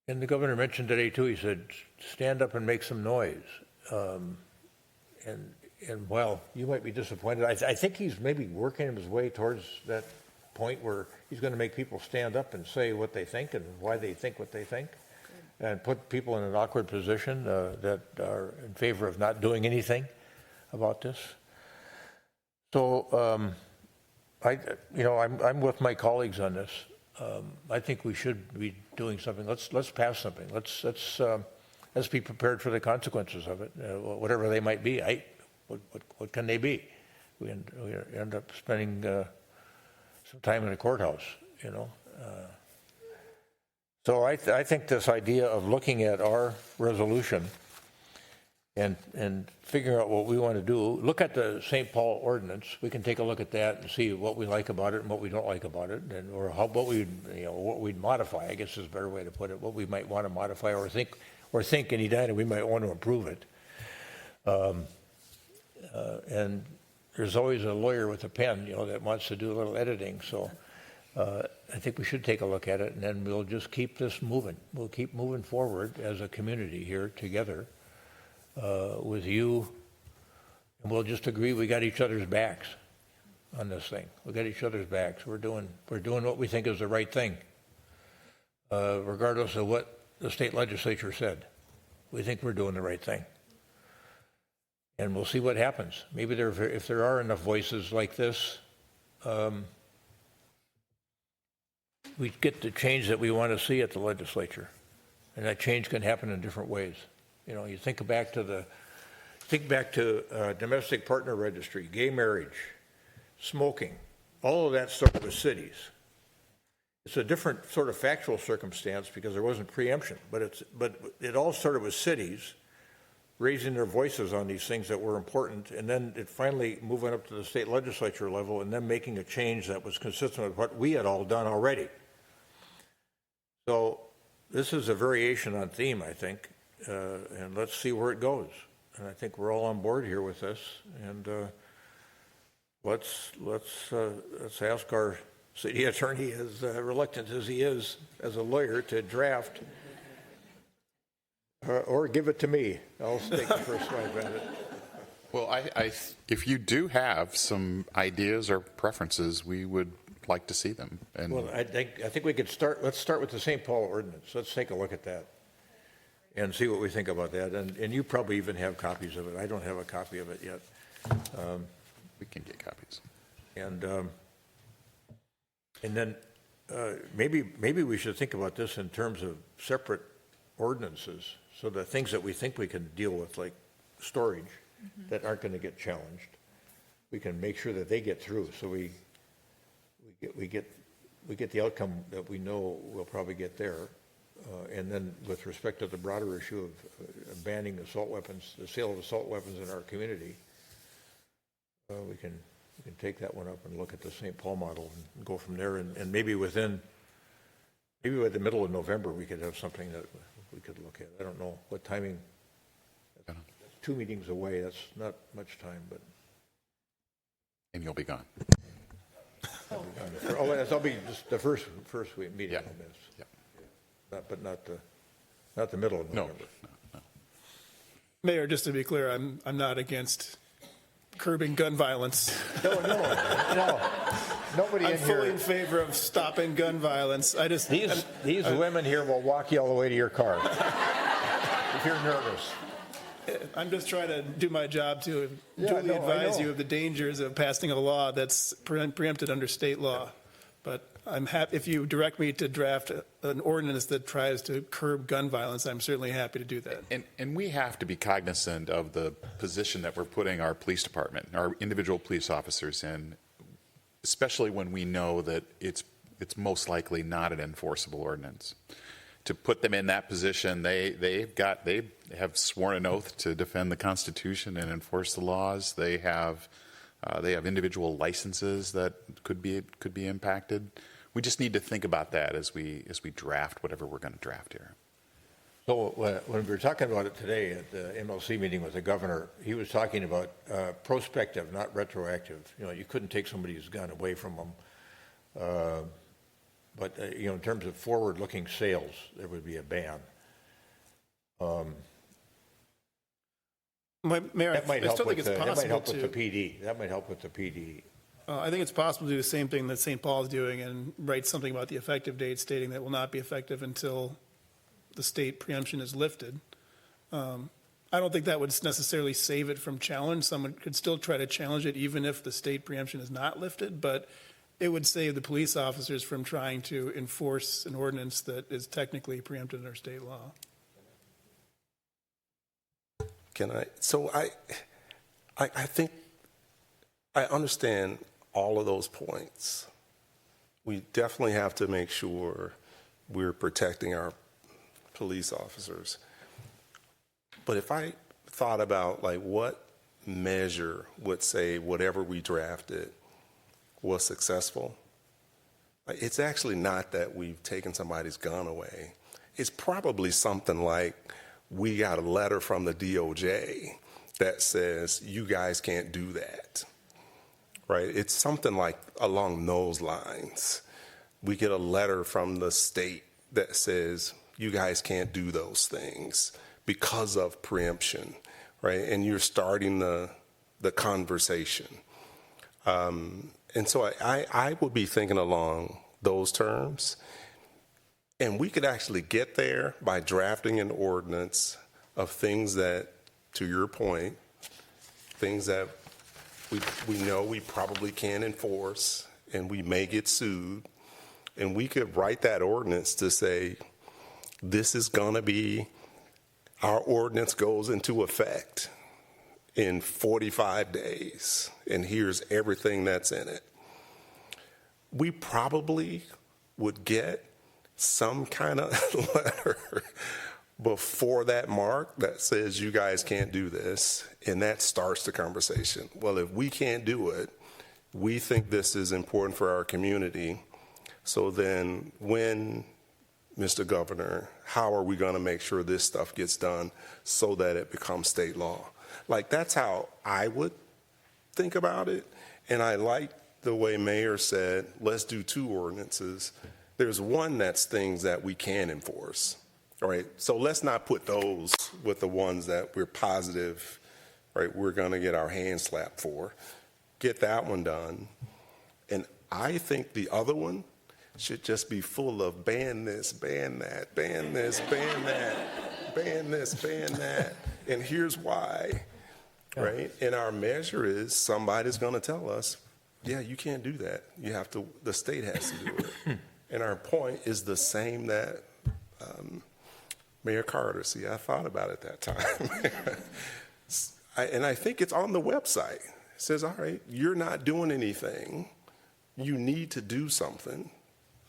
the governor mentioned today too, he said, stand up and make some noise. And well, you might be disappointed. I think he's maybe working his way towards that point where he's going to make people stand up and say what they think and why they think what they think. Good. And put people in an awkward position that are in favor of not doing anything about this. So, I'm with my colleagues on this. I think we should be doing something. Let's pass something. Let's be prepared for the consequences of it, whatever they might be. What can they be? We end up spending some time in a courthouse, So I think this idea of looking at our resolution and figuring out what we want to do, look at the St. Paul ordinance. We can take a look at that and see what we like about it and what we don't like about it, or what we'd modify, I guess is a better way to put it, what we might want to modify or think in Edina we might want to improve it. And there's always a lawyer with a pen, that wants to do a little editing. So I think we should take a look at it, and then we'll just keep this moving. We'll keep moving forward as a community here together with you, and we'll just agree we got each other's backs on this thing. We got each other's backs. We're doing what we think is the right thing, regardless of what the state legislature said. We think we're doing the right thing. And we'll see what happens. Maybe if there are enough voices like this, we get the change that we want to see at the legislature. And that change can happen in different ways. You think back to domestic partner registry, gay marriage, smoking, all of that started with cities. It's a different sort of factual circumstance because there wasn't preemption, but it all started with cities raising their voices on these things that were important, and then it finally moving up to the state legislature level and then making a change that was consistent with what we had all done already. So this is a variation on theme, I think, and let's see where it goes. And I think we're all on board here with this, and let's ask our city attorney, as reluctant as he is as a lawyer, to draft. Or give it to me. I'll take the first swipe at it. Well, if you do have some ideas or preferences, we would like to see them. And well, I think we could start. Let's start with the St. Paul ordinance. Let's take a look at that and see what we think about that. And you probably even have copies of it. I don't have a copy of it yet. We can get copies. And then maybe we should think about this in terms of separate ordinances. So the things that we think we can deal with, like storage, that aren't going to get challenged, we can make sure that they get through. So we get the outcome that we know we'll probably get there. And then with respect to the broader issue of banning assault weapons, the sale of assault weapons in our community, we can take that one up and look at the St. Paul model and go from there. And maybe by the middle of November, we could have something that we could look at. I don't know what timing. That's 2 meetings away. That's not much time, but. And you'll be gone. I'll be just the first meeting I'll miss. Yeah. But not the middle of November. No. Mayor, just to be clear, I'm not against curbing gun violence. No. Nobody I'm in fully here. in favor of stopping gun violence. These women here will walk you all the way to your car if you're nervous. I'm just trying to do my job to duly I advise know. you of the dangers of passing a law that's preempted under state law. But I'm happy if you direct me to draft an ordinance that tries to curb gun violence. I'm certainly happy to do that. And we have to be cognizant of the position that we're putting our police department, our individual police officers in, especially when we know that it's most likely not an enforceable ordinance. To put them in that position, they have sworn an oath to defend the Constitution and enforce the laws. They have individual licenses that could be impacted. We just need to think about that as we draft whatever we're going to draft here. So when we were talking about it today at the MLC meeting with the governor, he was talking about prospective, not retroactive. You couldn't take somebody's gun away from them. But in terms of forward-looking sales, there would be a ban. Mayor, That might I help still think with it's that might possible help with to. the PD. That might help with the PD. I think it's possible to do the same thing that St. Paul's doing and write something about the effective date stating that it will not be effective until the state preemption is lifted. I don't think that would necessarily save it from challenge. Someone could still try to challenge it even if the state preemption is not lifted, but it would save the police officers from trying to enforce an ordinance that is technically preempted under state law. So I think I understand all of those points. We definitely have to make sure we're protecting our police officers. But if I thought about what measure would say whatever we drafted was successful, it's actually not that we've taken somebody's gun away. It's probably something like we got a letter from the DOJ that says you guys can't do that, right? It's something like along those lines. We get a letter from the state that says you guys can't do those things because of preemption, right? And you're starting the conversation. And so I would be thinking along those terms. And we could actually get there by drafting an ordinance of things that, to your point, things that we know we probably can't enforce and we may get sued. And we could write that ordinance to say, this is going to be, our ordinance goes into effect in 45 days, and here's everything that's in it. We probably would get some kind of letter before that mark that says you guys can't do this, and that starts the conversation. Well, if we can't do it, we think this is important for our community. So then when, Mr. Governor, how are we going to make sure this stuff gets done so that it becomes state law? That's how I would think about it. And I like the way Mayor said, let's do two ordinances. There's one that's things that we can enforce, right? So let's not put those with the ones that we're positive, right, we're going to get our hands slapped for. Get that one done. And I think the other one should just be full of ban this, ban that, ban this, ban that, ban this, ban that. And here's why, right? And our measure is somebody's going to tell us, yeah, you can't do that. You have to, the state has to do it. And our point is the same that Mayor Carter, see, I thought about it that time. And I think it's on the website. It says, all right, you're not doing anything. You need to do something.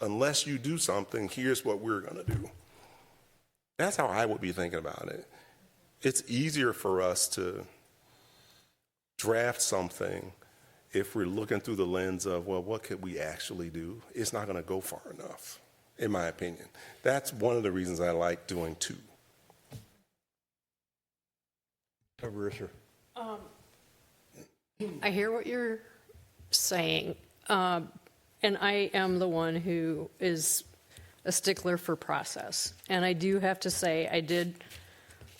Unless you do something, here's what we're going to do. That's how I would be thinking about it. It's easier for us to draft something if we're looking through the lens of, well, what could we actually do? It's not going to go far enough, in my opinion. That's one of the reasons I like doing two. I hear what you're saying, and I am the one who is a stickler for process. And I do have to say, I did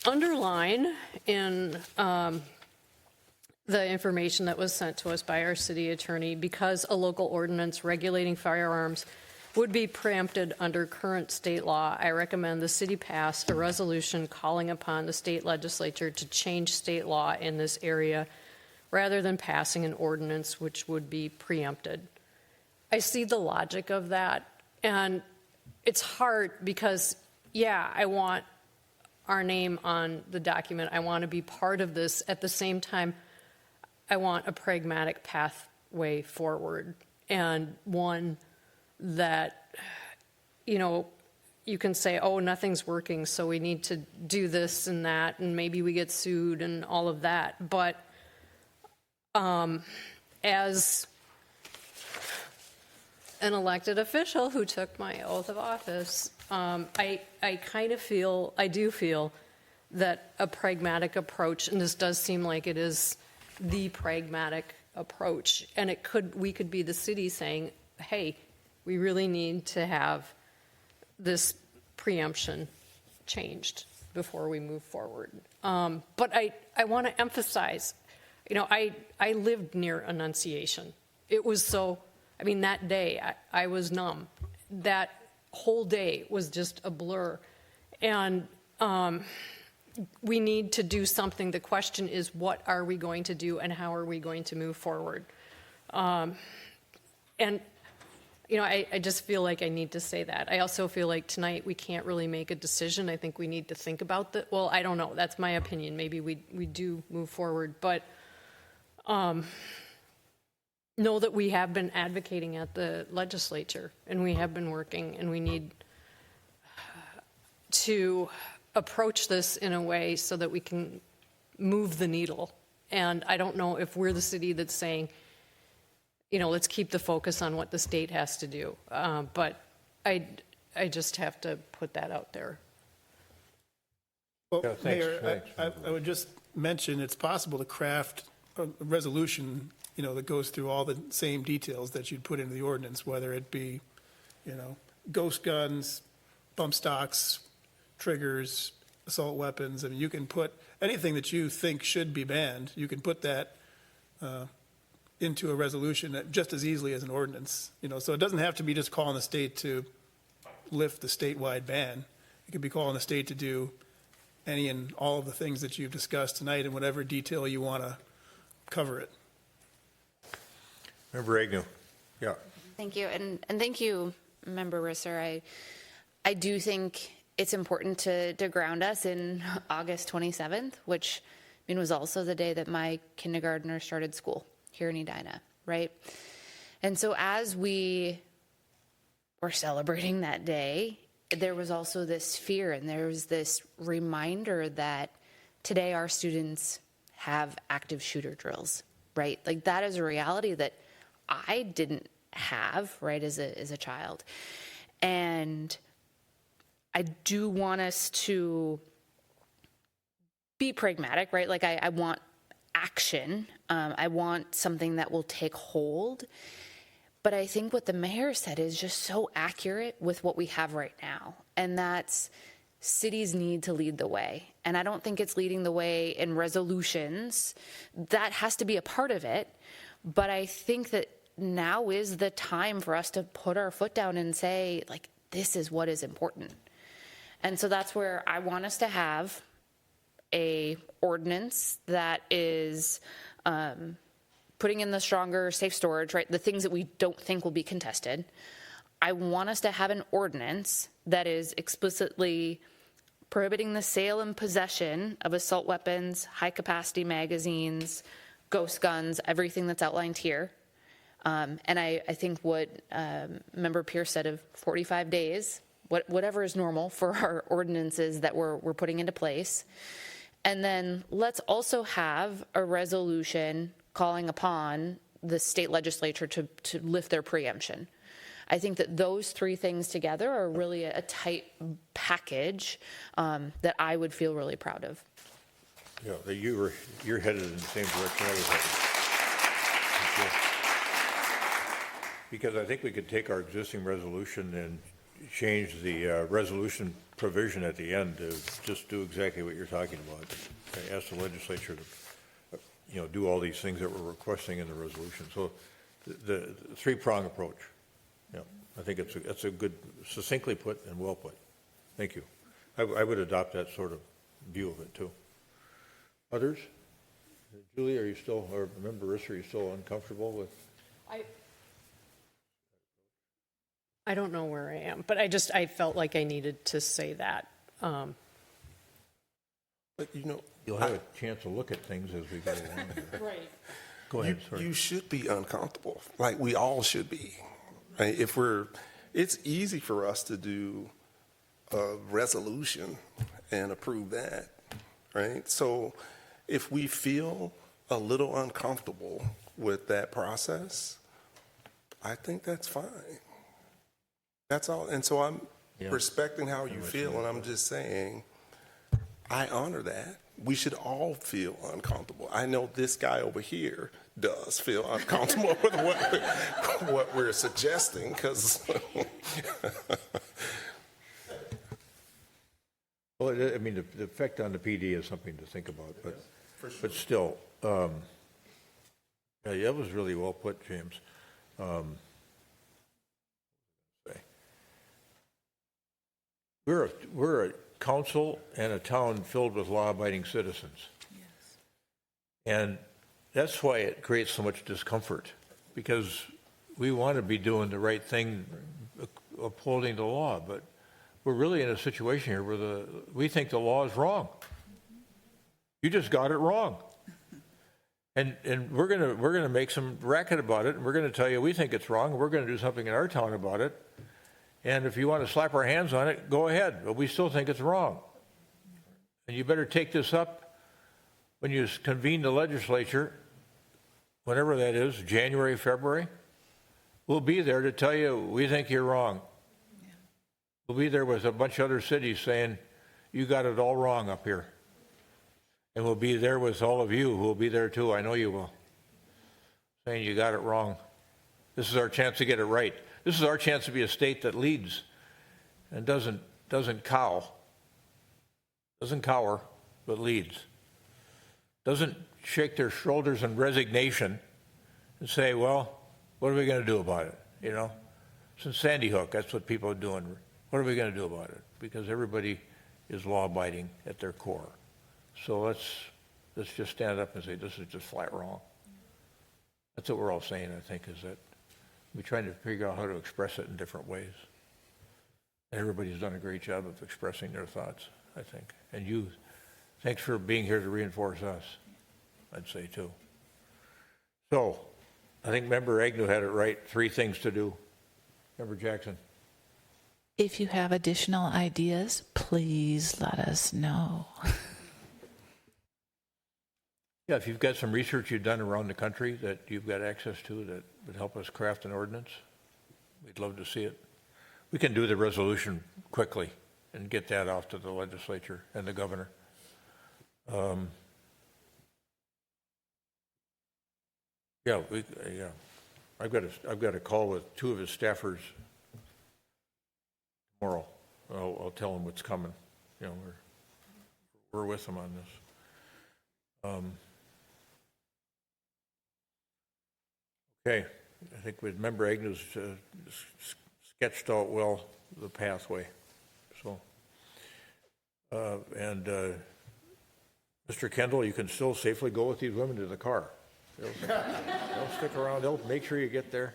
underline in the information that was sent to us by our city attorney, because a local ordinance regulating firearms would be preempted under current state law, I recommend the city pass a resolution calling upon the state legislature to change state law in this area rather than passing an ordinance which would be preempted. I see the logic of that, and it's hard because, yeah, I want our name on the document. I want to be part of this. At the same time, I want a pragmatic pathway forward, and one that, you know, you can say, oh, nothing's working, so we need to do this and that, and maybe we get sued and all of that. But as an elected official who took my oath of office, I do feel that a pragmatic approach, and this does seem like it is the pragmatic approach, and we could be the city saying, hey, we really need to have this preemption changed before we move forward. But I want to emphasize, you know, I lived near Annunciation. It was so, I mean, that day I was numb. That whole day was just a blur. And we need to do something. The question is, what are we going to do and how are we going to move forward? And, you know, I just feel like I need to say that. I also feel like tonight we can't really make a decision. I think we need to think about that. Well, I don't know. That's my opinion. Maybe we do move forward. But know that we have been advocating at the legislature, and we have been working, and we need to approach this in a way so that we can move the needle. And I don't know if we're the city that's saying, you know, let's keep the focus on what the state has to do. But I just have to put that out there. Well, Yeah, thanks, Mayor, thanks. I would just mention it's possible to craft a resolution, you know, that goes through all the same details that you'd put into the ordinance, whether it be, you know, ghost guns, bump stocks, triggers, assault weapons. I mean, you can put anything that you think should be banned, you can put that into a resolution just as easily as an ordinance. You know, so it doesn't have to be just calling the state to lift the statewide ban. It could be calling the state to do any and all of the things that you've discussed tonight in whatever detail you want to cover it. Member Agnew. Yeah. Thank you, and thank you, Member Risser. I do think it's important to ground us in August 27th, which I mean was also the day that my kindergartner started school here in Edina, right? And so as we were celebrating that day, there was also this fear and there was this reminder that today our students have active shooter drills, right? Like that is a reality that I didn't have, right, as a child. And I do want us to be pragmatic, right? Like I want action. I want something that will take hold. But I think what the mayor said is just so accurate with what we have right now. And that's cities need to lead the way. And I don't think it's leading the way in resolutions. That has to be a part of it. But I think that now is the time for us to put our foot down and say, like, this is what is important. And so that's where I want us to have a ordinance that is putting in the stronger safe storage, right? The things that we don't think will be contested. I want us to have an ordinance that is explicitly prohibiting the sale and possession of assault weapons, high capacity magazines, ghost guns, everything that's outlined here. And I think what Member Pierce said of 45 days, whatever is normal for our ordinances that we're putting into place. And then let's also have a resolution calling upon the state legislature to lift their preemption. I think that those three things together are really a tight package that I would feel really proud of. Yeah, you're headed in the same direction I was headed. Because I think we could take our existing resolution and change the resolution provision at the end to just do exactly what you're talking about. Ask the legislature to, do all these things that we're requesting in the resolution. So the three-prong approach. Yeah, I think it's a good, succinctly put and well put. Thank you. I would adopt that sort of view of it too. Others? Julie, are you still, or Member Risser, are you still uncomfortable with? I don't know where I am, but I felt like I needed to say that. But You'll have a chance to look at things as we go along here. Right. Go ahead, sorry. You should be uncomfortable, like we all should be. Right? It's easy for us to do a resolution and approve that, right? So if we feel a little uncomfortable with that process, I think that's fine. That's all. And so I'm respecting how you feel, and I'm just saying, I honor that. We should all feel uncomfortable. I know this guy over here does feel uncomfortable with what we're suggesting, because well, I mean, the effect on the PD is something to think about, but still, yeah, that was really well put, James. We're a council and a town filled with law-abiding citizens. Yes. And that's why it creates so much discomfort, because we want to be doing the right thing, upholding the law, but we're really in a situation here where we think the law is wrong. You just got it wrong. And we're gonna make some racket about it, and we're gonna tell you we think it's wrong, and we're gonna do something in our town about it. And if you want to slap our hands on it, go ahead, but we still think it's wrong. And you better take this up when you convene the legislature, whenever that is, January, February. We'll be there to tell you we think you're wrong. We'll be there with a bunch of other cities saying you got it all wrong up here. And we'll be there with all of you who will be there too, I know you will, saying you got it wrong. This is our chance to get it right. This is our chance to be a state that leads and doesn't cower, but leads. Doesn't shake their shoulders in resignation and say, well, what are we going to do about it? Since Sandy Hook, that's what people are doing. What are we going to do about it? Because everybody is law-abiding at their core. So let's just stand up and say, this is just flat wrong. That's what we're all saying, I think, is that we're trying to figure out how to express it in different ways. Everybody's done a great job of expressing their thoughts, I think. And you, thanks for being here to reinforce us, I'd say too. So, I think Member Agnew had it right, 3 things to do. Member Jackson. If you have additional ideas, please let us know. Yeah, if you've got some research you've done around the country that you've got access to that would help us craft an ordinance, we'd love to see it. We can do the resolution quickly and get that off to the legislature and the governor. I've got a call with 2 of his staffers tomorrow. I'll tell them what's coming. We're with them on this. Okay, I think with Member Agnew's sketched out well the pathway. So, Mr. Kendall, you can still safely go with these women to the car. They'll stick around. They'll make sure you get there.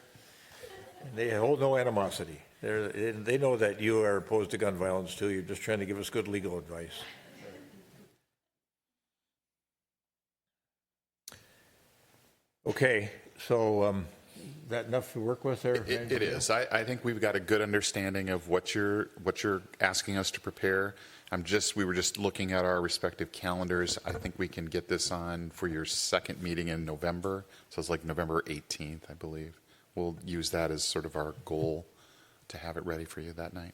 And they hold no animosity. They know that you are opposed to gun violence too. You're just trying to give us good legal advice. Okay, so that enough to work with there? It is. I think we've got a good understanding of what you're asking us to prepare. We were just looking at our respective calendars. I think we can get this on for your second meeting in November. So it's like November 18th, I believe. We'll use that as sort of our goal to have it ready for you that night.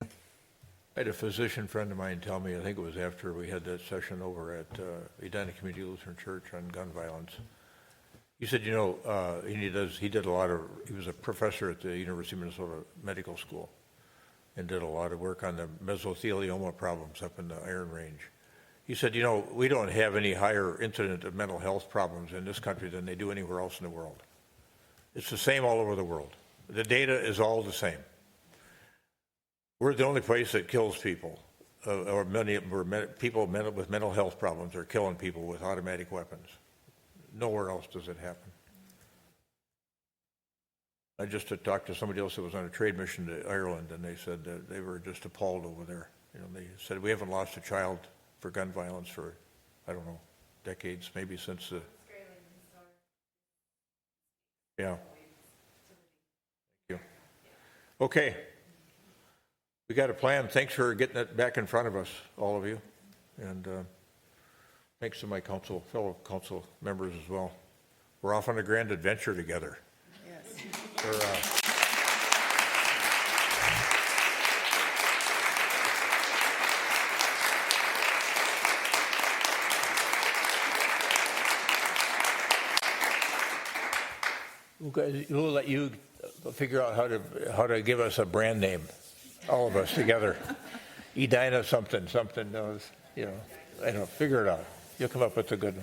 I had a physician friend of mine tell me, I think it was after we had that session over at Edina Community Lutheran Church on gun violence, You said, he did a lot of, he was a professor at the University of Minnesota Medical School and did a lot of work on the mesothelioma problems up in the Iron Range. He said, we don't have any higher incident of mental health problems in this country than they do anywhere else in the world. It's the same all over the world. The data is all the same. We're the only place that kills people, or people with mental health problems are killing people with automatic weapons. Nowhere else does it happen. I just talked to somebody else that was on a trade mission to Ireland, and they said that they were just appalled over there. They said, we haven't lost a child for gun violence for, I don't know, decades, maybe since the... Yeah. Thank you. Okay. We got a plan. Thanks for getting it back in front of us, all of you. And thanks to my fellow council members as well. We're off on a grand adventure together. Yes. We'll let you figure out how to give us a brand name, all of us together. Edina something, I don't know, figure it out. You'll come up with a good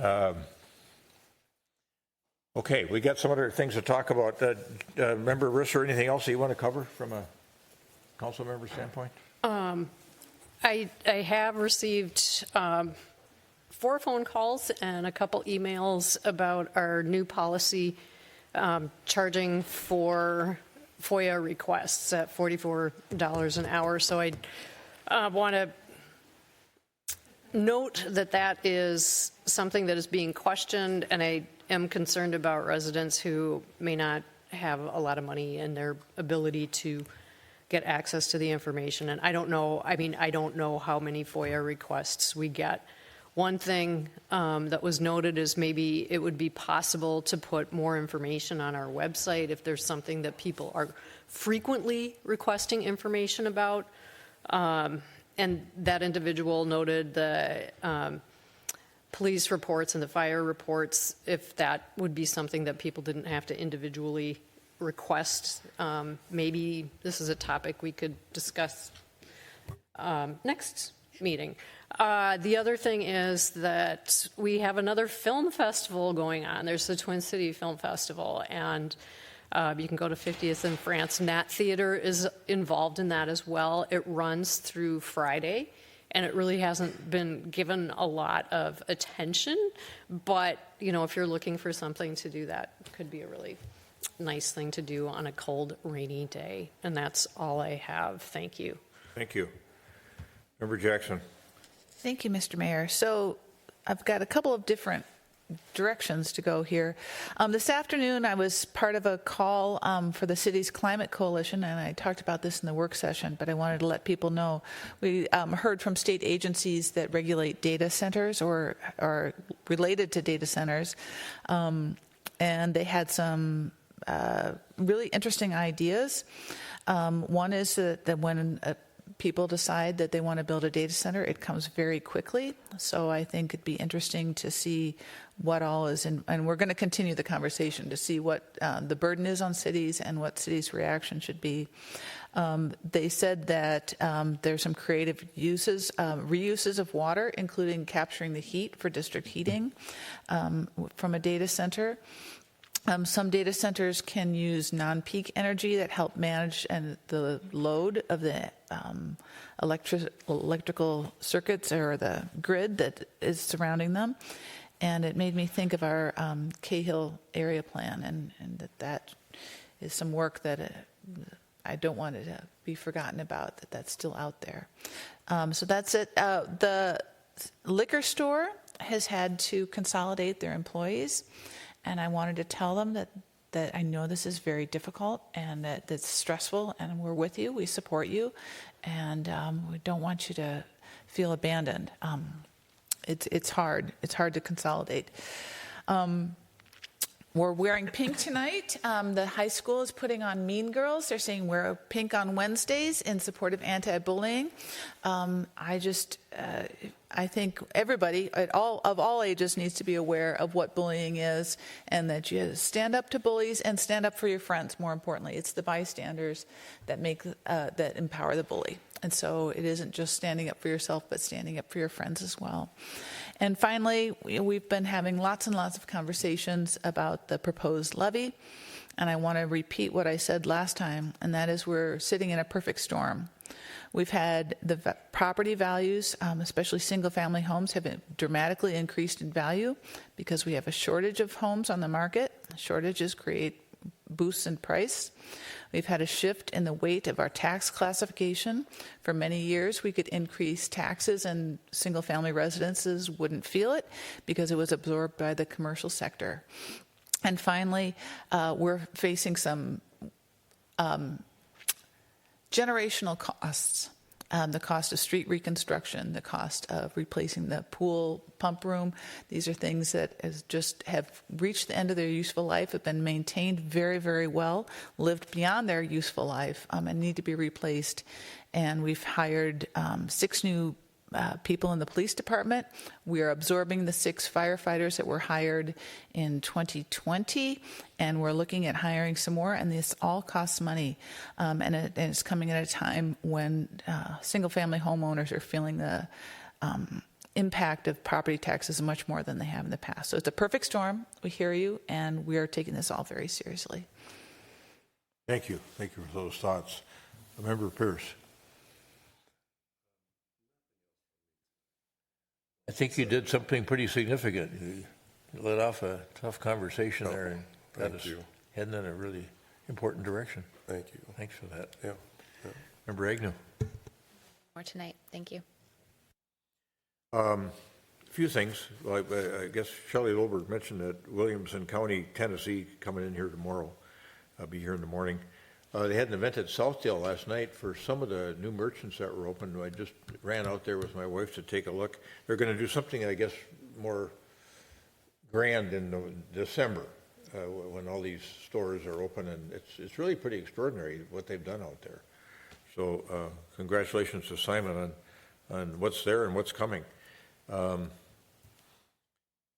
one. Okay, we got some other things to talk about. Member Risser, anything else that you want to cover from a council member standpoint? I have received 4 phone calls and a couple emails about our new policy charging for FOIA requests at $44 an hour. So I want to note that is something that is being questioned, and I am concerned about residents who may not have a lot of money in their ability to get access to the information. And I don't know how many FOIA requests we get. One thing that was noted is maybe it would be possible to put more information on our website if there's something that people are frequently requesting information about. And that individual noted the police reports and the fire reports, if that would be something that people didn't have to individually request. Maybe this is a topic we could discuss next meeting. The other thing is that we have another film festival going on. There's the Twin City Film Festival, and you can go to 50th in France. Nat Theater is involved in that as well. It runs through Friday, and it really hasn't been given a lot of attention. But, if you're looking for something to do, that could be a really nice thing to do on a cold, rainy day. And that's all I have. Thank you. Thank you. Member Jackson. Thank you, Mr. Mayor. So I've got a couple of different directions to go here. This afternoon, I was part of a call for the city's climate coalition, and I talked about this in the work session, but I wanted to let people know. We heard from state agencies that regulate data centers or are related to data centers, and they had some really interesting ideas. One is that when people decide that they want to build a data center, it comes very quickly. So I think it'd be interesting to see what all is in, and we're going to continue the conversation to see what the burden is on cities and what cities' reaction should be. They said that there's some creative uses, reuses of water, including capturing the heat for district heating from a data center. Some data centers can use non-peak energy that help manage the load of the electrical circuits or the grid that is surrounding them. And it made me think of our Cahill area plan, and that is some work that I don't want it to be forgotten about, that's still out there. So that's it. The liquor store has had to consolidate their employees. And I wanted to tell them that I know this is very difficult and that it's stressful, and we're with you, we support you, and we don't want you to feel abandoned. It's hard to consolidate. We're wearing pink tonight. The high school is putting on Mean Girls. They're saying wear pink on Wednesdays in support of anti-bullying. I think everybody of all ages needs to be aware of what bullying is, and that you stand up to bullies and stand up for your friends. More importantly, it's the bystanders that that empower the bully. And so it isn't just standing up for yourself, but standing up for your friends as well. And finally, we've been having lots and lots of conversations about the proposed levy. And I want to repeat what I said last time, and that is we're sitting in a perfect storm. We've had the property values, especially single-family homes, have been dramatically increased in value because we have a shortage of homes on the market. Shortages create boosts in price. We've had a shift in the weight of our tax classification. For many years, we could increase taxes and single-family residences wouldn't feel it because it was absorbed by the commercial sector. And finally, we're facing some generational costs. The cost of street reconstruction, the cost of replacing the pool pump room. These are things that have reached the end of their useful life, have been maintained very, very well, lived beyond their useful life, and need to be replaced. And we've hired 6 new people in the police department. We are absorbing the 6 firefighters that were hired in 2020, and we're looking at hiring some more, and this all costs money. And it's coming at a time when single-family homeowners are feeling the impact of property taxes much more than they have in the past. So it's a perfect storm. We hear you, and we are taking this all very seriously. Thank you. Thank you for those thoughts. Member Pierce. I think you did something pretty significant. You let off a tough conversation there and got us heading in a really important direction. Thank you. Thanks for that. Yeah. Member Agnew. More tonight. Thank you. A few things. Well, I guess Shelley Loberg mentioned that Williamson County, Tennessee, coming in here tomorrow. I'll be here in the morning. They had an event at Southdale last night for some of the new merchants that were open. I just ran out there with my wife to take a look. They're going to do something, I guess, more grand in December when all these stores are open, and it's really pretty extraordinary what they've done out there. So congratulations to Simon on what's there and what's coming. We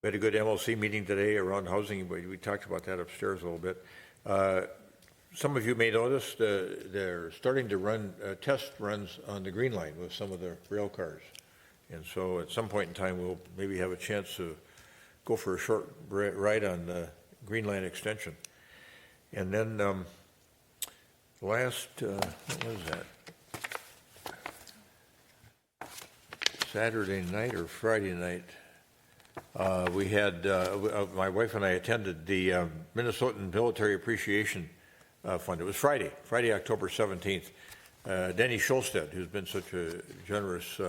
had a good MLC meeting today around housing. We talked about that upstairs a little bit. Some of you may notice they're starting to run test runs on the Green Line with some of the rail cars. And so at some point in time, we'll maybe have a chance to go for a short ride on the Green Line extension. And then what was that? Saturday night or Friday night, we had, my wife and I attended the Minnesotan Military Appreciation Fund. It was Friday, October 17th. Denny Scholstedt, who's been such a generous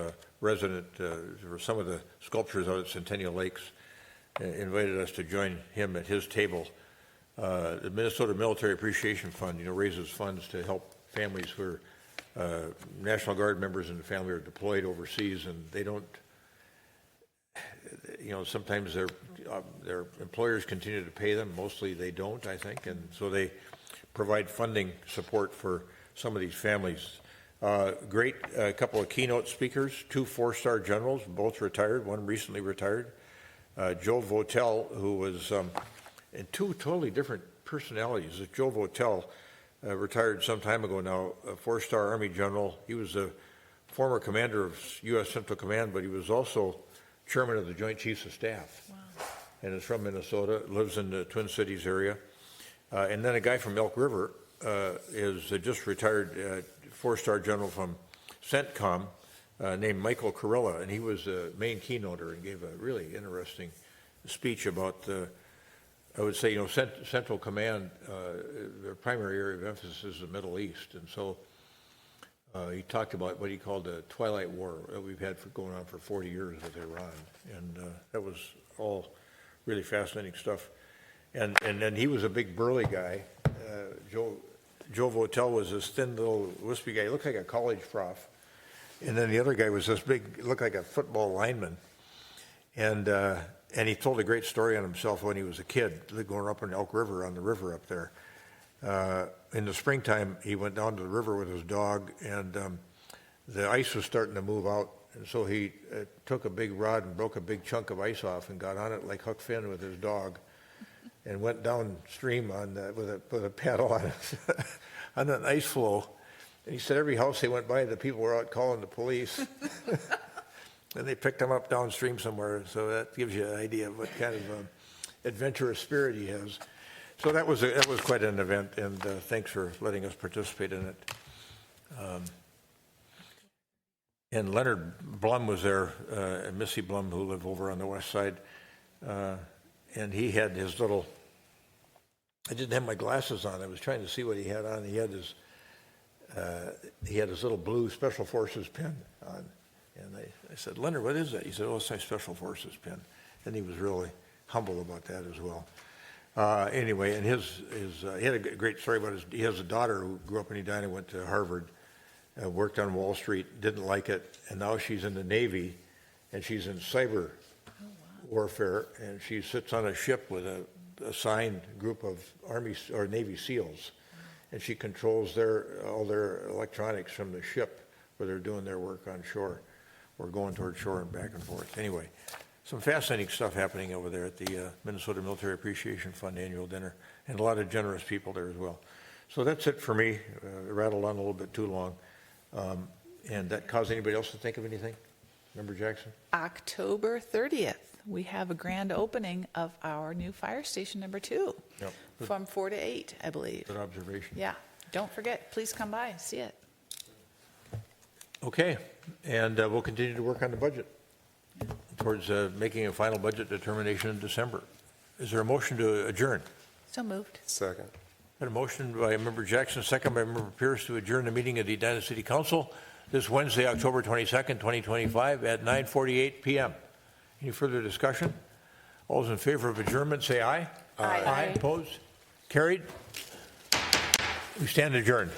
resident for some of the sculptures out at Centennial Lakes, invited us to join him at his table. The Minnesota Military Appreciation Fund, raises funds to help families who are National Guard members in the family are deployed overseas, and they don't, sometimes their employers continue to pay them. Mostly they don't, I think, and so they provide funding support for some of these families. Great couple of keynote speakers, 2 4-star generals, both retired, one recently retired. Joe Votel, who was in 2 totally different personalities. Joe Votel retired some time ago now, a 4-star Army general. He was a former commander of U.S. Central Command, but he was also chairman of the Joint Chiefs of Staff. Wow. And is from Minnesota, lives in the Twin Cities area. And then a guy from Elk River is a just retired 4-star general from CENTCOM named Michael Carilla, and he was the main keynoter and gave a really interesting speech about I would say, Central Command, their primary area of emphasis is the Middle East, and so he talked about what he called the Twilight War that we've had going on for 40 years with Iran, and that was all really fascinating stuff. And then he was a big burly guy. Joe Votel was this thin little wispy guy. He looked like a college prof. And then the other guy was this big, looked like a football lineman. And and he told a great story on himself when he was a kid, going up in Elk River, on the river up there. In the springtime, he went down to the river with his dog, and the ice was starting to move out. And so he took a big rod and broke a big chunk of ice off and got on it like Huck Finn with his dog, and went downstream with a paddle on it, on an ice floe. And he said every house they went by, the people were out calling the police. And they picked him up downstream somewhere. So that gives you an idea of what kind of adventurous spirit he has. So that was quite an event, and thanks for letting us participate in it. And Leonard Blum was there, and Missy Blum, who lived over on the west side. And he had his little, I didn't have my glasses on. I was trying to see what he had on. He had his little blue Special Forces pin on. And I said, Leonard, what is that? He said, oh, it's my Special Forces pin. And he was really humble about that as well. Anyway, and he had a great story about he has a daughter who grew up in Edina, went to Harvard, worked on Wall Street, didn't like it, and now she's in the Navy, and she's in cyber warfare, and she sits on a ship with a assigned group of Army or Navy SEALs, and she controls all their electronics from the ship where they're doing their work on shore, or going toward shore and back and forth. Anyway, some fascinating stuff happening over there at the Minnesota Military Appreciation Fund annual dinner, and a lot of generous people there as well. So that's it for me. Rattled on a little bit too long. And that caused anybody else to think of anything? Member Jackson? October 30th, we have a grand opening of our new fire station number 2 from 4 to 8, I believe. Good observation. Yeah. Don't forget, please come by and see it. Okay, and we'll continue to work on the budget towards making a final budget determination in December. Is there a motion to adjourn? So moved. Second. Got a motion by Member Jackson, second by Member Pierce to adjourn the meeting of the Edina City Council this Wednesday, October 22nd, 2025 at 9:48 p.m. Any further discussion? All those in favor of adjournment say aye. Aye. Opposed? Carried? We stand adjourned.